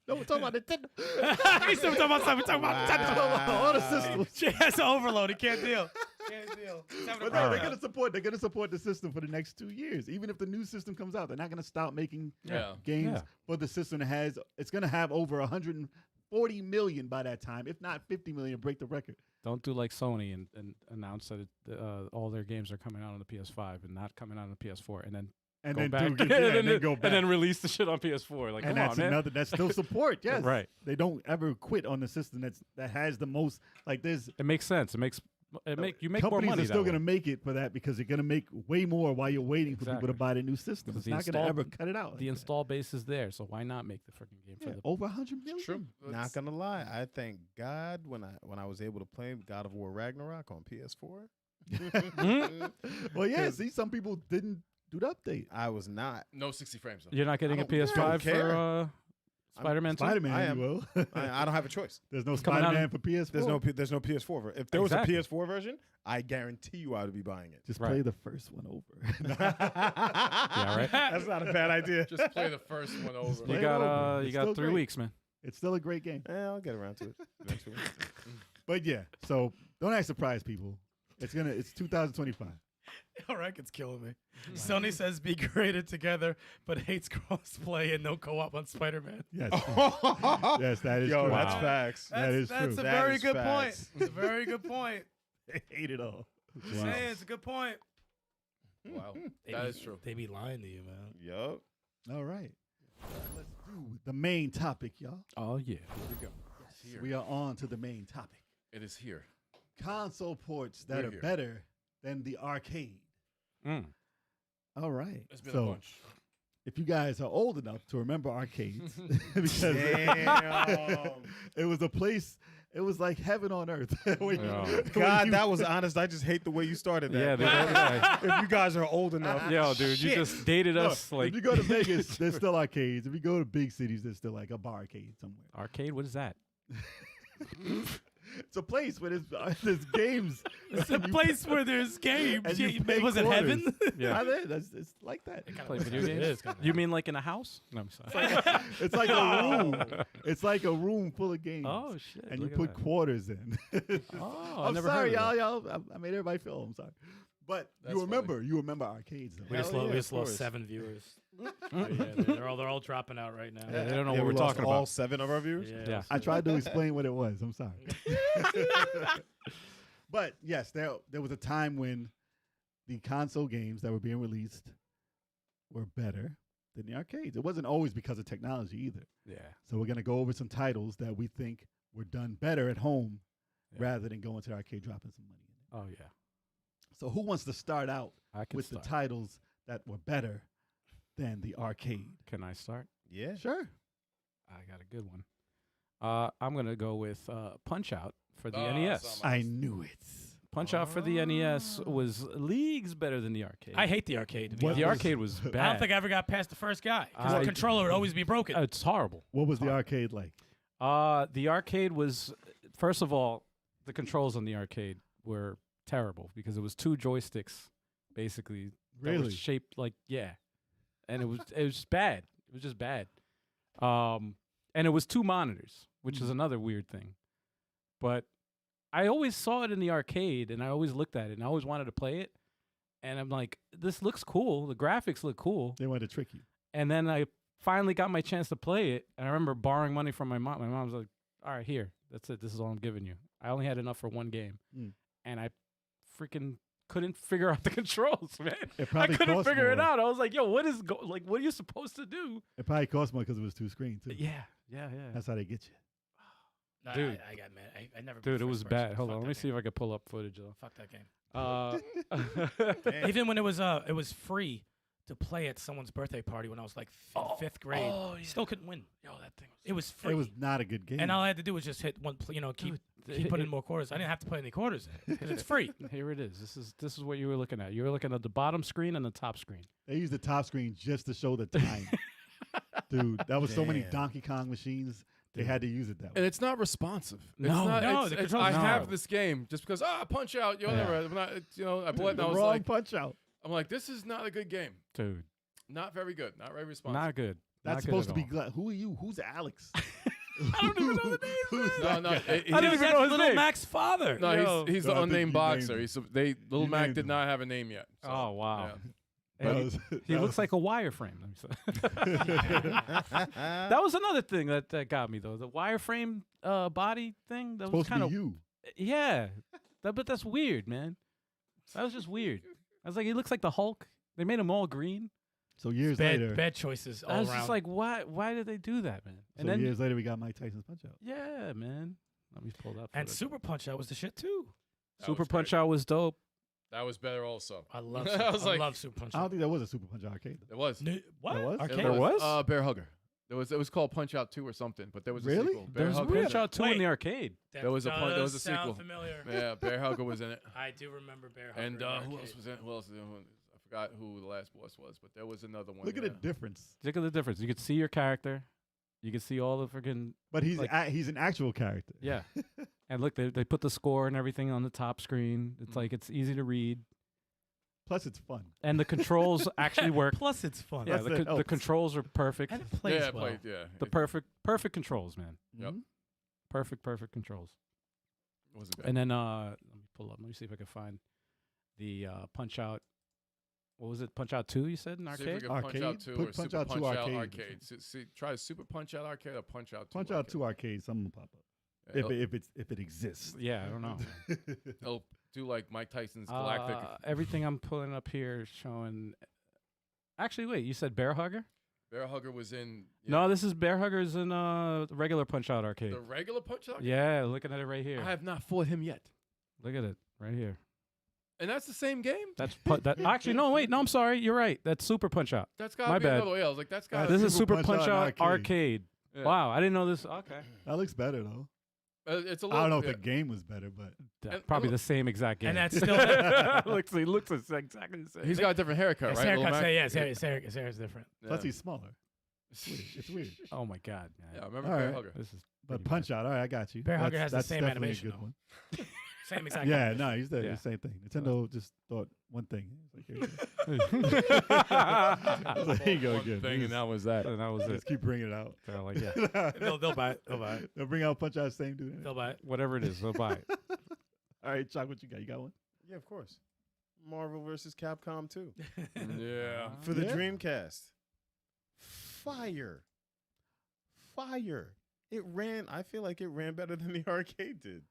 no, we're talking about Nintendo. He's still talking about something. Talking about Nintendo. All the systems. She has an overload. He can't deal. Can't deal. He's having a But no, they're breakdown. gonna support the system for the next 2 years. Even if the new system comes out, they're not gonna stop making Yeah. games Yeah. for the system that it's gonna have over 140 million by that time, if not 50 million, break the record. Don't do like Sony and announce that all their games are coming out on the PS5 and not coming out on the PS4, and then And go then back, and then go back. and then release the shit on PS4. Like, And come that's on, man. another. That's still support. Yes, Right. They don't ever quit on the system that has the most. Like there's It makes sense. You make more companies money. are still that way. going to make it for that because they're going to make way more while you're waiting for people Exactly. to buy the new system. Because It's not going to ever cut it out. The like that. install base is there, so why not make the freaking game for Yeah, the? over 100 million. True. Not gonna lie, I thank God when I was able to play God of War Ragnarok on PS4. Well, yeah. See, some people didn't do the update. I was not. No 60 frames. Though. You're not getting a don't- I don't PS5 care. for Spider-Man 2? Spider-Man, I you am. will. I don't have a choice. There's no coming out Spider-Man for PS4. There's no PS4. If there was Exactly. a PS4 version, I guarantee you I would be buying it. Just Right. play the first one over. Yeah, right. That's not a bad idea. Just play the first one over. Play You it got over. you It's got still 3 great. weeks, man. It's still a great game. I'll get around to it eventually. But yeah, so don't act surprised, people. It's 2025. All right, it's killing me. Sony says be created together, but hates crossplay and no co-op on Spider-Man. Yes. Yes, that is Yo, true. that's Wow. facts. That is That's true. a That very is good facts. point. It's a very good point. They hate it all. Just saying, it's a good point. Wow. They That be- is true. They be lying to you, man. Yup. All right. Let's do the main topic, y'all. Oh yeah. Here we go. It's here. We are on to the main topic. It is here. Console ports that We're are here. better than the arcade. Mm. All right. It's been a So bunch. if you guys are old enough to remember arcades, because Damn. it was a place, it was like heaven on earth. When Yeah. when God, you- that was honest. I just hate the way you started Yeah, that. they- If you guys are old enough. Yo, dude, you Shit. just dated Look, us like if you go to Vegas, there's still arcades. If you go to big cities, there's still like a barcade somewhere. arcade. What is that? It's a place where there's games. It's a place where there's games. And you pay Was it heaven? quarters. Yeah. It's like that. Play video games. You mean like in a house? No, I'm sorry. It's like a room. It's like a room full of games. Oh shit! and you look at put that. quarters in. Oh, I I'm never sorry, heard of y'all. I made everybody feel. I'm sorry, but That's you remember arcades. Though. We just, Hell lost, yeah, we of just lost course. 7 viewers. They're all dropping out right now. Yeah, they don't know Yeah, what we we're lost talking all about. 7 of our viewers. Yeah. I tried to explain what it was. I'm sorry. But yes, there was a time when the console games that were being released were better than the arcades. It wasn't always because of technology either. Yeah. So we're gonna go over some titles that we think were done better at home Yeah. rather than going to the arcade dropping some money. Oh yeah. So who wants to start out I can with start. the titles that were better than the arcade? Can I start? Yeah. Sure. I got a good one. I'm gonna go with Punch Out for the Oh, NES. that's on my I list. knew it. Punch Out for the NES was leagues better than the arcade. I hate the arcade. To be What the honest. arcade was bad. I don't think I ever got past the first guy because I- the controller would always be broken. It's horrible. What was the arcade like? The arcade was, first of all, the controls on the arcade were terrible because it was 2 joysticks, basically. That Really? was shaped like and it was just bad. It was just bad. And it was 2 monitors, which is another weird thing. But I always saw it in the arcade, and I always looked at it, and I always wanted to play it. And I'm like, this looks cool. The graphics look cool. They wanted to trick you. And then I finally got my chance to play it, and I remember borrowing money from my mom. My mom was like, all right, here. That's it. This is all I'm giving you. I only had enough for 1 game. Mm. And I freaking couldn't figure out the controls, man. It I probably couldn't cost figure it more. out. I was like, yo, what is what are you supposed to do? It probably cost more because it was 2 screen too. Yeah. That's how they get you. No, Dude. I got mad. I never. Dude, it was bad. Hold on, let me see if I can pull up footage though. Fuck that game. Uh, Even when it was free to play at someone's birthday party when I was like fifth grade, still couldn't win. Yo, that thing It was free. It was not a good game. and all I had to do was just hit one, keep putting in more quarters. I didn't have to put any quarters in because it's free. Here it is. This is what you were looking at. You were looking at the bottom screen and the top screen. They used the top screen just to show the time. Dude, that was so many Damn. Donkey Kong machines. They had to use it that And way. it's not responsive. No. it's not, No, it's, the it's, controls I are have no. this game just because punch out. I bought it and the I was wrong like, punch out. I'm like, this is not a good game. Dude, Not very good. Not very responsive. not good. That's Not supposed to good be at all. who are you? Who's Alex? I don't even know the name. Who's No, that no. guy? it- I didn't he's- even know his Little name. Mac's father. No, Yo. he's No, I the think unnamed you named boxer. him. Little You Mac named did him. not have a name yet. So, Oh wow. yeah. That And was- he that looks was- like a wireframe. That was another thing that got me though. The wireframe body thing. That was supposed kind to of be you. yeah. But that's weird, man. That was just weird. I was like, he looks like the Hulk. They made him all green. So years later, Bad choices all I was around. just like, why? Why did they do that, man? And so then years later, we got Mike Tyson's Punch Out. yeah, man. Let me pull that. and footage. Super Punch Out was the shit too. That Super was Punch great. Out was dope. That was better also. I love. I was like- love Super Punch I Out. don't think there was a Super Punch Out arcade. Though. It was. What? There was? Arcade? There was? Bear Hugger. It was called Punch Out 2 or something, but there was a Really? sequel. There Bear was Hugger. Punch Out 2 in Wait. the arcade. That There was a there was a does sound sequel. Familiar. Yeah, Bear Hugger was in it. I do remember Bear Hugger. And in the who arcade. else was in it? Who else? I forgot who the last boss was, but there was another one. Look at yeah. the difference. Look at the difference. You could see your character. You could see all the freaking But he's Like- he's an actual character. yeah. And look, they put the score and everything on the top screen. It's like it's easy to read, Plus, it's fun. and the controls actually work. Plus, it's fun. Yeah, Plus, that the helps. controls are perfect. And it plays Yeah, well. The perfect controls, man. Yep. Mhm. Perfect controls. It wasn't bad. And then let me pull up. Let me see if I can find the Punch Out. What was it? Punch Out 2? You said in See if we arcade. can Punch Out Arcade? 2 Put or Punch Super Out 2 Punch Out arcade. arcade. See, try Super Punch Out arcade or Punch Out 2. Punch Out 2 arcade. Something will pop up Yeah, if it exists. Yeah, I don't know. It'll do like Mike Tyson's Galactic. Everything I'm pulling up here is showing. Actually, wait. You said Bear Hugger? Bear Hugger was in No, this is Bear Hugger's in the regular Punch Out arcade. the regular Punch Out. Yeah, looking at it right here. I have not fought him yet, Look at it right here. and that's the same game. That's that. Actually, no, wait, no, I'm sorry. You're right. That's Super Punch Out. That's got My to be bad. another way. I was like, that's got. This is Super Super Punch Punch Out Out arcade. Yeah. Wow, I didn't know this. Okay, That looks better though. It's a little. I don't know if yeah. the game was better, but That's probably the same exact game. And that's still. he looks exactly the same. He's got a different haircut, His right? Lil haircut's Mac? his hair's different. plus Yeah. he's smaller. It's weird. Oh my god, man. Yeah, I remember All Bear right. Hugger. This is But pretty Punch Out, all right, I got you. Bear Hugger has the that's same definitely animation, a good though. one. Same exact. Yeah, no, he's the Yeah. same thing. Nintendo just thought one thing. It's like, here you go One again. thing, and that was that. And that was it. Just keep bringing it out. They're like, yeah, They'll buy it. They'll buy it. They'll bring out Punch Out same dude. They'll buy it. whatever it is, they'll buy it. All right, Chuck, what you got? You got one? Yeah, of course. Marvel vs. Capcom 2 Yeah. for the Yeah. Dreamcast. Fire. It ran. I feel like it ran better than the arcade did.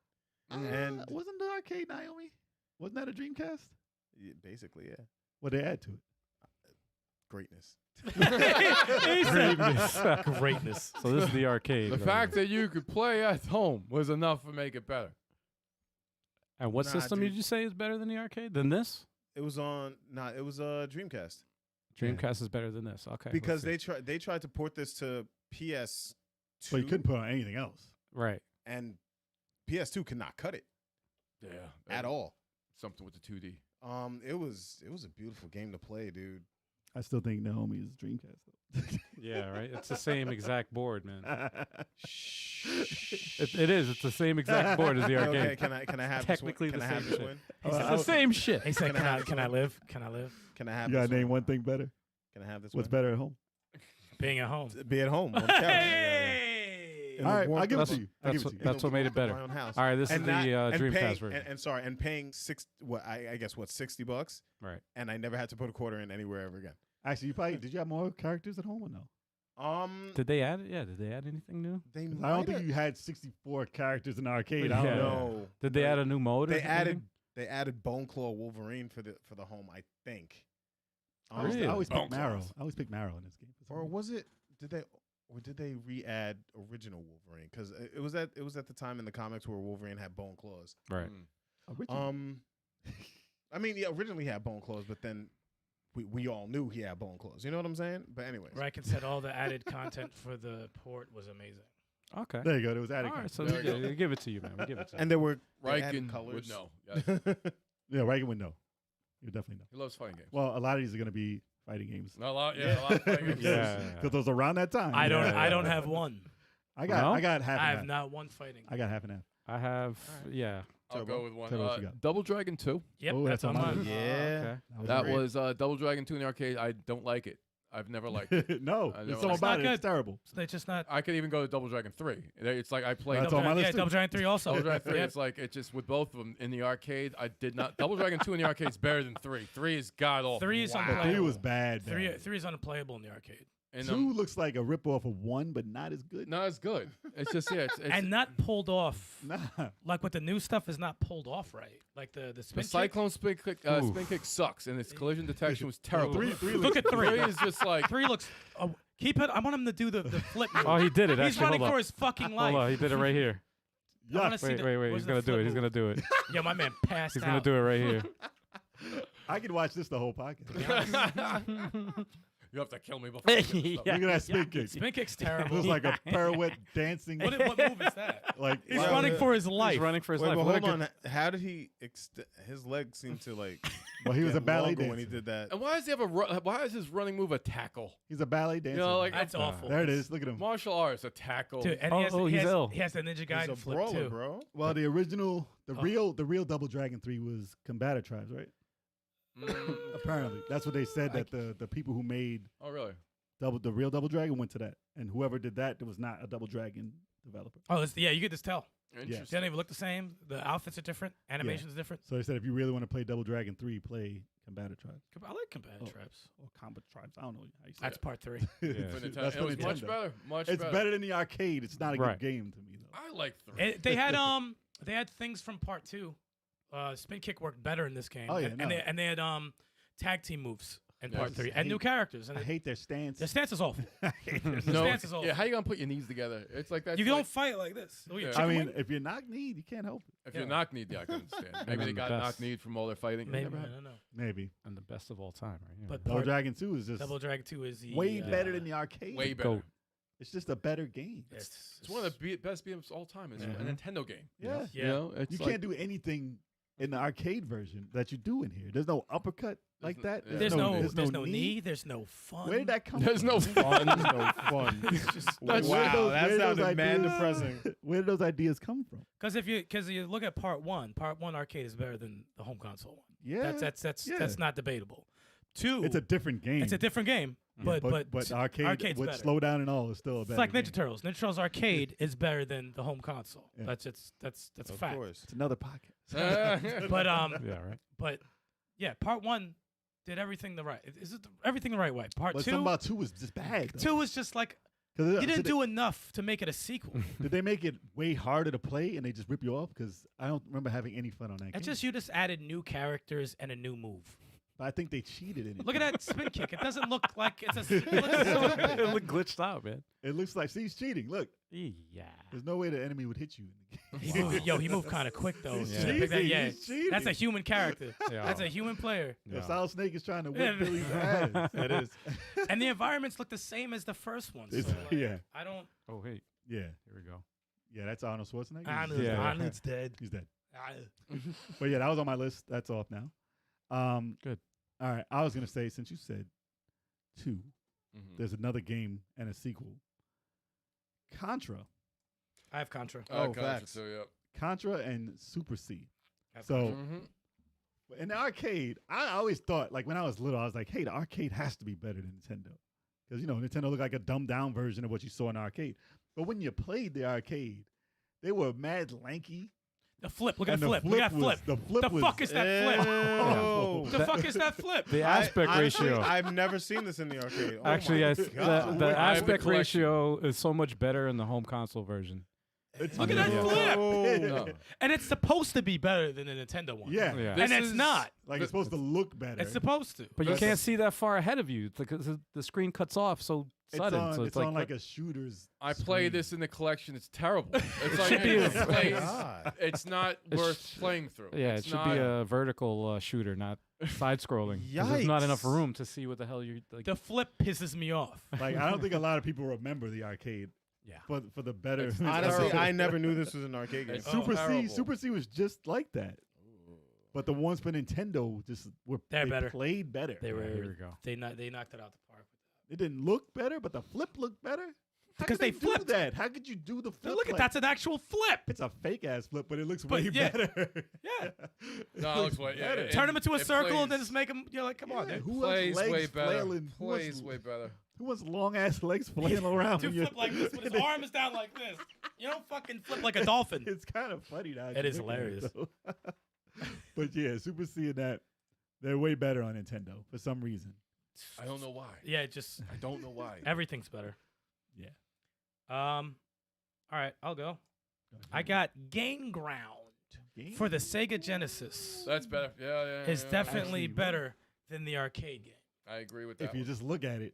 And wasn't the arcade Naomi? Wasn't that a Dreamcast? yeah, basically, yeah, What they add to it? greatness. Greatness. So this is the arcade. The right fact here. that you could play at home was enough to make it better. And what Nah, system dude. did you say is better than the arcade? Than this? It was on. It was Dreamcast Dreamcast is better than this. Okay. because let's see. they tried to port this to PS2, But you couldn't put on anything else. right. and PS2 could not cut it Yeah. at all. Something with the 2D. It was a beautiful game to play, dude. I still think Naomi is Dreamcast though. Yeah, right. It's the same exact board, man. Shh. It is. It's the same exact board as the arcade. Okay, can I have Technically this win? the Can I have same this shit. win? It's the same shit. He said, Can I have "Can I live? Can I live?" Can I have You gotta this win? name one thing better. Can I have this What's win? better at home? Being at home. Be at home on the couch. Hey. In All the right, warmth I'll give it of- to you. I'll give That's it to you. That's what made it better. My own house. All right, this is And the not- and Dreamcast paying, version. and paying I guess what, $60, Right. and I never had to put a quarter in anywhere ever again. Actually, did you have more characters at home or no? Did they add it? Yeah. Did they add anything new? They I don't think you had 64 characters in the arcade. I Yeah. don't know. No, Did they add a new mode? or They added anything? They added Bone Claw Wolverine for the home, I think. I Really? always Bone pick Marrow. claws. I always pick Marrow in this game. for some Or reason. was it? Did they re-add original Wolverine? Because it was at the time in the comics where Wolverine had bone claws. Right. Original? I mean, yeah, originally he had bone claws, but then we all knew he had bone claws. You know what I'm saying? But anyways, Riken said all the added content for the port was amazing. Okay. There you go. There was added. All right, so content. we give it to you, man. We give it to you. and there were they added Riken colors. would know. Yes. Yeah, Reagan would know. You would definitely know. He loves fighting games. Well, a lot of these are going to be fighting games. Not a lot. Yeah, a lot of fighting games. Yeah. Because those around that time. I don't. Yeah, I don't yeah. have one. I got No? half and I have half. not one fighting. I got half and half. I have, yeah. I'll Turbo. go with one. Turbo, what you got? Double Dragon 2. Yep, Oh, that's that's on on mine. mine. Yeah. Okay. That great. was Double Dragon 2 in the arcade. I don't like it. I've never liked it. No, I there's know. something It's about not it. good. It's terrible. They're just not. I could even go to Double Dragon 3. It's like I played That's Double on my Yeah, list too. Double Giant 3 also. Dragon 3. Yep. It's like it just with both of them in the arcade. I did not. Double Dragon 2 in the arcade is better than 3. 3 is god awful. 3 is But unplayable. 3 was bad. Three bad. is unplayable in the arcade. And 2 looks like a ripoff of 1, but not as good. no, it's good. It's just it's And not pulled off. Nah. Like with the new stuff is not pulled off right. Like the the spin kick. Cyclone spin kick sucks, and its collision detection was terrible. 3 Look at 3. 3 is just like 3 looks. Keep it. I want him to do the flip move. Oh, he did it. He's Actually, running hold for on. his fucking life. Hold on. He did it right here. I wanna see Wait, the- wait, wait. where's He's the going to do flip it. He's move? going to do it. Yeah, my man passed He's out. going to do it right here. I could watch this the whole podcast. you have to kill me before. You get Look at that spin kick. Spin kick's It terrible. was like a pirouette dancing. what move is that? Like He's Wow. running for his life. He's running for his Wait, life. but Look hold at- on. How did he his legs seemed to like well, he was a get ballet longer dancer. when he did that. And why does he have why is his running move a tackle? He's a ballet dancer. You know, like That's awful. there it is. Look at him. martial arts, a tackle. Dude, and Oh, he has, oh, he he's has, ill. He has the Ninja He's Gaiden a flip brawler, too. bro. Well, the original, the Oh. real Double Dragon 3 was Combator Tribes, right? Apparently, that's what they said. That the people who made Oh, really? the real Double Dragon went to that, and whoever did that was not a Double Dragon developer. Oh, yeah, you get this tell. They Interesting. don't even look the same. The outfits are different. Animation's different. So they said if you really want to play Double Dragon 3, play Combator Tribes I like Combatant Oh. Tribes. or Combat Tribes. I don't know how you say That's it. part 3. Yeah. For Nintendo. That's It for was much Nintendo. better. Much It's better than the arcade. It's not a Right. good game to me though. I like 3. They had things from part 2. Spin kick worked better in this game. Oh, yeah, and, no. and they had tag team moves in Yeah, I part just 3 and new characters. And I hate their stance. the stance is awful. I hate their The stance. stance is awful. Yeah, how you gonna put your knees together? It's like that. You don't fight like this. Oh, Yeah. I mean, if you're knock kneed, you can't help it. if you're knock kneed, yeah, I can understand. Maybe they then got the knock best. kneed from all their fighting. Maybe, Never I had- don't know. Maybe. And the best of all time, right? Yeah. But Double part Dragon 2 is just Double Dragon 2 is the way better than the arcade. Way better. Goat. It's just a better game. It's It's one of the best beat 'em ups all time. It's a Nintendo game. Yeah. Yeah. You know, it's You like, can't do anything in the arcade version that you do in here. There's no uppercut like that. yeah. There's no knee. There's no fun. Where did that come There's from? no fun. no fun. It's just Where did Wow, those- that where did those sounded mad ideas- depressing. Where did those ideas come from? because you look at part 1. Part 1 arcade is better than the home console one. Yeah. That's yeah. not debatable. 2. It's a different game. It's a different game. Yeah, But arcade arcade's with better. slowdown and all is still a It's better like Ninja game. Turtles. Ninja Turtles arcade is better than the home console. Yeah. That's a Of fact. course. It's another podcast. But Yeah, right. but yeah, part 1 did everything the right. Is it everything the right way? Part But 2. something about 2 was just bad. 2 was just like 'Cause you didn't do enough to make it a sequel. Did they make it way harder to play and they just rip you off? Because I don't remember having any fun on that game. It's just you just added new characters and a new move. But I think they cheated in it. Look at that spin kick. It doesn't look like it's a. It looked glitched out, man. It looks like, see, he's cheating. Look, Yeah. there's no way the enemy would hit you in the game. He moved kind of quick though. He's Yeah. Pick that- cheating, yeah, he's cheating. that's a human character. Yeah. That's a human player. The Yeah. Solid Snake is trying to Yeah. whip Billy's ass. It is. And the environments look the same as the first one. So It's- like, yeah. I don't. Oh, wait. Yeah. Here we go. Yeah, that's Arnold Schwarzenegger. Arnold's, Yeah. Arnold's dead. He's dead. Ah. But yeah, that was on my list. That's off now. Good. All right. I was going to say, since you said 2, Mhm. there's another game and a sequel. Contra. I have Contra. Oh, Contra facts. too, yeah. Contra and Super C. I have So Mhm. in the arcade, I always thought, like when I was little, I was like, hey, the arcade has to be better than Nintendo. Because, Nintendo looked like a dumbed down version of what you saw in the arcade. But when you played the arcade, they were mad lanky. The flip. Look at and the flip. Look at that flip. The flip The was fuck is that flip? Oh. The fuck is that flip? The aspect Honestly, ratio. I've never seen this in the arcade. Oh Actually, my yes, God. the I have the aspect collection. ratio is so much better in the home console version. Look at that Yeah. flip. No. And it's supposed to be better than the Nintendo one. Yeah. Yeah. And This it's is- not. Like it's supposed to look better. It's supposed to. But you That's- can't see that far ahead of you because the screen cuts off so It's sudden. on, so it's on like a shooter's. I play screen. this in the collection. It's terrible. It's like should be a- it's not It worth sh- playing through. Yeah, It's it should not, be a vertical shooter, not side scrolling. There's not enough Yikes. room to see what the hell you're like. The flip pisses me off. Like I don't think a lot of people remember the arcade. Yeah. For the better. It's Honestly, terrible. I never knew this was an arcade game. It's Super C. terrible. Super C was just like that. But the ones for Nintendo They're they better. played better. They were. here we go. They knocked it out the park. It didn't look better, but the flip looked better. How Because could they do flipped. that. How could you do the flip? Look at like- that's an actual flip. It's a fake ass flip, but it looks But way yeah. better. Yeah. No, it looks way better. it- Turn them into a it circle and then plays- just make them. You're like, come on, Yeah, dude. who plays wants legs way better. flailing? Plays way better. Who wants long ass legs flailing around? Dude when you're- flip like this, but his arm is down like this. You don't fucking flip like a dolphin. It's kind of funny now. It is hilarious. But yeah, Super C and that, they're way better on Nintendo for some reason. I don't know why. Yeah, it just I don't know why. everything's better. Yeah. All right, I'll go. I got Game Ground Game? for the Sega Genesis. That's better. Yeah. It's definitely Actually, better than the arcade game. I agree with that. If you one. just look at it,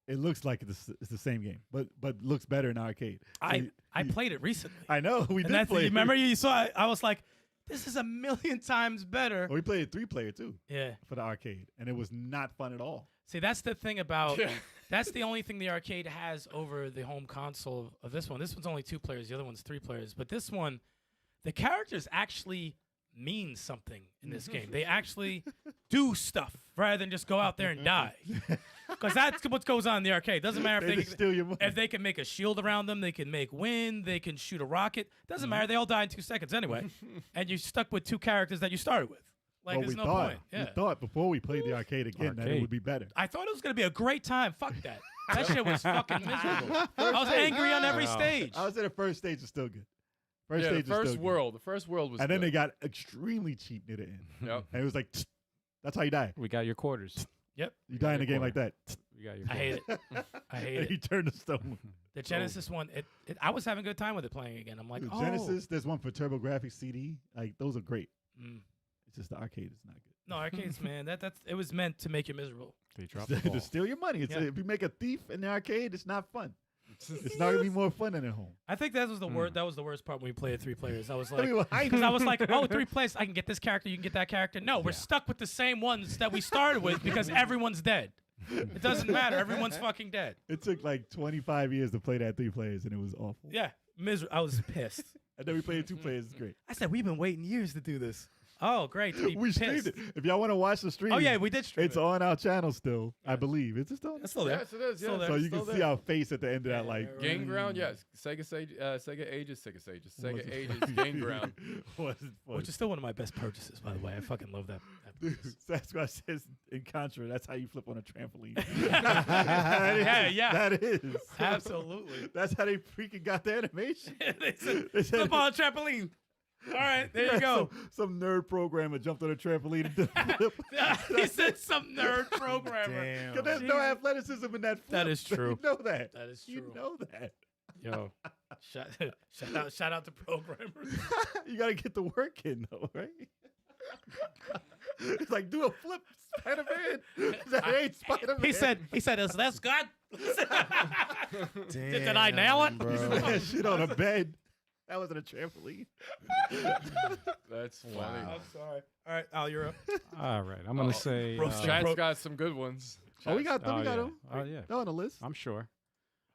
it looks like it's the same game, but looks better in arcade. So I played it recently. I know we And did that's play. remember you saw it? I was like, this is a million times better. We played 3-player too Yeah. for the arcade, and it was not fun at all. See, that's the thing about Yeah. that's the only thing the arcade has over the home console of this one. This one's only 2 players, the other one's 3 players. But this one, the characters actually mean something in this game. They actually do stuff rather than just go out there and die. Because that's what goes on in the arcade. Doesn't matter They if just they steal your money. if they can make a shield around them, they can make wind, they can shoot a rocket. Doesn't matter. They all die in 2 seconds anyway. And you're stuck with 2 characters that you started with. Like, Well, there's we no thought point. Yeah. we thought before we played the arcade again that it Arcade. would be better. I thought it was going to be a great time. Fuck that. That shit was fucking miserable. I was angry on every stage. I would say the first stage is still good. First Yeah, the stage is first still world. The first world was good. And then good. they got extremely cheap near the end. Yep. And it was like, that's how you die. We got your quarters. Yep. You die in a game like that. We got your I quarters. hate it. I hate And it. you turn the stone. The Genesis one, I was having a good time with it playing again. I'm like, Dude, oh. Genesis, there's one for TurboGrafx CD. Like, those are great. Mm. It's just the arcade is not good. No, arcades, man. That's it was meant to make you miserable. They dropped the to ball. steal your money. It's Yeah. if you make a thief in the arcade, it's not fun. It's not gonna be more fun than at home. I think that was the worst. That was the worst part when we played 3 players. I was I like, mean, why- because I was like, oh, 3 players, I can get this character, you can get that character. No, we're stuck with the same ones that we started with because everyone's dead. It doesn't matter. Everyone's fucking dead. It took like 25 years to play that 3 players, and it was awful. Yeah, I was pissed. And then we played 2 players. It's great. I said, we've been waiting years to do this. Oh, great. To be We pissed. streamed it. If y'all want to watch the stream, Oh, yeah, we did stream it's it. on our channel still, I believe. Is it still? It's still there. Yes, it is. Still Yeah, there. So you still can see there. our face at the end of that, like right, Game Ground, yes. Sega Ages. Sega Ages, Game Ground. wasn't fun. Which is still one of my best purchases, by the way. I fucking love that. Dude, Sasquatch says in Contra, that's how you flip on a trampoline. Yeah. That is. Absolutely. That's how they freaking got the animation. They said, They said- flip on a trampoline. All right, there you go. Some nerd programmer jumped on a trampoline and did a flip. He said some nerd programmer. Damn. Because there's no athleticism in that flip. That is true. You know that. That is You true. know that. Yo, shout out to programmers. You got to get the work in, though, right? It's like, do a flip, Spider-Man. That ain't Spider-Man. He said, is this good? Did I nail it? He did that shit on a bed. That wasn't a trampoline. That's funny. Wow. I'm sorry. All right, Al, you're up. All right, I'm gonna say. roast Chat's got some good ones. Oh, we got them. Oh, We got yeah. them. Oh, yeah. They're on the list. I'm sure.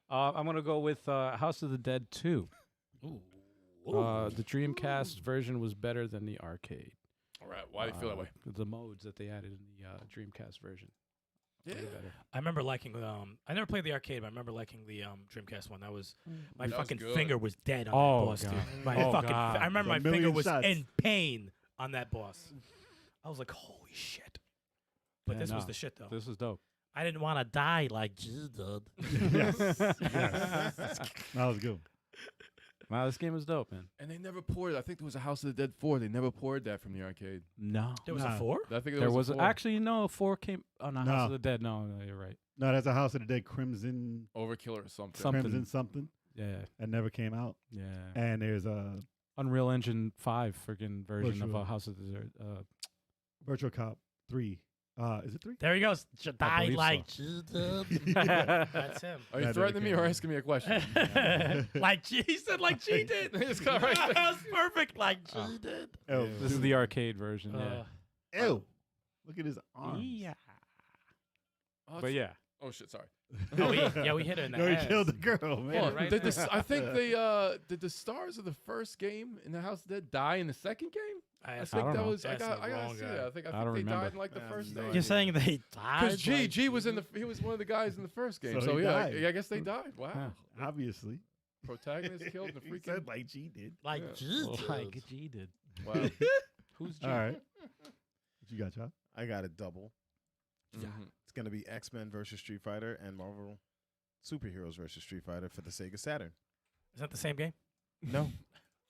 I'm gonna go with House of the Dead 2. The Dreamcast version was better than the arcade. All right. Why do you feel that way? The modes that they added in the Dreamcast version. Yeah. Way better. I remember liking. I never played the arcade, but I remember liking the Dreamcast one. That was my That was fucking good. finger was dead on Oh, that boss, God. dude. My Oh, fucking. God. I remember A my finger million was shots. in pain on that boss. I was like, holy shit. But Yeah, this was no. the shit though. This is dope. I didn't want to die like Jesus did. Yes. That was good. Wow, this game is dope, man. And they never poured. I think there was a House of the Dead 4. They never poured that from the arcade. No. There was Nah. a 4? I think There was was a 4. actually no 4 came on House No. of the Dead. No, you're right. No, that's a House of the Dead Crimson Overkill or something. Something. Crimson something. Yeah. that never came out. Yeah. And there's a Unreal Engine 5 freaking version of Virtual. House of the Desert. Virtual Cop 3. Is it 3? There he goes. Die believe like so. G did. That's him. Are you That threatening me dedicated. or asking me a question? Like G. He said like G did. It's correct. That was perfect. Like G did. Oh, This is the arcade version. Yeah. Ew. Look at his arms. Yeah. But yeah. Oh shit! Sorry. Oh, we hit her in the No, he ass. killed the girl, man. Yeah, right did there. I think did the stars of the first game in the House of the Dead die in the second game? I That's think don't that know. was. I That's got. the I gotta wrong see guy. that. I think I they don't died remember. in like the first no game. You're saying they died? Because like G was in the. He was one of the guys in the first game. So So he yeah, died. I guess they died. Wow. Huh. Obviously. Protagonist killed in the He freaking. said like G did. Like Yeah. G did. Like G did. Wow. Who's G? All right. What you got, Chop? I got a double. Mhm. It's gonna be X-Men versus Street Fighter and Marvel Superheroes versus Street Fighter for the Sega Saturn. Is that the same game? No,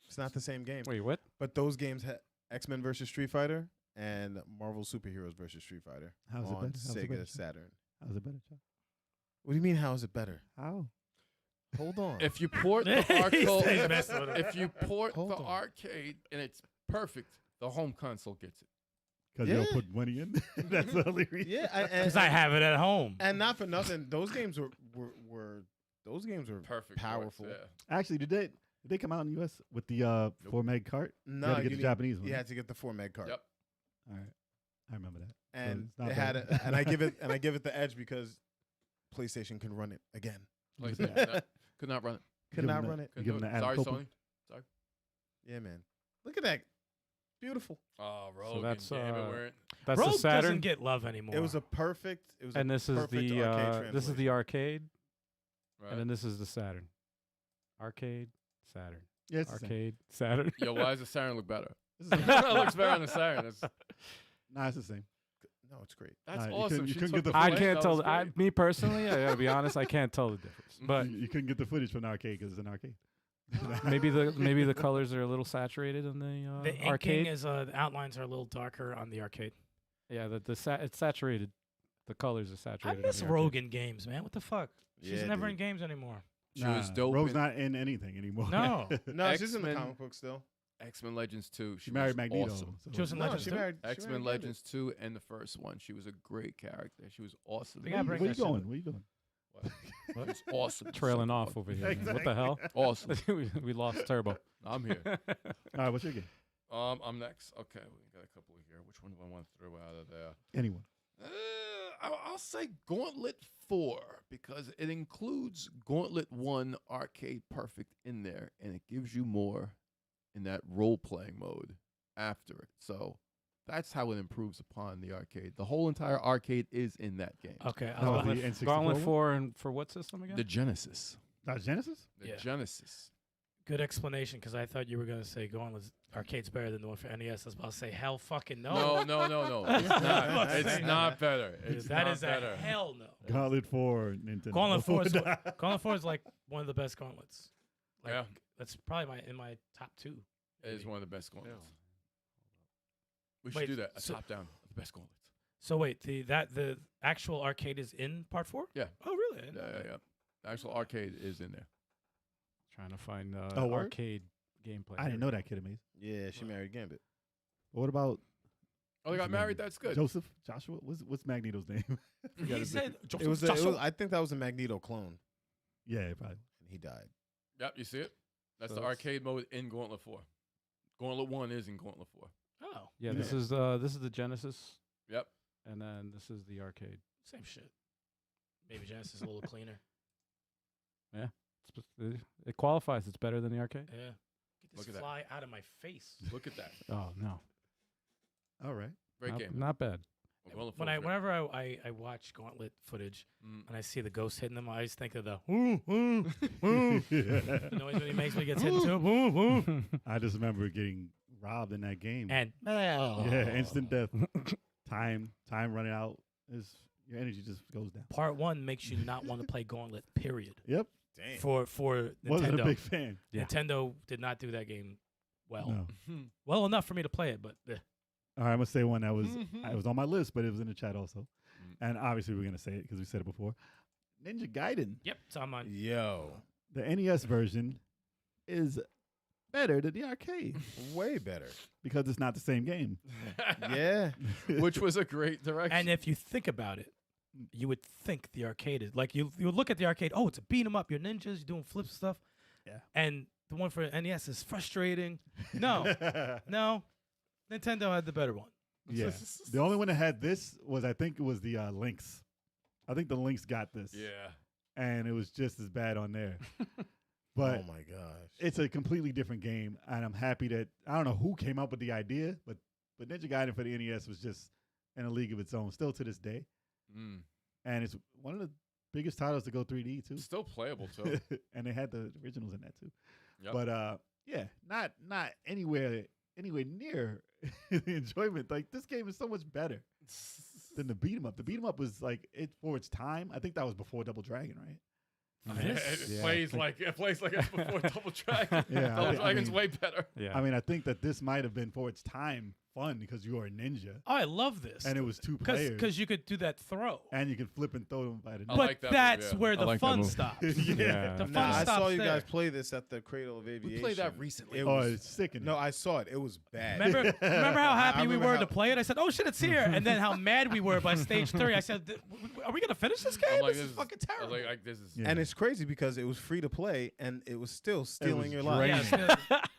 it's not the same game. Wait, what? But those games had X-Men versus Street Fighter and Marvel Superheroes versus Street Fighter How's it on better? How's it Sega better, Chop? Saturn. How's it better, Chop? What do you mean? How is it better? How? Hold on. If you port the He's arcade, messing with him. if you port Hold the on. arcade and it's perfect, the home console gets it. Because you don't Yeah. put money in? That's the only reason. yeah, Because I have it at home. and not for nothing. Those games were those games were Perfect. ports, powerful. Yeah. Actually, did they come out in the U.S. with the 4 meg cart? No, you had to get the Japanese one. You had to get the 4 meg card. Yep. All right. I remember that. And it's not it had bad. and I give it the edge because PlayStation can run it again. Like, Look at that. Could not run it. Could Give not them run that. it. You Couldn't give do them it. the Adam Sorry, Copeland? Sony. Yeah, man. Look at that. Beautiful. Oh, Rogan. that's, damn it, uh, we're in- That's Rogue the Saturn. doesn't get love anymore. It was a perfect. It was And a this is perfect the arcade this is the translation. arcade, right. and then this is the Saturn. Arcade, Saturn. Yeah, it's the same. Arcade, Saturn. Yo, why does the Saturn look better? This is it the- looks better on the Saturn. Nah, it's the same. No, it's great. That's Nah, you awesome. couldn't- you She couldn't took get the I footage. can't That tell. was I, great. me personally, I gotta be honest. I can't tell the difference. But you couldn't get the footage from the arcade because it's an arcade. maybe the colors are a little saturated in the the arcade. inking is the outlines are a little darker on the arcade. Yeah, it's saturated. The colors are I saturated. on miss the arcade. Rogan games, man. What the fuck? She's Yeah, never dude. in games anymore. She was Nah, dope Rogue's in- not in anything anymore. No. No, she's in the X-Men. comic book still. X-Men Legends 2. she married was Magneto. Awesome. so- She was in No, Legends she too? married. X-Men Legends 2 and the first one. She was a great character. She was awesome. They gotta bring Where you that shit going? up. Where you going? She was awesome. Trailing So off over here. Man. What the hell? Awesome. we lost Turbo. I'm here. All right, what's your game? I'm next. Okay, we got a couple here. Which one do I want to throw out of there? Anyone. I'll say Gauntlet 4 because it includes Gauntlet 1 Arcade Perfect in there, and it gives you more in that role-playing mode after it. So that's how it improves upon the arcade. The whole entire arcade is in that game. Okay. No, I'll- the N64 Gauntlet one? 4 and for what system again? The Genesis. Not Genesis? The Yeah. Genesis. Good explanation, because I thought you were gonna say Gauntlet's arcade's better than the one for NES. I was about to say hell fucking no. No. It's not. Dude, It's not better. It's That not is better. a hell no. Gauntlet 4, Nintendo. Gauntlet 4 is Gauntlet 4 is like one of the best gauntlets. Like, Yeah. That's probably in my top 2. It is maybe. one of the best gauntlets. We should Wait, do that. A so- top down. The best gauntlets. So wait, the actual arcade is in part 4? Yeah. Oh really? I didn't know Yeah. that. The actual arcade is in there. Trying to find Oh, word? arcade gameplay. I didn't know that, Kid Amaze. Yeah, she married Gambit. What about Oh, they got What's his married. name? That's good. Joshua? What's Magneto's name? Forgot He his said name. It was, I think that was a Magneto clone, Yeah, probably. and he died. Yep, you see it? That's So the it's- arcade mode in Gauntlet 4. Gauntlet 1 is in Gauntlet 4. Oh, Yeah, this is the Genesis, Yep. and then this is the arcade. same shit. Maybe Genesis is a little cleaner. It qualifies. It's better than the arcade. Yeah. Get Look this at that. fly out of my face. Look at that. Oh no, All right. Great not, game. not bad. Well, Gauntlet 4 is great. Whenever I watch Gauntlet footage Mm. and I see the ghost hitting them, I always think of the the noise when he makes when he gets hit into it. Woo, woo. I just remember getting robbed in that game. And yeah, instant death. Time running out. Your energy just goes down. part 1 makes you not want to play Gauntlet. Period. Yep. Damn. For Wasn't a Nintendo. big fan. Yeah. Nintendo did not do that game well. No. Well enough for me to play it, but All right, I'm gonna say one that was Mhm. it was on my list, but it was in the chat also, Mm. and obviously we're gonna say it because we said it before. Ninja Gaiden. yep, it's on mine. Yo, the NES version is better than the arcade Way better. because it's not the same game. Yeah. Which was a great direction. And if you think about it, you would think the arcade is like you would look at the arcade. Oh, it's a beat 'em up. You're ninjas. You're doing flips and stuff. Yeah. And the one for NES is frustrating. No, no, Nintendo had the better one. Yeah. The only one that had this was, I think it was the Lynx. I think the Lynx got this. yeah. And it was just as bad on there. But Oh my gosh. it's a completely different game, and I'm happy that I don't know who came up with the idea, but Ninja Gaiden for the NES was just in a league of its own, still to this day, Mm. and it's one of the biggest titles to go 3D too. Still playable too. And they had the originals in that too. Yep. But yeah, not anywhere near the enjoyment. Like this game is so much better than the beat 'em up. The beat 'em up was like it for its time. I think that was before Double Dragon, right? It plays like it's before Double Dragon. Yeah, Double I Dragon's mean- way better. Yeah. I mean, I think that this might have been for its time fun because you are a ninja Oh, I love this. and it was two players, Because you could do that throw. and you can flip and throw them by the I But like that move, that's yeah. where I the like that fun move. stops. Yeah. The fun Nah, I stops saw you there. guys play this at the Cradle of Aviation. We played that recently. It Oh, was, it's sickening. no, I saw it. It was bad. Remember how happy we remember were how- to play it? I said, "Oh shit, it's here!" And then how mad we were by stage 3. I said, "Are we gonna finish this game? I'm like, This is fucking I terrible." was like, this is. Yeah. And it's crazy because it was free to play and it was still stealing your life. draining.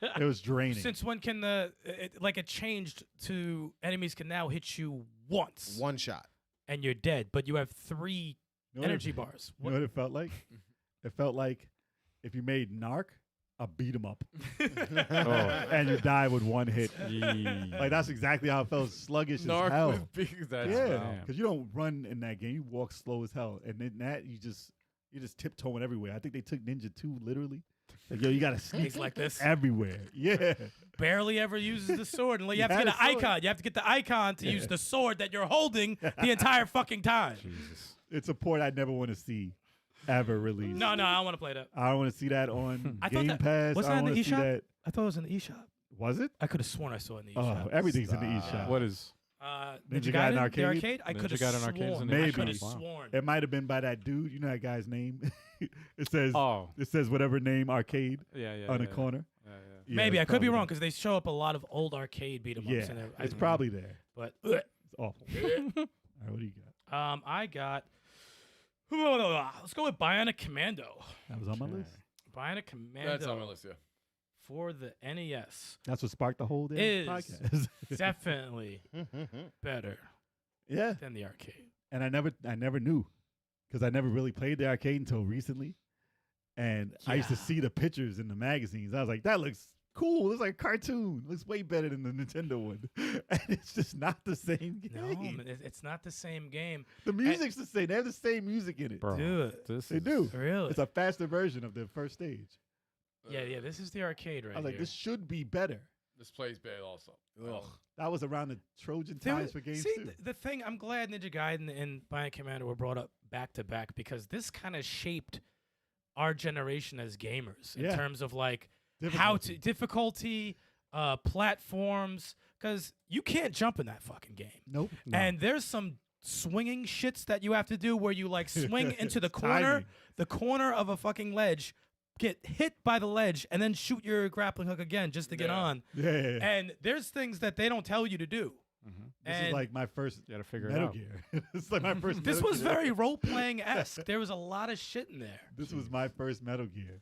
Yeah, It was draining. since when can it changed to enemies can now hit you once One shot. and you're dead, but you have 3 You know what energy it, bars. You know what it felt like? It felt like if you made Narc a beat 'em up, and you die with one hit. Like that's exactly how it felt. Sluggish as Narc hell. with big. That's Yeah, wow. because you don't run in that game. You walk slow as hell, and in that you're just tiptoeing everywhere. I think they took Ninja 2 literally. Like, yo, you gotta sneak He's like this. everywhere. Yeah, Barely ever uses the sword, and you have to had get a an sword. icon. You have to get the icon to use the sword that you're holding the entire fucking time. Jesus. it's a port I never want to see ever released. No, I don't want to play that. I don't want to see that on I thought Game that- Pass. wasn't I that in don't the want to see eShop? that. I thought it was in the eShop. Was it? I could have sworn I saw it in the Oh, eShop. everything's in the Stop. eShop. What is? Ninja Gaiden Gaiden Arcade? The arcade? I Ninja could have Gaiden Arcade's in sworn. the I Maybe. could have Wow. sworn. It might have been by that dude. You know that guy's name? It says Oh. it says whatever name arcade Yeah. on the corner. Yeah. Yeah, Maybe it's I could be probably wrong because they show up a lot of old arcade beat 'em ups Yeah, in there. it's probably there. But It's awful. All right, what do you got? I got. Let's go with Bionic Commando. That was on my Okay. list. Bionic Commando That's on my list. Yeah. for the NES. That's what sparked the whole damn Is podcast. Definitely better Yeah, than the arcade. and I never knew because I never really played the arcade until recently, and I used to Yeah. see the pictures in the magazines. I was like, that looks cool. It looks like a cartoon. It looks way better than the Nintendo one, and it's just not the same game. No, it's not the same game. The music's the same. They have the same music in it. Bro, Dude, this They is- do. really? It's a faster version of the first stage. Yeah. This is the arcade right I was like, here. this should be better. This plays bad also. Ugh. That was around the Trojan There times was- for games see, too. the thing, I'm glad Ninja Gaiden and Bionic Commando were brought up back to back because this kind of shaped our generation as gamers in Yeah. terms of like how to Difficulty. difficulty, platforms, because you can't jump in that fucking game. Nope. And there's some swinging shits that you have to do where you like swing into the It's corner, timing. the corner of a fucking ledge, get hit by the ledge, and then shoot your grappling hook again just to get Yeah. on. Yeah. And there's things that they don't tell you to do. This and is like my first You gotta figure it Metal out. Gear. It's like my first. this Metal was Gear. very role playing esque. There was a lot of shit in there. This was my first Metal Gear,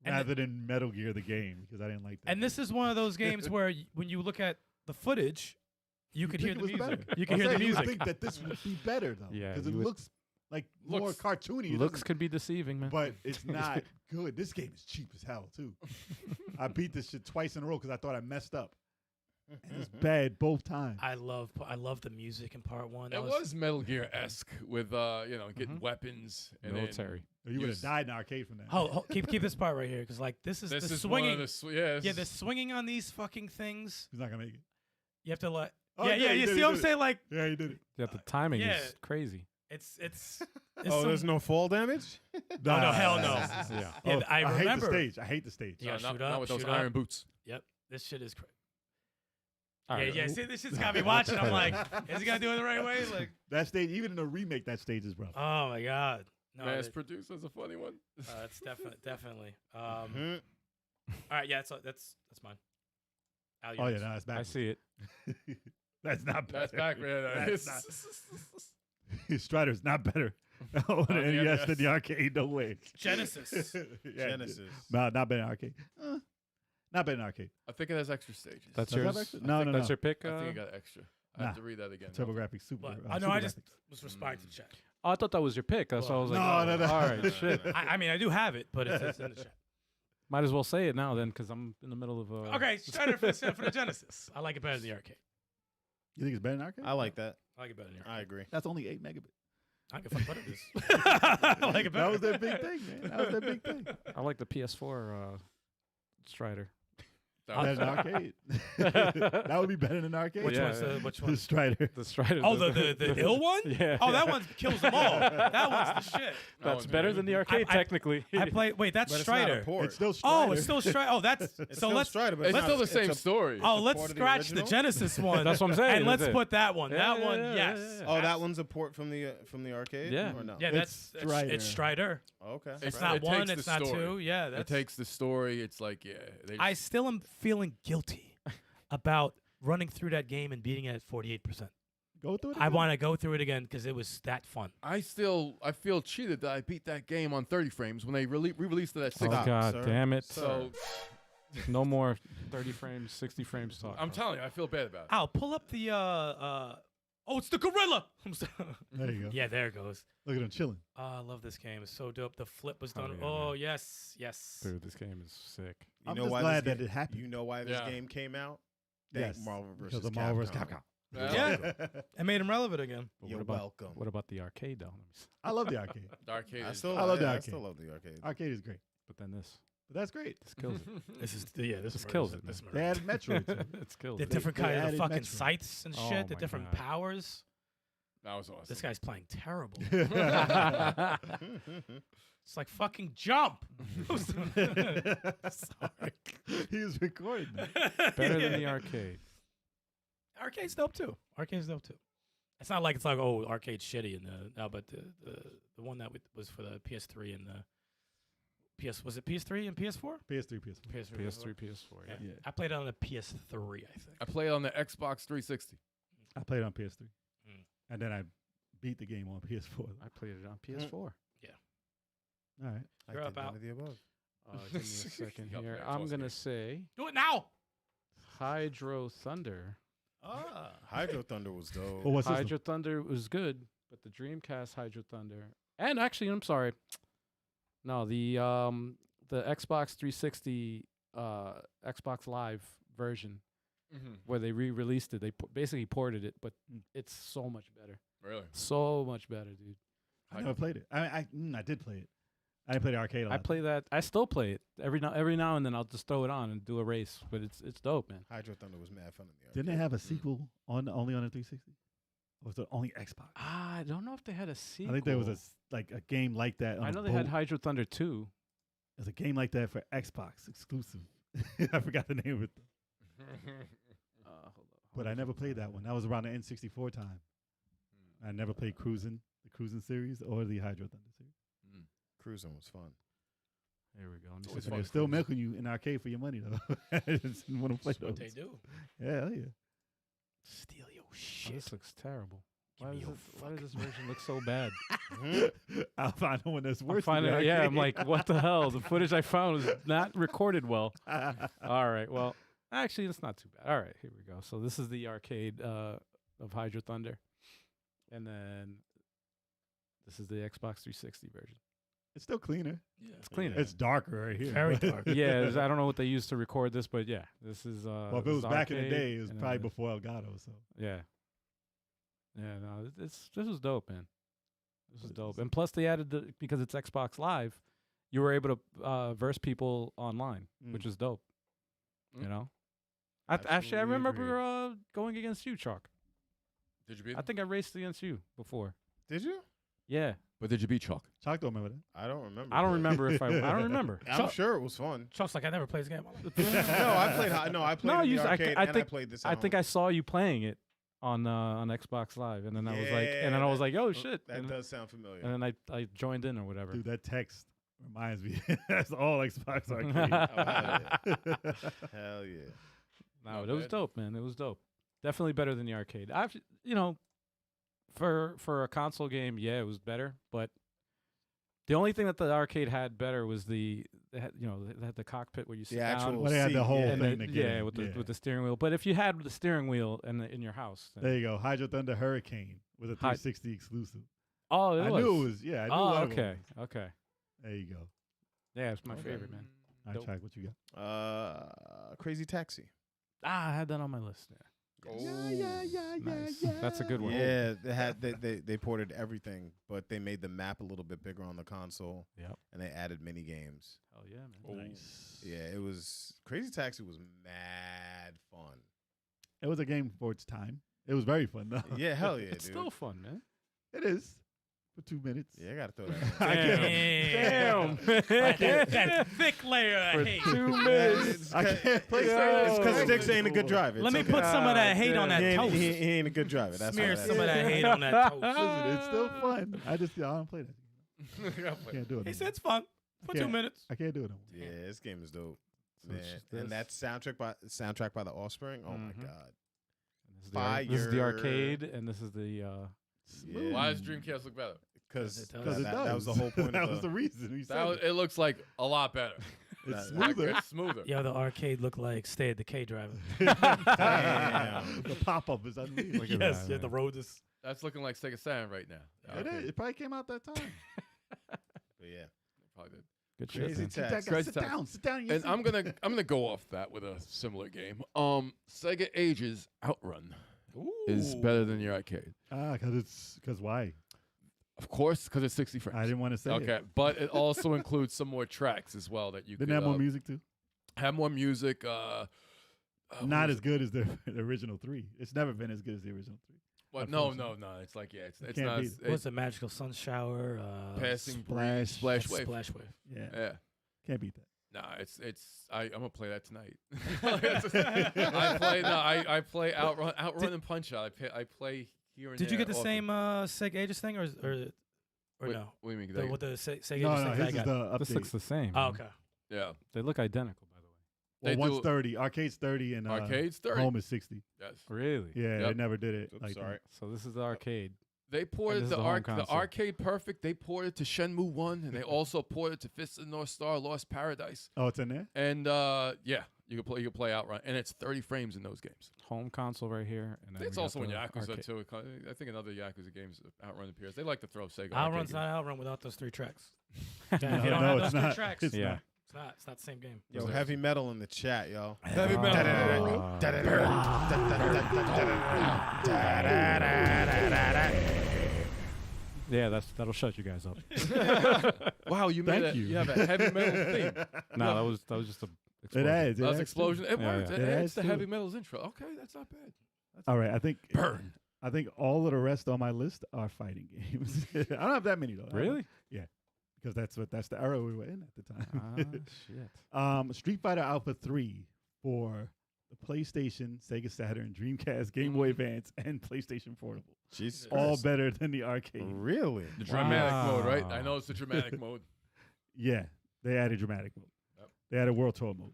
And rather than Metal Gear the game because I didn't like that. And this is one of those games where when you look at the footage, you could hear think the it was music. better. You can I'm hear the saying, you would music. think that this would be better though. Yeah, because it you would- looks like more Looks- cartoony. It Looks doesn't- could be deceiving, man. but it's not good. This game is cheap as hell too. I beat this shit twice in a row because I thought I messed up. And it's bad both times. I love the music in part one. That It was Metal Gear esque with getting weapons and then- Military. You would have Yes. died in the arcade from that. keep this part right here because like this is This the is swinging. one of the this Yeah, is- the swinging on these fucking things. He's not gonna make it. You have to like. Oh, yeah, yeah, he You did, see he what I'm did it. saying? Like Yeah, he did it. Yeah, the timing yeah. is crazy. it's. Oh, there's no fall damage? No, hell no. Yeah. Yeah, Oh, I remember. hate the stage. I hate the stage. You gotta not, shoot not up, with those shoot iron up. boots. Yep, this shit is crazy. All right. Yeah. See, this shit's got me watching. I'm like, is he gonna do it the right way? Like, That stage, even in the remake, that stage is rough. oh my god. No, Mass produced is a funny one. that's definitely. Mhm. All right, yeah, that's mine. Al, Oh yeah, yours. no, that's I back. see it. That's not better. That's back, man. That's not- Strider's not better on the the NES than NES. the arcade. No way. Genesis. Yeah, Genesis. No, not better than arcade. Not better than arcade. I think it has extra stages. That's Does it have yours. extra? No, no, That's no. your pick. I think it got extra. I have Nah. to read that again. TurboGrafx Super. But, uh, no, I Super just Graphics. was responding to chat. Oh, I thought that was your pick. That's why I was like, No, oh, no, no. all right, shit. I mean, I do have it, but it's in the chat. Might as well say it now then, because I'm in the middle of. Okay, Strider for the Genesis. I like it better than the arcade. You think it's better than arcade? I like that. I like it better than the arcade. I agree. That's only 8 megabits. I can fuck what it is. I like it better. That was their big thing, man. That was their big thing. I like the PS4 Strider. Better than arcade. That would be better than arcade. Which Yeah, one's yeah. which The one? Strider. The Strider. Oh, the ill one? Yeah. Oh, yeah. that one kills them all. That one's the shit. That's better than the arcade, I- technically. I play. Wait, that's But it's not a Strider. port. It's still Strider. Oh, it's still Strider. Oh, that's It's so. still Let's Strider, but It's not- still the same a- story. oh, let's port of the scratch the original? Genesis one. That's what I'm saying. And let's that's it. put that one. Yeah, That one, yeah, yes. yeah. Oh, that one's a port from the arcade. Yeah. Or no? Yeah, It's that's Strider. it's Strider. Okay. It's It not takes one. the It's not story. two. Yeah, It that's. takes the story. It's like, yeah. They I still am feeling guilty about running through that game and beating it at 48%. Go through it. I again. want to go through it again because it was that fun. I feel cheated that I beat that game on 30 frames when they re-released it at 60. Oh, Stop, God sir. damn it. So No more 30 frames, 60 frames talk. I'm telling you, I feel bad about it. I'll pull up the oh, it's the gorilla. I'm sorry. There you go. Yeah, there it goes. Look at him chilling. Oh, I love this game. It's so dope. The flip was Oh, done. yeah, Oh, man. yes. Dude, this game is sick. You I'm know just why glad this that it happened. You know why this Yeah. game came out? Thank Yes, Marvel because versus of Marvel vs. Capcom. Capcom. Yeah. I made him relevant again. But You're what about, welcome. What about the arcade, though? Let me see. I love the arcade. The arcade I is still, I love the I arcade. still love the arcade. Arcade is great. But then this. But that's great. This kills it. This is this kills it, This man. They added Metroid to it. It's killed the it. different they kind of added fucking Metroid. sights and Oh shit. The my different God. powers. That was awesome. This guy's playing terrible. Better It's like fucking jump. Sorry. He was recording that. Better than the arcade. Arcade's dope too. Arcade's dope too. It's not like it's like arcade's shitty and no, but the one that was for the PS3 and the was it PS3 and PS4? PS3, PS4. PS3, PS4. Yeah. Yeah. I played it on the PS3, I think. I played on the Xbox 360. I played on PS3. Mm. And then I beat the game on PS4. I played it on PS4. All right. I You're did about- none of the above. Give me a second Yup, here. man, I'm toss going to me. say Do it now. Hydro Thunder. Hydro Thunder was dope. Well, what's this? Hydro Thunder was good, but the Dreamcast Hydro Thunder, and actually, I'm sorry, no, the Xbox 360, Xbox Live version Mm-hmm. where they re-released it. They basically ported it, but Mm. it's so much better, Really? so much better, dude. I never played it. I did play it. I didn't play the arcade a lot. I play that. I still play it every now and then. I'll just throw it on and do a race, but it's dope, man. Hydro Thunder was mad fun in the arcade. Didn't they have a sequel only on the 360? Or was it only Xbox? I don't know if they had a sequel. I think there was a game like that. On I a know they had boat. Hydro Thunder 2. There's a game like that for Xbox exclusive. I forgot the name of it, Hold on. but I never played that one. That was around the N64 time. I never played the Cruising series, or the Hydro Thunder series. Cruising was fun. Here we go. Let me Always see. And fun they're to still cruise. milking you in the arcade for your money though. I just didn't want to play That's what those. they do. Yeah, hell yeah. Steal your Oh, shit. this looks terrible. Give Why me does, your why does fucking this version look so bad? I'll find the one that's I'm worse. than finding, the yeah, I'm arcade. like, what the hell? The footage I found was not recorded well. All right, well, actually, it's not too bad. All right, here we go. So this is the arcade of Hydro Thunder, and then this is the Xbox 360 version. It's still cleaner. Yeah. It's cleaner. It's darker right here. Very dark. Yeah, I don't know what they used to record this, but yeah, this is. Well, if this it is was back in the arcade, day, it was and then probably this- before Elgato. So Yeah. Yeah, no, this was dope, man. This was dope, and plus they added because it's Xbox Live, you were able to verse people online, which is dope. You Mm. know, actually, I Absolutely remember going against you, Chalk. Did you beat? I think I raced against you before. Did you? Yeah, But did you beat Chalk? Chalk don't remember that. I don't remember. I don't that. remember if I don't remember. I'm sure it was fun. Chuck's like, I never played this game. No, I played. I played No, in you- the I- arcade, I and think- I played this. I think I saw you playing it on Xbox Live, and then I was like, oh shit, That and, does sound familiar. and then I joined in or whatever. Dude, that text reminds me. That's all Xbox Arcade. Hell yeah. No, Not it was bad. dope, man. It was dope. Definitely better than the arcade. For a console game, yeah, it was better. But the only thing that the arcade had better was they had the cockpit where you sit The down. actual Well, they had the seat, whole yeah. and thing the- to get yeah, in. with the steering wheel. But if you had the steering wheel in your house, then, There you go. Hydro Thunder Hurricane was a Hy- 360 exclusive. oh, it I was. knew it was. Yeah, I knew Oh, one of them okay, was. okay. There you go. Yeah, it's my Okay. favorite, man. All Dope. right, Chak, what you got? Crazy Taxi. I had that on my list. Yeah. Nice. That's a good one. Yeah, they ported everything, but they made the map a little bit bigger on the console. Yep. And they added mini games. Oh yeah, man. Nice. Yeah, it was Crazy Taxi was mad fun. It was a game for its time. It was very fun, though. Yeah, hell yeah, It's dude. still fun, man. It is. For 2 minutes. Yeah, I gotta throw that. I Damn. Damn. that thick layer of For hate. 2 in. minutes. I can't play It's because Yo. Sticks ain't a good driver. Let me It's okay. put some of that hate on that he ain't, toast. he ain't a good driver. That's Smear all that some of is. that hate on that toast. Listen, it's still fun. I don't play that. I can't do it. He no said more. it's fun for 2 Yeah. minutes. I can't do it no more. Yeah, this game is dope. So Man. it's just And that this. soundtrack by the Offspring. Oh my Mhm. god. This is the Fire. arcade, and this is the. Yeah. Why does Dreamcast look better? Because It does. Because it does. that was the whole point that of was the the reason. We That said was, it. it looks like a lot better. It's that- smoother. It's smoother. Yo, the arcade looked like Stay at the K driver. Damn. The pop-up is unreal. Look at Yes, that, yeah, man. the road is. That's looking like Sega Saturn right now. It is. It probably came out that time. But yeah. Probably did. Good shit. Crazy man. Taxi. Sit Crazy down. Sit down. in your And seat. I'm gonna go off that with a similar game. Sega Ages Outrun is better than your arcade. Because why? Of course, because it's 60 frames. I didn't want to say Okay, it. but it also includes some more tracks as well that you Didn't could have more music too? have more music. Not what as was good as the original 3. It's never been as good as the original 3. it? What? No. unfortunately. It's like it's You it's can't not beat as- it. What's the magical sun shower? passing Splash. splash wave. Splash wave. Yeah. Yeah. Can't beat that. Nah, I'm gonna play that tonight. I play Outrun and Punch Out. I play here and Did you there get the often. same Sega Ages thing or Wait, no? What do you mean? The, with the Sega No, Ages no, thing his I is got. the This update. looks the same. Oh, man. okay. Yeah. They look identical, by the way. They Well, do- one's 30. Arcade's 30 and Arcade's 30. home is 60. Yes. Really? Yeah, Yep. they never did it. Oops, like sorry. So this is the arcade. They ported this is the the home console. arcade perfect. They ported to Shenmue 1, and they also ported to Fist of the North Star, Lost Paradise. Oh, it's in there? And yeah, you can play Outrun, and it's 30 frames in those games. Home console right here. And then It's we got also in the Yakuza arcade. too. I think another Yakuza games Outrun appears. They like to throw Sega. Outrun's arcade not games. Outrun without those 3 tracks. No, if you don't no, have it's those 3 not. tracks, It's Yeah. not. it's not the same game. Yo, heavy metal in the chat, yo. Heavy metal. Yeah, that'll shut you guys up. Wow, you made Thank a, you. you have a heavy metal theme. No, that was just a. It explosion. adds. That was explosion. It Yeah, worked. yeah. It It adds adds the to heavy it. metal's intro. Okay, that's not bad. All right, I think Burn. I think all of the rest on my list are fighting games. I don't have that many though. Really? Because that's the era we were in at the time. Shit. Street Fighter Alpha 3 for the PlayStation, Sega Saturn, Dreamcast, Game Boy Advance, and PlayStation Portable. Jesus. All Christ. better than the arcade. Really? The dramatic mode, right? Wow. I know it's the dramatic mode. Yeah, they added dramatic mode. Yep. They added World Tour mode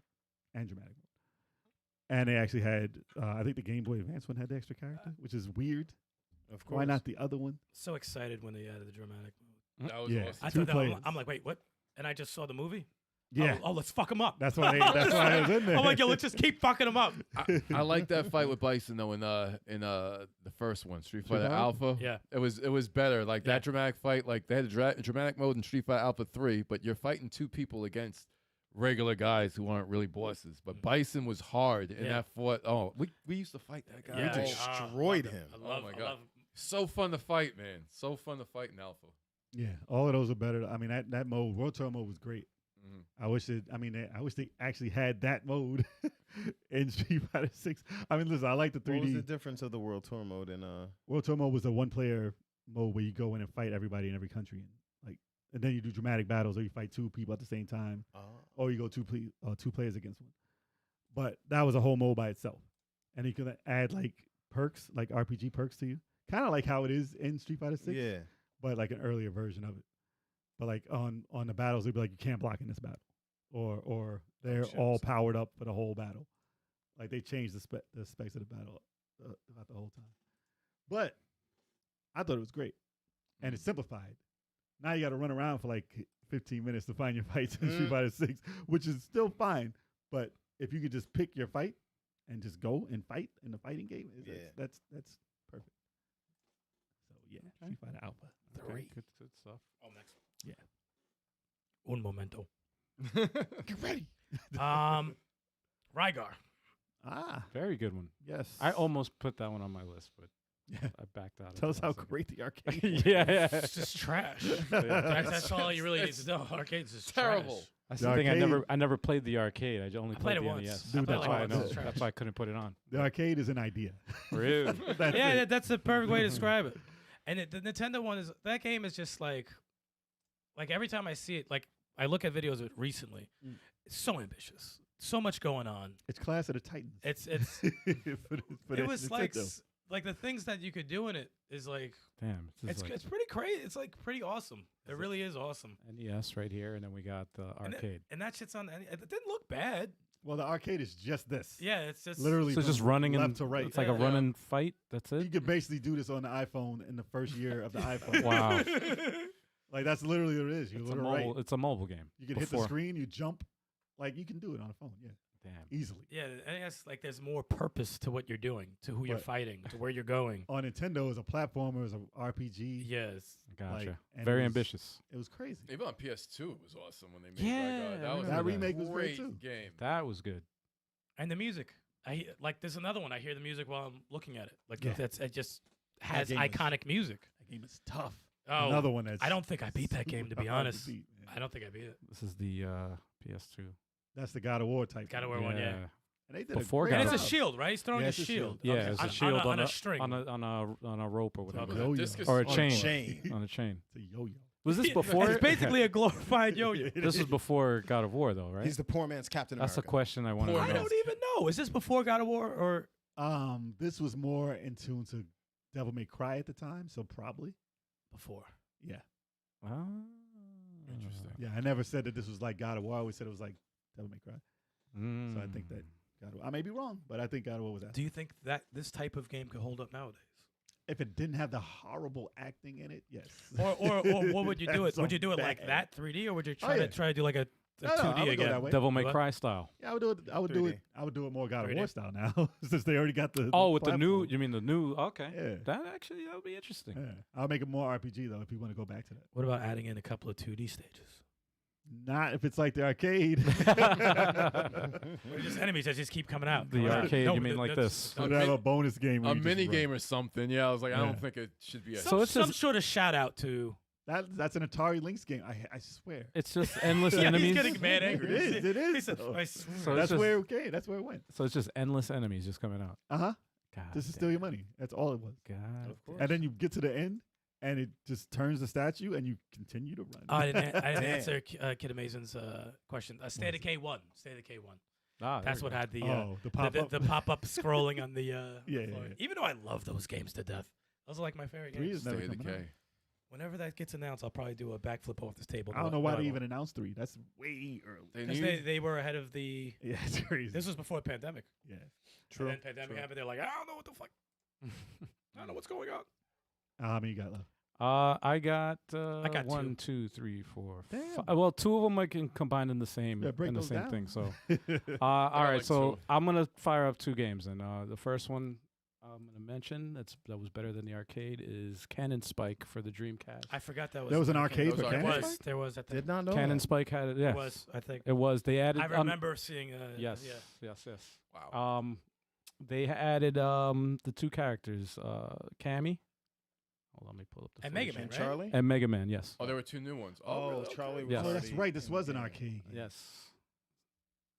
and dramatic mode. And they actually had, I think the Game Boy Advance one had the extra character, which is weird. Of course. Why not the other one? So excited when they added the dramatic mode. That was Yeah. awesome. I Two thought that, players. I'm like, wait, what? And I just saw the movie. Yeah, Oh, let's fuck him up. that's why it was in there. I'm like, yo, let's just keep fucking him up. I like that fight with Bison though in the first one, Street Fighter Fighter? Alpha. Yeah. It was better. Like Yeah. that dramatic fight, like they had a dramatic mode in Street Fighter Alpha 3, but you're fighting 2 people against regular guys who aren't really bosses. But Bison was hard in Yeah. that fought. Oh, we used to fight that guy. Yeah, We Oh, destroyed him. I love, my I God. love so fun to fight, man. So fun to fight in Alpha. Yeah, all of those are better. I mean, that mode, World Tour mode was great. Mhm. I wish they actually had that mode in Street Fighter 6. I mean, listen, I like the 3D. What was the difference of the World Tour mode and World Tour mode was a one-player mode where you go in and fight everybody in every country, and then you do dramatic battles, or you fight 2 people at the same time, or you go 2 players against one. But that was a whole mode by itself, and you could add like perks, like RPG perks to you, kind of like how it is in Street Fighter 6. Yeah. But like an earlier version of it. But like on the battles, they'd be like, you can't block in this battle, or they're all powered up for the whole battle. Like they changed the specs of the battle about the whole time. But I thought it was great, and it's simplified. Now you got to run around for like 15 minutes to find your fights in Street Fighter 6, which is still fine. But if you could just pick your fight and just go and fight in the fighting game, that's perfect. So yeah, Street Fighter Alpha 3. Good stuff. Oh, next one. Yeah. Un momento. Get ready. Rygar. Ah, Very good one. yes. I almost put that one on my list, but Yeah. I backed out. Tell us how great. great the arcade was. Yeah. It's just trash. Yeah. That's all you really need to know. Arcade's just terrible. trash. That's The the thing. arcade- I never played the arcade. I only I played played it the NES. once. Dude, I played that's it why I once. know. It's trash. That's why I couldn't put it on. The arcade is an idea. Really? That's Yeah, it. that's the perfect way to describe it. And the Nintendo one is that game is just like every time I see it, like I look at videos of it recently, it's so ambitious, so much going on. It's Clash of the Titans. It's For it was like Nintendo. like the things that you could do in it is like Damn. it's pretty crazy. It's like pretty awesome. It really is awesome. NES right here, and then we got the arcade. And that shit's on. It didn't look bad. Well, the arcade is just this. Yeah, it's just Literally So it's just from running left and to right. It's like a Yeah. run and fight. That's You it. could basically do this on the iPhone in the first year of the iPhone. Wow. Like that's literally what it is. You It's go a to mobile. right. It's a mobile game. You can hit the before. screen. You jump. Like you can do it on a phone. Yeah, Damn. easily. yeah. I guess like there's more purpose to what you're doing, to who you're But- fighting, to where you're going. On Nintendo, as a platformer, as a RPG. Yes. Gotcha. Like, and Very it was- ambitious. It was crazy. Even on PS2, it was awesome when they made Yeah, Rygar. I That was remember a that. remake was great, too. game. That was good. And the music. Like there's another one. I hear the music while I'm looking at it. Like Yeah. it just has game was- iconic music. That game is tough. Oh, Another one that's. I don't think I beat that game to be super hard honest. beat, yeah. I don't think I beat it. This is the PS2. That's the God of War type. God of game. War one, yeah. And they did Before a great God And of it's a War. shield, right? He's throwing Yeah, a it's a shield. shield. Yeah, Okay. it's a On- shield on a string. on a rope or whatever. Okay. Yo-yo. Discus Or a on chain. Chain. On a chain. It's a yo-yo. Was this before? It's basically a glorified yo-yo. This was before God of War, though, right? He's the poor man's Captain That's a America. question I wanted Poor to I know. man's- don't even know. Is this before God of War or? This was more in tune to Devil May Cry at the time, so probably. Before. Yeah. Ah. Interesting. Yeah, I never said that this was like God of War. I always said it was like Devil May Cry. So I think that Mm. God of War, I may be wrong, but I think God of War was that. Do you think that this type of game could hold up nowadays? If it didn't have the horrible acting in it, yes. Or what would you do it? That's Would you do it so like bad. that 3D, or would you Oh, try yeah. to do like a No, I 2D would go again? that way. Devil May What? Cry style. Yeah, I would do it. I would do 3D. it. I would do it more God of 3D. War style now, since they already got the. Oh, with the new. platform. You mean the new? Okay. Yeah. That would be interesting. Yeah. I'll make it more RPG though if you want to go back to that. What about adding in a couple of 2D stages? Not if it's like the arcade. Or just enemies that just keep coming out. The arcade, you mean like this? Would have a bonus game. where A you just mini run. game or something. Yeah, I was like, I Yeah. don't think it should be a. So it's some just- sort of shout out to. That's an Atari Lynx game. I swear. It's just endless Yeah, enemies. he's getting mad angry. It is. It is. He said, though. I swear. So That's just- where it came. That's where it went. So it's just endless enemies just coming out. God, God. just to steal your money. That's all it was. God. Of course. And then you get to the end, and it just turns the statue, and you continue to run. I didn't Damn. answer Kid Amazing's question. State of K1. State of K1. Ah, there That's we what go. had the the pop up. the pop up scrolling on the Yeah, floor. yeah. Even though I love those games to death, those are like my favorite 3 games. is never State of coming out. Decay. Whenever that gets announced, I'll probably do a backflip off this table. I don't know why they even announced 3. That's way early. They Because knew. they were ahead of the. Yeah, it's crazy. This was before the pandemic. yeah. And then pandemic happened. They're like, I don't know what the fuck. I don't know what's going on. How many you got left? I got got 1, 2, 3, 4, Damn. 5. Well, 2 of them I can combine in the same Yeah, break in the those same down. thing. So, I all got right. like So 2. I'm gonna fire up 2 games, and the first one I'm gonna mention that was better than the arcade is Cannon Spike for the Dreamcast. I forgot that was. There was an arcade Those for are There Cannon arcades. was. Spike? There was. I think. Did not know. Cannon that. Spike had it. Yeah, It was. I think. it was. They added. I remember seeing. Yes. Yeah. Yes. Wow. They added the 2 characters, Cammy. Hold on, let me pull up the And footage Mega Man, And right? Charlie. and Mega Man. Yes. Oh, there were 2 new ones. Oh, really? Okay. Charlie was Yes. Oh, that's already right. This in was the an game. arcade. Yes.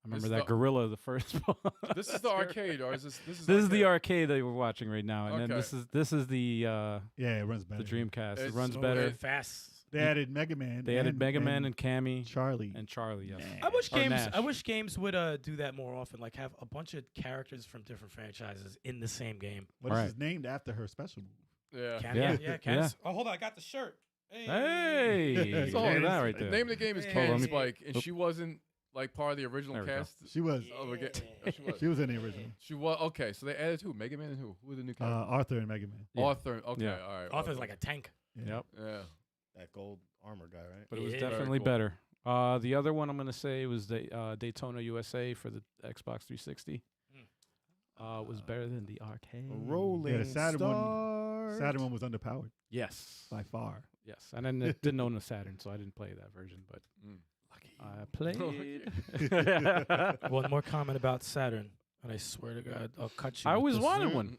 I This remember is that the- gorilla the first one. This is the arcade, or is this? This is. This is the arcade that we're watching right now, and then Okay. this is the Yeah, it runs better. Dreamcast. It It's runs so better. weird. Fast. They added Mega Man. They added Mega Man and Cammy Charlie. and Charlie. Yes. Man. I wish games would do that more often. Like have a bunch of characters from different franchises in the same game. What Right. is named after her special move? Yeah. Yeah. Candace. Oh, hold on, I got the shirt. Hey, It's look all- at that right there. The name of the game is Hey. Candy Hold Spike, and she wasn't like part of the original There we go. cast. She was. Of the ga- she was. She was in the original. She was okay. So they added who? Mega Man and who? Who was the new character? Arthur and Mega Man. Yeah. Arthur. Okay, Yeah. all right. Arthur's like a tank. Yep. Yeah. That gold armor guy, right? But it was Yeah. definitely Very cool. better. The other one I'm going to say was the Daytona USA for the Xbox 360. Was better than the arcade. Rolling the Saturn one- Stars. Saturn one was underpowered Yes. by far. Yes. And then it didn't own a Saturn, so I didn't play that version, but I played. One more comment about Saturn, and I swear to God, I'll cut you. I with always this. wanted one.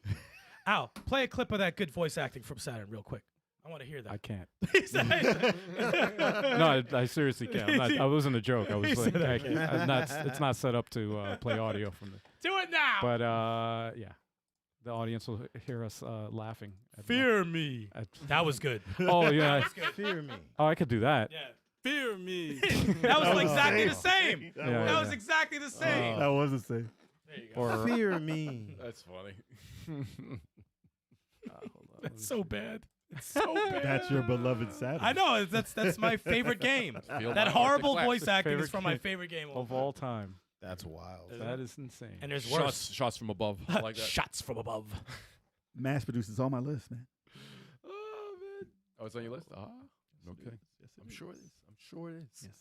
Al, play a clip of that good voice acting from Saturn real quick. I want to hear I that. can't. He said- No, I seriously can't. I wasn't a joke. I was He like, said I that. can't. It's not set up to play audio from the. Do it now. But yeah, the audience will hear us laughing. at my- Fear me. at- That was good. oh yeah. That was good. Fear me. Oh, I could do that. Yeah. Fear me. That was was exactly the safe. same. That Yeah, That yeah. was exactly the same. That was the same. There you go. Or Fear me. That's funny. hold on, let me That's so see. bad. It's so bad. That's your beloved Saturn. I know. That's my favorite game. Feel That my horrible heart to voice acting is Favorite from my game favorite game of all time. That's wild. That is insane. And there's Shots, worse. shots from above. I like that. Shots from above. Mass produces on my list, man. Oh man. Oh, it's on your list. Ah. Okay. Yes, I'm sure it is. I'm sure it is. Yes,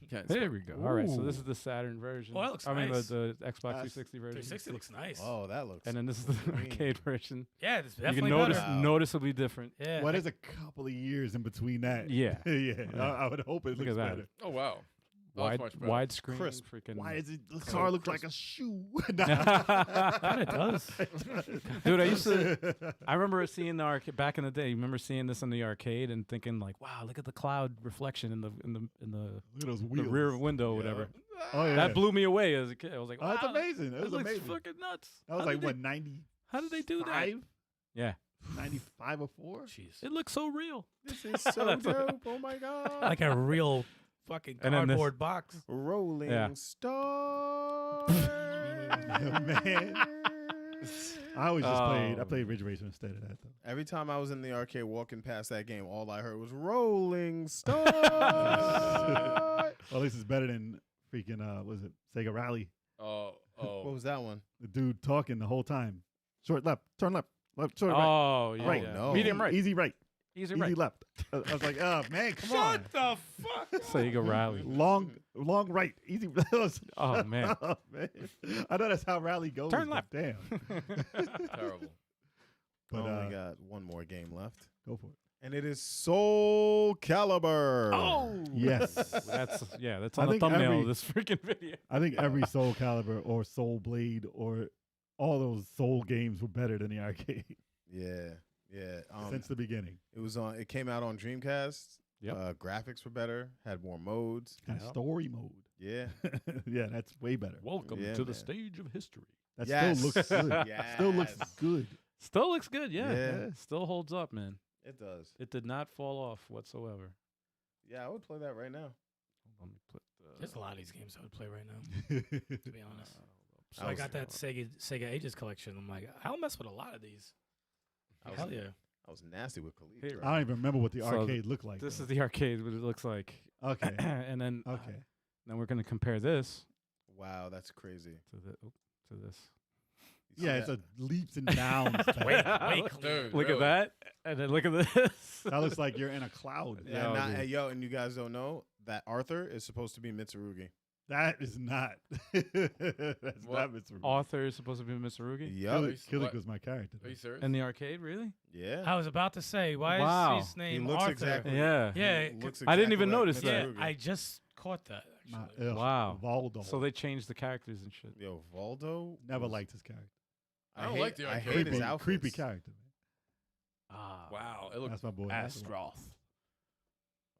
it Can't There stop. we go. All right, so this Ooh. is the Saturn version. Oh, that looks I mean nice. the Xbox That's- 360 version. 360 looks nice. Oh, that looks. And then this is the green. arcade version. Yeah, it's You definitely can notice better. Wow. noticeably different. Yeah. What is a couple of years in between that? Yeah. yeah. I would hope it Look looks at that. better. Oh wow. Wide Much better. widescreen. Crisp. Freaking. Why is it? The car looks like a shoe. Kind of does. Dude, I used to. I remember seeing the arcade back in the day. You remember seeing this in the arcade and thinking like, "Wow, look at the cloud reflection in the Look at those the wheels. rear window, or whatever." Oh yeah. That blew me away as a kid. I was like, Oh, "Wow, that's amazing. That That was looks amazing. fucking nuts." That was How like did what they- 90. How did they do that? Yeah, 95 or 4? Jeez. it looks so real. This is so That's what- dope. Oh my god. Like a real fucking And then this- cardboard box. Rolling Yeah. Stars. Man. I always just played. I Oh. played Ridge Racer instead of that though. Every time I was in the arcade walking past that game, all I heard was Rolling Stars. Well, this is better than freaking what is it? Sega Rally. Oh. What was that one? The dude talking the whole time. Short left, turn left, left, short right. Oh yeah, Right. yeah. no. Medium right, Easy right, easy easy right. left. I was like, oh man, come on. the fuck? Sega Rally. Long right, easy. Oh man. Oh, man. I know that's how Rally goes. Turn but left. Damn. Terrible. But I only got one more game left, go for it. and it is Soul Calibur. Oh. Yes. That's I on the think thumbnail every- of this freaking video. I think every Soul Calibur or Soul Blade or all those Soul games were better than the arcade Yeah, yeah. since the beginning. It was on. It came out on Dreamcast. Yep. Graphics were better. Had more modes. And Yep. story mode. Yeah. Yeah, that's way better. Welcome Yeah, to the man. stage of history. That Yes. still looks good. Yes. Still looks good. Still looks good, yeah. Yeah. Still holds up, man. It does. It did not fall off whatsoever. Yeah, I would play that right now. Let me put There's a lot of these games I would play right now, to be honest. So I was- got that Sega Ages collection. I'm like, I'll mess with a lot of these. I was, Hell yeah. I was nasty with Khalid. Here. I don't even remember what the So arcade looked like. this though. is the arcade, what it looks like. Okay. And then Okay. then we're gonna compare this Wow, that's crazy. to this. You see Yeah, it's that? a leaps and bounds. thing. Wait, Dude, Look really. at that, and then look at this. That looks like you're in a cloud. Yeah, And dude. hey, yo, and you guys don't know that Arthur is supposed to be Mitsurugi. That is not. That's What? not Mr. Author is supposed to be Mitsurugi Yup. Killick What? was my character. Are you serious? in the arcade, really? Yeah. I was about to say, why Wow. is his name he looks Arthur? exactly. Yeah. Yeah, he looks I didn't exactly even like notice that. Yeah, Mitsurugi. I just caught that. My, Actually. Wow. Valdo. So they changed the characters and shit. Yo, Valdo. never was- liked his character. I don't hate- like the I arcade. hate his Creepy, outfits. creepy character. Man. Ah, Wow, it looks That's my boy. Astroth.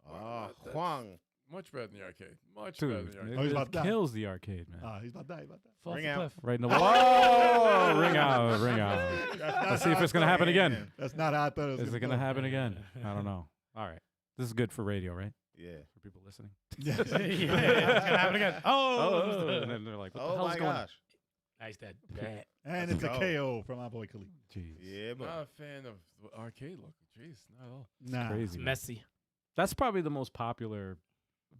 Ah, Huang. Much better than the arcade. Much Dude, better than the arcade. Oh, he's it about to die. kills the arcade, man. He's about to die. He's about to die. Fall off Ring the out. cliff. Right in the whoa, ring out, ring out. Let's see if it's gonna happen again. That's not how I thought it was. Is it gonna happen again? I don't know. All right, this is good for radio, right? Yeah. For people listening. Yeah, it's gonna happen again. Oh, and then they're like, "What the Oh hell's my going on?" gosh. nice dead. And it's a Let's go. KO from my boy Khalid. Jeez, Yeah, but Not a fan of the arcade look. Jeez, not at all. Nah. crazy. It's man. messy. That's probably the most popular,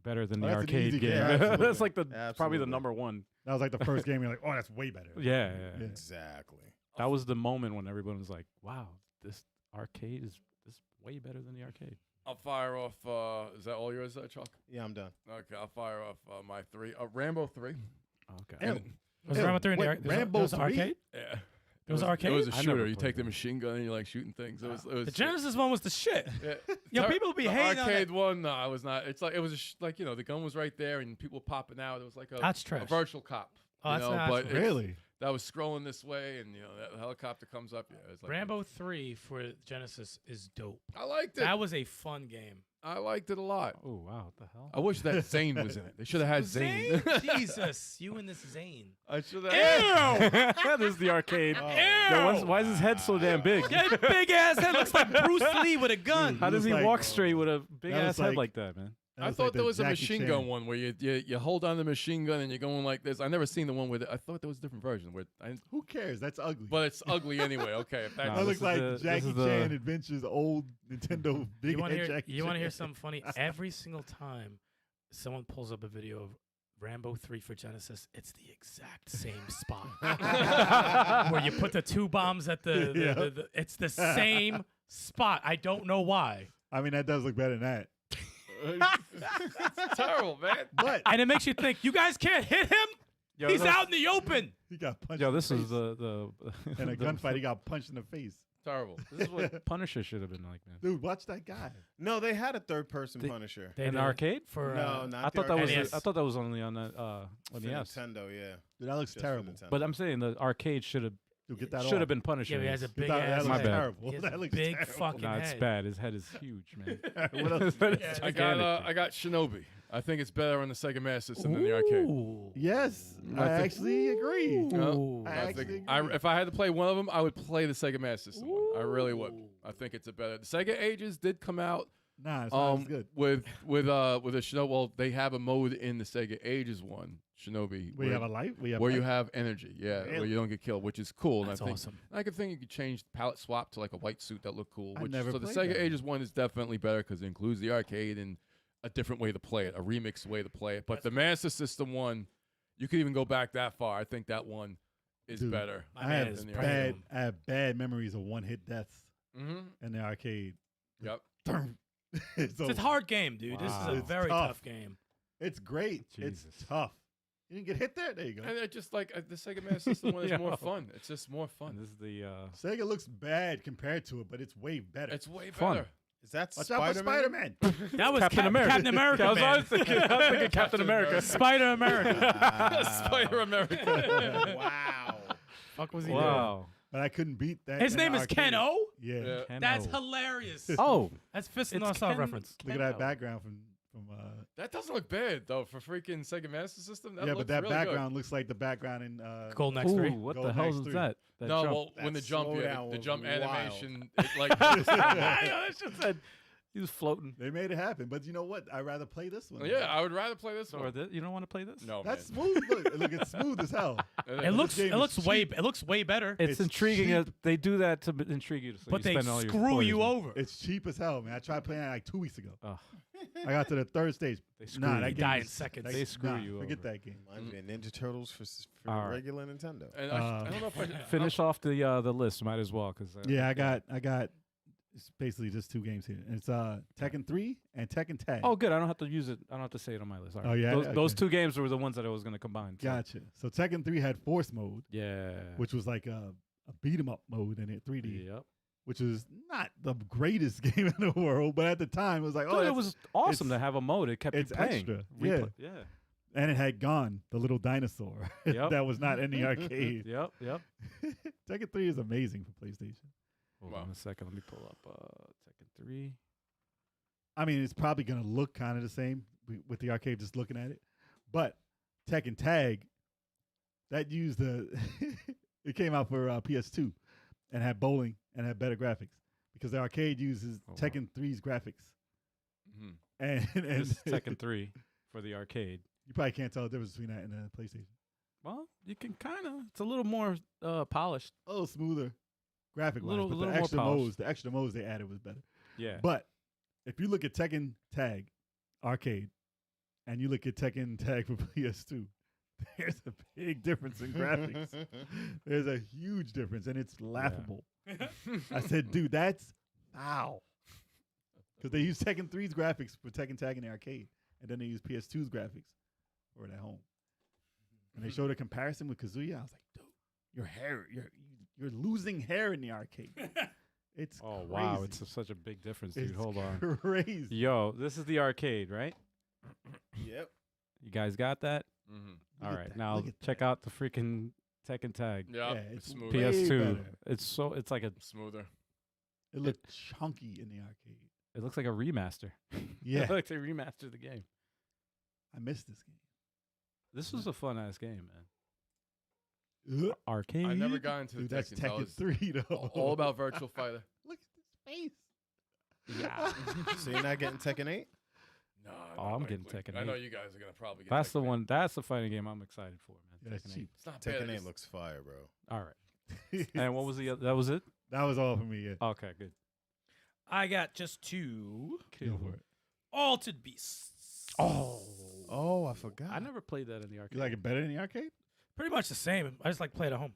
better than the Oh, that's an arcade easy game. game. Absolutely. That's like the probably the Absolutely. number one. That was like the first game. You're like, oh, that's way better. Yeah. exactly. That was the moment when everyone was like, "Wow, this arcade is way better than the arcade." I'll fire off. Is that all yours, Chuck? Yeah, I'm done. Okay, I'll fire off my 3. Rambo 3. Okay. And- Was Ew, Rambo 3 in the wait, arcade? Rambo There was an 3? arcade? Yeah. It was arcade? It was a I never shooter. You played take the that. machine gun and you like shooting things. It was The Genesis one was the shit. Yeah. Yo, Tar- people be the hating on arcade that. one. No, I was not. It's like it was like the gun was right there and people popping out. It was like That's a trash. virtual cop. Oh, you that's know, not but trash. it's- Really? that was scrolling this way and that helicopter comes up. Yeah, it's like Rambo 3 for Genesis is dope. I liked it. That was a fun game. I liked it a lot. Oh wow, what the hell? I wish that Zane was in it. They should have had Zane. Jesus, you and this Zane. I should have. This is the arcade. Ew! Why is his head so damn big? That big ass head looks like Bruce Lee with a gun. How does he looks like- walk straight with a big That ass looks head like- like that, man? That I was thought like there the was a Jackie machine Chan. gun one where you hold on the machine gun and you're going like this. I never seen the one with it. I thought there was a different version where Who cares? That's ugly. but it's ugly anyway. Okay, if Nah, that's that this looks is like the- this Jackie is the- Chan Adventures, old Nintendo big You want head to hear? Jackie You want to hear Chan. something funny? Every single time someone pulls up a video of Rambo 3 for Genesis, it's the exact same spot where you put the 2 bombs at the it's the same spot. I don't know why, I mean, that does look better than that. it's terrible, man. But and it makes you think you guys can't hit him. Yo, He's no- out in the open. he got punched. Yo, in the this is face. the in a the- gunfight. He got punched in the face. Terrible. This is what Punisher should have been like, man. Dude, watch that guy. No, they had a third-person They- Punisher. They In did the arcade? for No, not I the thought that was arcade. NES. I thought that was only on that on For the S. Nintendo, yeah. Dude, that looks Just for terrible. Nintendo. But I'm saying the arcade should have Dude, get that should have off. been Punisher. Yeah, he has a Get big that, ass. that My looks bad. terrible. He has That a looks big terrible. fucking Nah, it's head. bad. His head is huge, man. What else? But it's Yeah. I gigantic. got Shinobi. I think it's better on the Sega Master System than the arcade. Ooh. Yes, I I think- actually agree. Ooh. I I actually think agree. if I had to play one of them, I would play the Sega Master System one. I really would. Ooh. I think it's a better. The Sega Ages did come out Nah, it's not as good. with a Shinobi. Well, they have a mode in the Sega Ages one, Shinobi, We have a life. We have where life. you have energy, yeah, where Really? you don't get killed, which is cool. That's and I think awesome. I could think you could change the palette swap to like a white suit that looked cool. I Which, never so the played Sega that. Ages one is definitely better because it includes the arcade and a different way to play it, a remixed way to play it. But the Master System one, you could even go back that far. I think that one is Dude, better. My I man have is in the proud of bad. him. I have bad memories of one-hit deaths Mm-hmm. in the arcade. Yep. It's It's a hard game, dude. This is Wow. a It's very tough. tough game. It's great. Jesus. It's tough. You didn't get hit there. There you go. And it just like the Sega Master System one is Yo. more fun. It's just more And fun. this is the Sega looks bad compared to it, but it's way better. It's way Fun. better. Is that Watch out for Spider-Man? Spider-Man. That was Captain America. Captain America. I was man. thinking Captain America. Spider America. Spider America. Wow. Fuck was he doing? Wow. But I couldn't beat that. His in the name is arcade. Ken O. Yeah. Yeah. Ken That's O. hilarious. Oh, That's Fist of it's North Star Ken- reference. Look at Ken that O. background from That doesn't look bad though for freaking Sega Master System. That yeah, looks but that really background looks like the background in Golden Ooh, X3. what the Golden hell Axe is 3. that? good. That No, jump? well, when the That jump, yeah, slowdown the was jump wild. animation, it like that just said he was floating. They made it happen, but you know what? I'd rather play this one. yeah, I would rather play this So one. you don't want to play this? No, That's man. smooth. Look, it's smooth as hell. It looks game is cheap. it looks way better. It's It's intriguing. cheap. They do that to intrigue you. So but you they spend all your screw coins, you man. over. It's cheap as hell, man. I tried playing it like 2 weeks ago. Ugh. I got to the third stage. They screw Nah, you. that You game die is- in seconds. that- They screw nah, you Forget over. that game. Reminds me of Ninja Turtles for All right. regular Nintendo. And I don't know if I Finish off the list. Might as well because Yeah, I got. It's basically just 2 games here. And it's Tekken 3 and Tekken Tag. Oh, good. I don't have to use it. I don't have to say it on my list. All right. Oh, yeah? Those Okay. 2 games were the ones that I was going to combine. so- Gotcha. So Tekken 3 had Force mode, Yeah. which was like a beat 'em up mode in it, 3D, Yep. which is not the greatest game in the world, but at the time it was like, Dude, oh, it was awesome to it's- have a mode. It kept you it's playing. extra. Yeah. and it had Gone, the little dinosaur Yep. that was not in the arcade. Yep. Yep. Tekken 3 is amazing for PlayStation. Hold Wow. on a second. Let me pull up Tekken 3. I mean, it's probably gonna look kind of the same. with the arcade just looking at it. But Tekken Tag, that used the it came out for PS2 and had bowling and had better graphics because the arcade uses Tekken 3's graphics. Mhm. And This is Tekken 3 for the arcade. you probably can't tell the difference between that and the PlayStation. Well, you can kind of. It's a little more polished. A little smoother graphic wise, Little- but little the more extra polished. modes they added was better. Yeah. But if you look at Tekken Tag arcade and you look at Tekken Tag for PS2, there's a big difference in graphics. There's a huge difference, and it's laughable. I said, dude, that's foul. Because they use Tekken 3's graphics for Tekken Tag in the arcade, and then they use PS2's graphics for it at home. And they showed a comparison with Kazuya. I was like, dude, your hair, you're losing hair in the arcade. It's Oh crazy. wow, it's such a big difference, dude. It's Hold on. crazy. Yo, this is the arcade, right? Yep. You guys got that? Mm-hmm. All Look right, at that, now look at check that. out the freaking Tekken Tag. Yeah, Yeah, it's it's smooth. way PS2. better. It's like a. Smoother. It looked chunky in the arcade. It looks like a remaster. Yeah, like they remastered the game. I missed this game. This was a fun ass game, man. Ugh. Arcade. I never got into Dude, the that's Tekken. So I Tekken was 3 though. all about Virtual Fighter. Look at his face. Yeah. So you're not getting Tekken 8? No, Oh, I'm getting Tekken I know 8. you guys are gonna probably get. That's the Tekken 8. one. That's the fighting game I'm excited for, man. Yeah, that's Tekken 8. cheap. It's not bad. Tekken 8 it's- looks fire, bro. All right. And what was the? That was it. That was all for me. Yeah. Okay, good. I got just two Go for it. Altered Beasts. Oh, I forgot. I never played that in the arcade. You like it better in the arcade? Pretty much the same. I just like play it at home.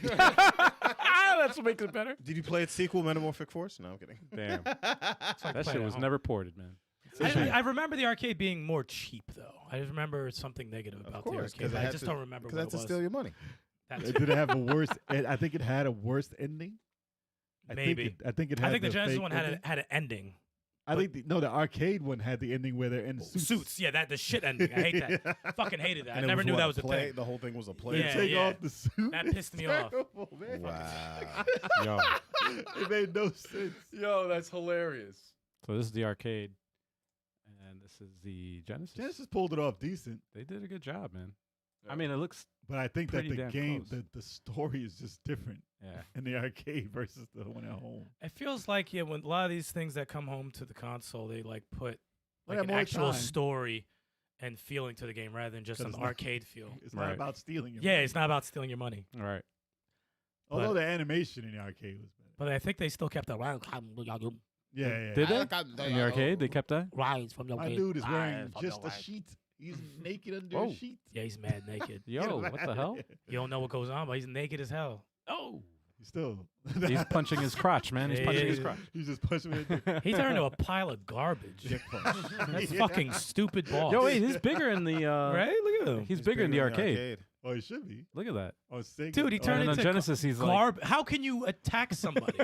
That's what makes it better. Did you play its sequel, Metamorphic Force? No, I'm kidding. Damn, So I that play it shit at was home. never ported, man. I remember the arcade being more cheap, though. I just remember something negative about the course, 'cause arcade. it But I had just to- don't remember Because what that's it to was. steal your money. That's Did it have a worse? I think it had a worse ending. Maybe. I think it had. I think the the Genesis fake one had ending. had an ending. I think the arcade one had the ending where they're in suits. Yeah, the shit ending. I hate that. I fucking hated that. I And it never was knew what, that a was a play? thing. The whole thing was a They play. Yeah, take yeah. off the suit. That pissed me off. Terrible, man. Wow. Yo, It made no sense. Yo, that's hilarious. so this is the arcade, and this is the Genesis. Genesis pulled it off decent, They did a good job, man. I Yeah. mean, it looks. but I think that Pretty the damn game, close. the story is just different Yeah. in the arcade versus the one at home. It feels like when a lot of these things that come home to the console, they like put Well, like yeah, an more actual time. story and feeling to the game rather than just 'Cause an it's not- arcade feel. It's not Right. about stealing. Your Yeah, money. it's not about stealing your money. All right. Although but- the animation in the arcade was better. But I think they still kept that Yeah, yeah. Did they? In the arcade, they kept that. rise from your My dude is wearing just a sheet. He's naked under Whoa. a sheet. Yeah, he's mad naked. Yo, what the hell? You don't know what goes on, but he's naked as hell. Oh, He's still. he's punching his crotch, man. He's punching his Yeah. crotch. He's just punching me. He turned into a pile of garbage. Dick punch. That's Yeah. fucking stupid balls. Yo, wait, he's bigger in the. right? Look at him. He's bigger in the arcade. Oh, he should be. Look at that. Oh, Sega. Dude, he Oh, turned And on into Genesis, he's like. Garb. How can you attack somebody?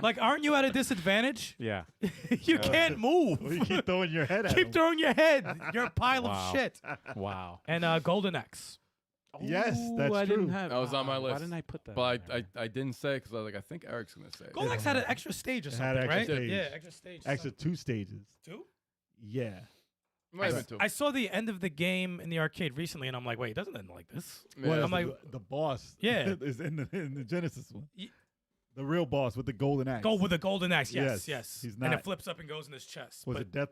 Like, aren't you at a disadvantage? Yeah. You can't move. Well, you keep throwing your head at Keep him. throwing your head. You're a pile Wow. of shit. Wow. And Golden Axe. Yes, Ooh, that's I didn't true. have. That was on my Why list. didn't I put that? But on there? I didn't say because I was like, I think Eric's gonna say it. Golden Axe had an extra stage or It had something, extra right? stage. Yeah, extra stage. Extra 2 stages. two? Yeah. Might have been two. I saw the end of the game in the arcade recently, and I'm like, wait, it doesn't end like this. Yeah. Well, I'm like- the boss Yeah. is in the Genesis one. Ye- The real boss with the golden axe. Go with the Golden Axe. Yes, Yes, yes. he's And not- it flips up and goes in his chest. Was but it Death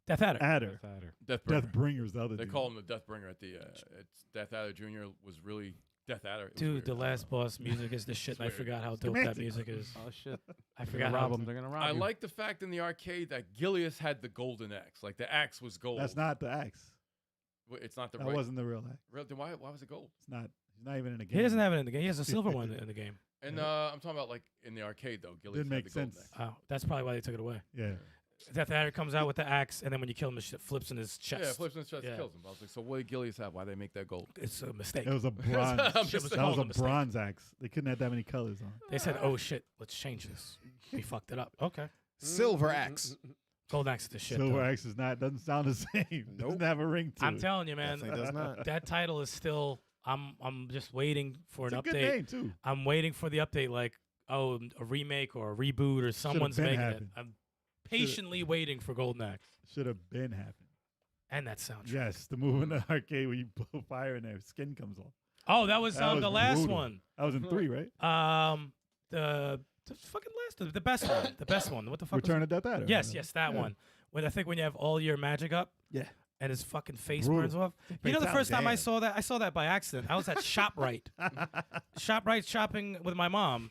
Death Adder. Adder? Death Adder. Deathbringer. Deathbringer's the other They dude. call him the Deathbringer at the. It's Death Adder Jr. was really Death Adder. It was Dude, weird. the last boss music is the shit, and I It's weird. forgot how dope that Semantics. music is. Oh shit! I They're forgot gonna how. rob him. They're gonna rob I you. like the fact in the arcade that Gilius had the golden axe. Like the axe was gold. That's not the axe. It's not the That right. wasn't the real axe. Then why was it gold? It's not. He's not even in the game. He doesn't have it in the game. He has a silver one in the game. And Yeah. I'm talking about like in the arcade though. Gilius Didn't had make the golden sense. axe. Oh, that's probably why they took it away. Yeah. Death Adder comes out with the axe, and then when you kill him, it shit flips in his chest. Yeah, flips in his chest, Yeah. kills him. I was like, so what did Gilius have? Why they make that gold? It's a mistake. It was a bronze. I'm Shit just was that called was a a mistake. bronze axe. They couldn't have that many colors on. They said, "Oh shit, let's change this." We fucked it up. Okay. Silver Axe. Golden Axe is the shit. Silver though. axe is not. Doesn't sound the same. Nope. Doesn't have a ring to I'm it. telling you, man. Definitely does not. That title is still. I'm just waiting for It's an a good update. name too. I'm waiting for the update, like a remake or a reboot or someone's been making happened. it. I'm patiently waiting for Golden Axe. Should have been happened. And that soundtrack. Yes, the move in the arcade where you put fire in there, skin comes off. Oh, that was, That the was last brutal. one. That was in 3, right? The fucking last, the best one. The best one. What the fuck? Return was of Death Adder. it? Yes, that Yeah. one. When I think when you have all your magic up. Yeah. And his fucking face Brutal. burns off. You know, the Fatality. first time I Damn. saw that by accident. I was at ShopRite. ShopRite shopping with my mom.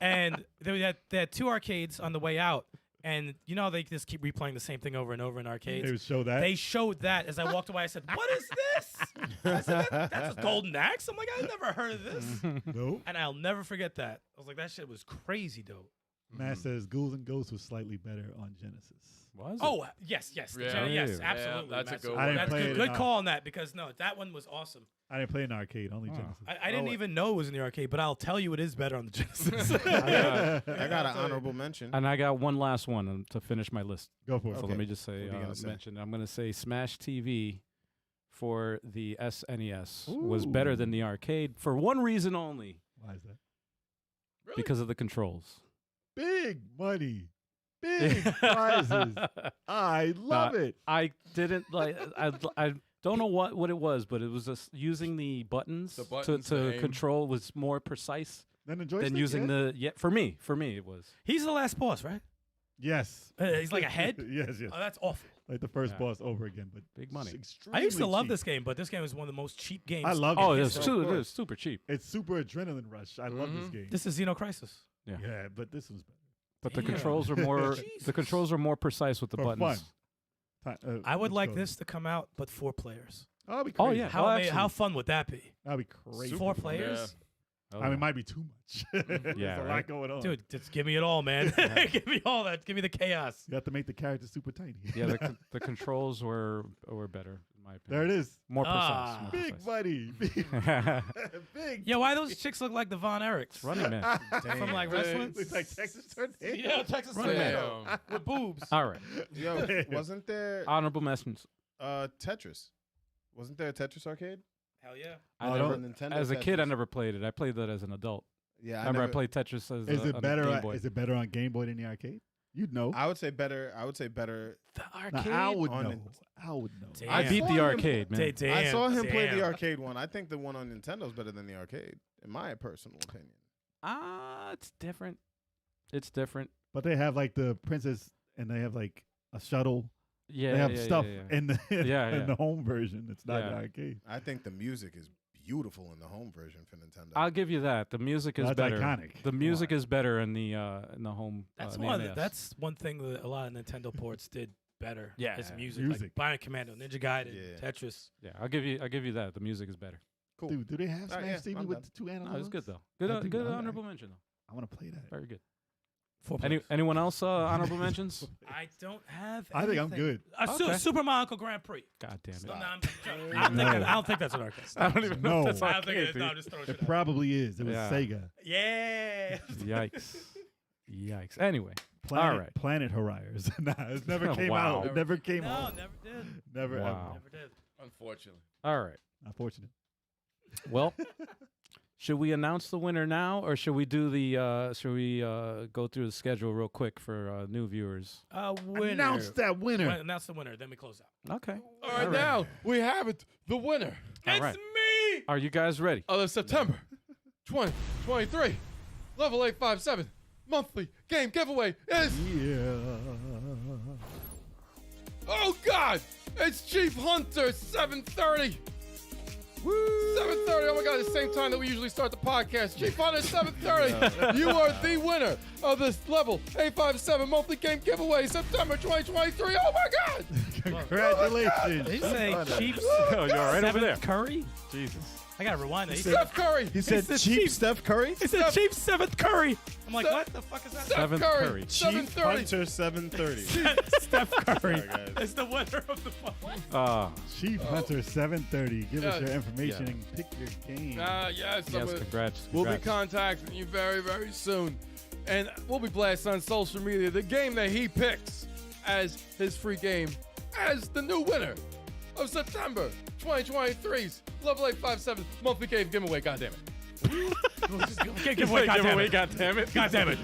And they had 2 arcades on the way out. And you know they just keep replaying the same thing over and over in arcades. They would show that. They showed that as I walked away. I said, "What is this?" I said, "That's a golden axe." I'm like, "I never heard of this," Nope. and I'll never forget that. I was like, "That shit was crazy, dope." Matt says Ghouls and Ghosts was slightly better on Genesis. Was it? Oh yes, the Yeah. Jenny, yes, Yeah, absolutely. that's a Matt. good I didn't That's play good. it Good in call on that because no, that one was awesome. I didn't play in the arcade, only Genesis. I didn't even know it was in the arcade, but I'll tell you, it is better on the Genesis. I got an honorable mention. And I got one last one to finish my list. Go for it. So Okay. let me just say, What are you gonna say? mention. I'm going to say Smash TV for the SNES was better than the arcade for one reason only, Why is that? because of the controls. Big money. Big prizes. I love it. I didn't like. I don't know what it was, but it was just using the buttons, The buttons to to aim. control was more precise Then the joystick. than using yeah? for me it was. He's the last boss, right? Yes. He's like a head. yes, yes. Oh, that's awful. Like the first Yeah. boss over again, but Big money. I used to love cheap. this game, but this game is one of the most cheap games. I love Oh, it. it's of course. super cheap. It's super adrenaline rush. I love this game. This is Xenocrisis. Yeah, but this was better. But the Damn. controls are more the controls are more precise with the For buttons. fun. I would let's like go. this to come out, but 4 players. Oh, that'd be Oh, crazy. yeah. How Oh, how fun would that be? That'd be crazy. 4 players, Oh, I mean, yeah. it might be too much. There's Yeah, a right. lot going on. dude. Just give me it all, man. Give me all that. Give me the chaos. You have to make the characters super tiny. Yeah, the controls were better in my There opinion. it is. More precise. Ah. more Big precise. buddy. Big. Big. Yo, why those chicks look like the Von Erichs? Running Man. From like wrestling? Looks like Texas Tornado. Yeah, Texas Running Man. Tornado with boobs. All right. Yo, wasn't there Honorable mentions. Tetris? Wasn't there a Tetris arcade? Hell yeah. I Oh, never, don't- Nintendo as a kid, I Tetris. never played it. I played that as an adult. Yeah, Remember, I played Tetris as Is it on better? Game Boy. Is it better on Game Boy than the arcade? You'd know. I would say better. I would say better. The Now, arcade. I would on know. it. I would know. Damn. I beat saw the him- arcade, man. Damn, I saw him play the damn. arcade one. I think the one on Nintendo is better than the arcade, in my personal opinion. It's different. It's different. But they have like the princess, and they have like a shuttle. Yeah, They have yeah, stuff yeah, yeah. in the Yeah, in yeah. the home version. It's not the Yeah. arcade. I think the music is beautiful in the home version for Nintendo. I'll give you that. The music is That's better. iconic. The music Come on. is better in the home. That's the one. NES. That's one thing that a lot of Nintendo ports did better. Yeah, is yeah. music. Music. Like Biocommando, Ninja Gaiden, Yeah. Tetris. Yeah, I'll give you that. The music is better. Cool. Dude, do they have All Smash right, yeah, TV I'm with done. the 2 analogs? No, it's good though. Good, I do- good I- honorable mention though. I want to play that. Very good. 4 players. Anyone else honorable mentions? I don't have. I think I'm anything. good. Okay. Super Mario Uncle Grand Prix. God damn it! No, No. I don't think that's an arcade. I don't even know if No. that's I don't think it is. arcade, No, dude. I'm just throwing It shit out. probably is. It was Yeah. Sega. Yeah. Yikes! Yikes! Anyway, Planet, all right. Planet Horizons. Nah, it never came Wow. out. It never came No, out. never did. Never Wow. Never did. Unfortunately. All right. ever. Unfortunate. Well, should we announce the winner now, or should we do the? Should we go through the schedule real quick for new viewers? Winner. Announce that winner. Announce the winner, then we close out. Okay. All right, now we have it. The winner. All It's right. me. Are you guys ready? Of the September 2023 Level 857 monthly game giveaway is. Yeah. Oh God! It's Chief Hunter 730. 7:30. Oh my God! The same time that we usually start the podcast. Chief Hunter 7:30. You are the winner of this level 857 monthly game giveaway, September 2023. Oh my God! Congratulations. Did he say Chiefs? Oh, you're right over there. Curry? Jesus. I gotta rewind that. He Steph Curry. He said said cheap cheap. Steph Curry. said Chiefs 7th Curry. I'm like, Steph- what the fuck is that? Steph Seventh Curry. Curry. Chief 7:30. Hunter 730. Steph Curry Sorry, guys. is the winner of the fun. Chief Hunter 730. Give us Yes. your information Yeah. and pick your game. Yes. Yes, congrats. We'll be congrats. contacting you very, very soon. And we'll be blasting on social media the game that he picks as his free game as the new winner of September 2023's Level 857 monthly game giveaway. God damn it. Can't give away, Giveaway, God damn it. God damn it.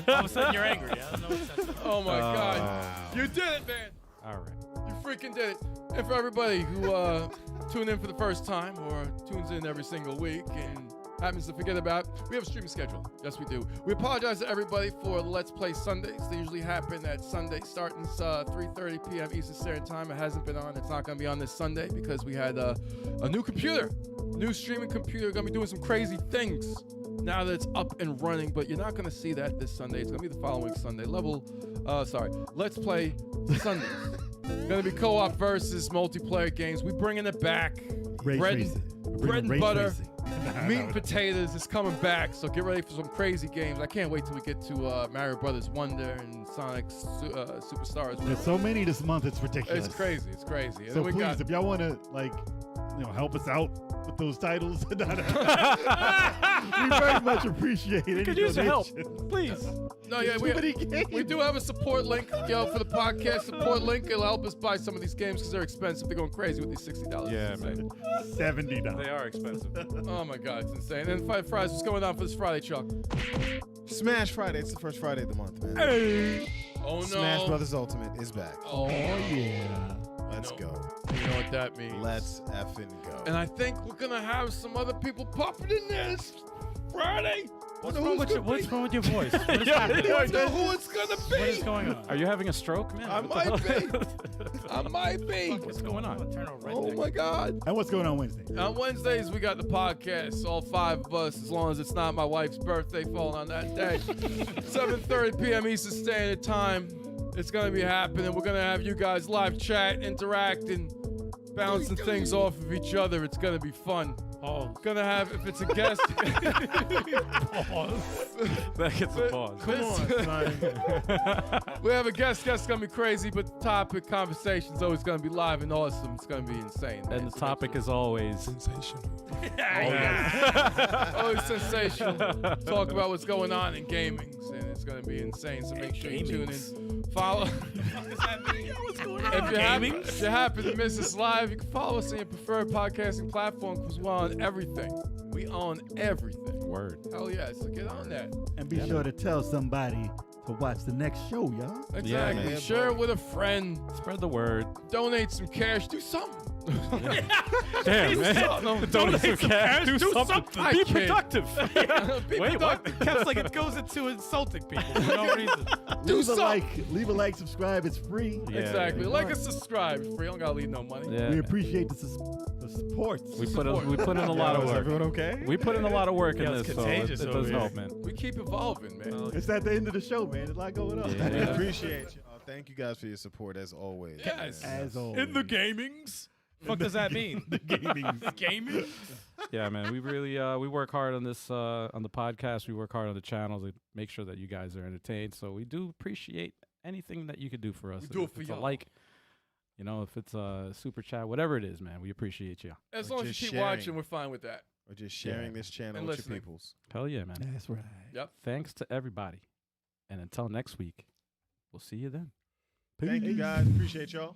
All of a sudden you're angry. I don't know what that's about. Oh my God. You did it, man. All right. You freaking did it. And for everybody who tuned in for the first time or tunes in every single week and happens to forget about, we have a streaming schedule. Yes, we do. We apologize to everybody for the Let's Play Sundays. They usually happen at Sunday, starting 3:30 p.m. Eastern Standard Time. It hasn't been on. It's not going to be on this Sunday because we had a new computer, new streaming computer. Going to be doing some crazy things now that it's up and running. But you're not going to see that this Sunday. It's going to be the following Sunday. Let's Play Sundays. Going to be co-op versus multiplayer games. We bringing it back. Bread and butter. Meat and potatoes is coming back, so get ready for some crazy games. I can't wait till we get to Mario Brothers Wonder and Sonic Superstars. There's so many this month, it's ridiculous. It's crazy. It's crazy. And So then please, if y'all want to help us out with those titles, we very much appreciate it. Could use your help, please. No, yeah, we do have a support link, for the podcast support link. It'll help us buy some of these games because they're expensive. They're going crazy with these $60. Yeah, man. $70. They are expensive. Oh my God, it's insane. And then fries, what's going on for this Friday, Chuck? Smash Friday. It's the first Friday of the month, man. Hey. Oh no. Smash Brothers Ultimate is back. Oh yeah. Let's go. You know what that means. Let's effing go. And I think we're gonna have some other people popping in this Friday. What's wrong with your voice? What is happening? I know who it's gonna be. What is going on? Are you having a stroke, man? I might be. I might be. What's going on? Turn over right Oh there. my God. And what's going on Wednesday? On Wednesdays, we got the podcast, all 5 of us, as long as it's not my wife's birthday falling on that day. 7:30 p.m. Eastern Standard Time. It's going to be happening. We're going to have you guys live chat, interacting, bouncing things off of each other. It's going to be fun. Oh, Gonna have, if it's a guest. That gets a pause. Come on, son. We have a guest. Guest's gonna be crazy, but the topic, conversation's always gonna be live and awesome. It's gonna be insane. Man. And the topic is always Sensational. always sensational. Talk about what's going on in gaming, and it's gonna be insane. So make sure you tune in. Follow. If you happen to miss us live, you can follow us on your preferred podcasting platform because we're on everything. We own everything. word. Hell yeah, so get on that. And be sure to tell somebody to watch the next show, y'all. Exactly. man. Share it with a friend. Spread the word. Donate some cash. Do something. Damn, man. Donate some cash. Do something. I Be kid. productive. Be Wait, what? productive. Kevin's like it goes into insulting people for no reason. Do Leave a like, something. leave a like, subscribe. It's free. Yeah, Exactly. yeah. Like and subscribe. Free. You don't gotta leave no money. Yeah. We appreciate the support. We put in a lot of Is work. everyone okay? We put in a lot of work in Yo, this, it's so it contagious does over here. help, man. We keep evolving, man. It's at the end of the show, man. There's a lot going on. Yeah. We appreciate you. Thank you guys for your support as always. Yes. As always. gamings. What does that mean? the gaming. Gaming? Yeah, man. We really we work hard on this on the podcast. We work hard on the channel to make sure that you guys are entertained. So we do appreciate anything that you could do for us. We do it If for it's y'all. a like, you know, if it's a super chat, whatever it is, man. We appreciate you. As Or long as you just keep sharing. watching, we're fine with that. Or just sharing this channel And with listening. your peoples. Hell yeah, man. That's right. Yep. Thanks to everybody, and until next week, we'll see you then. Thank you guys. Appreciate y'all.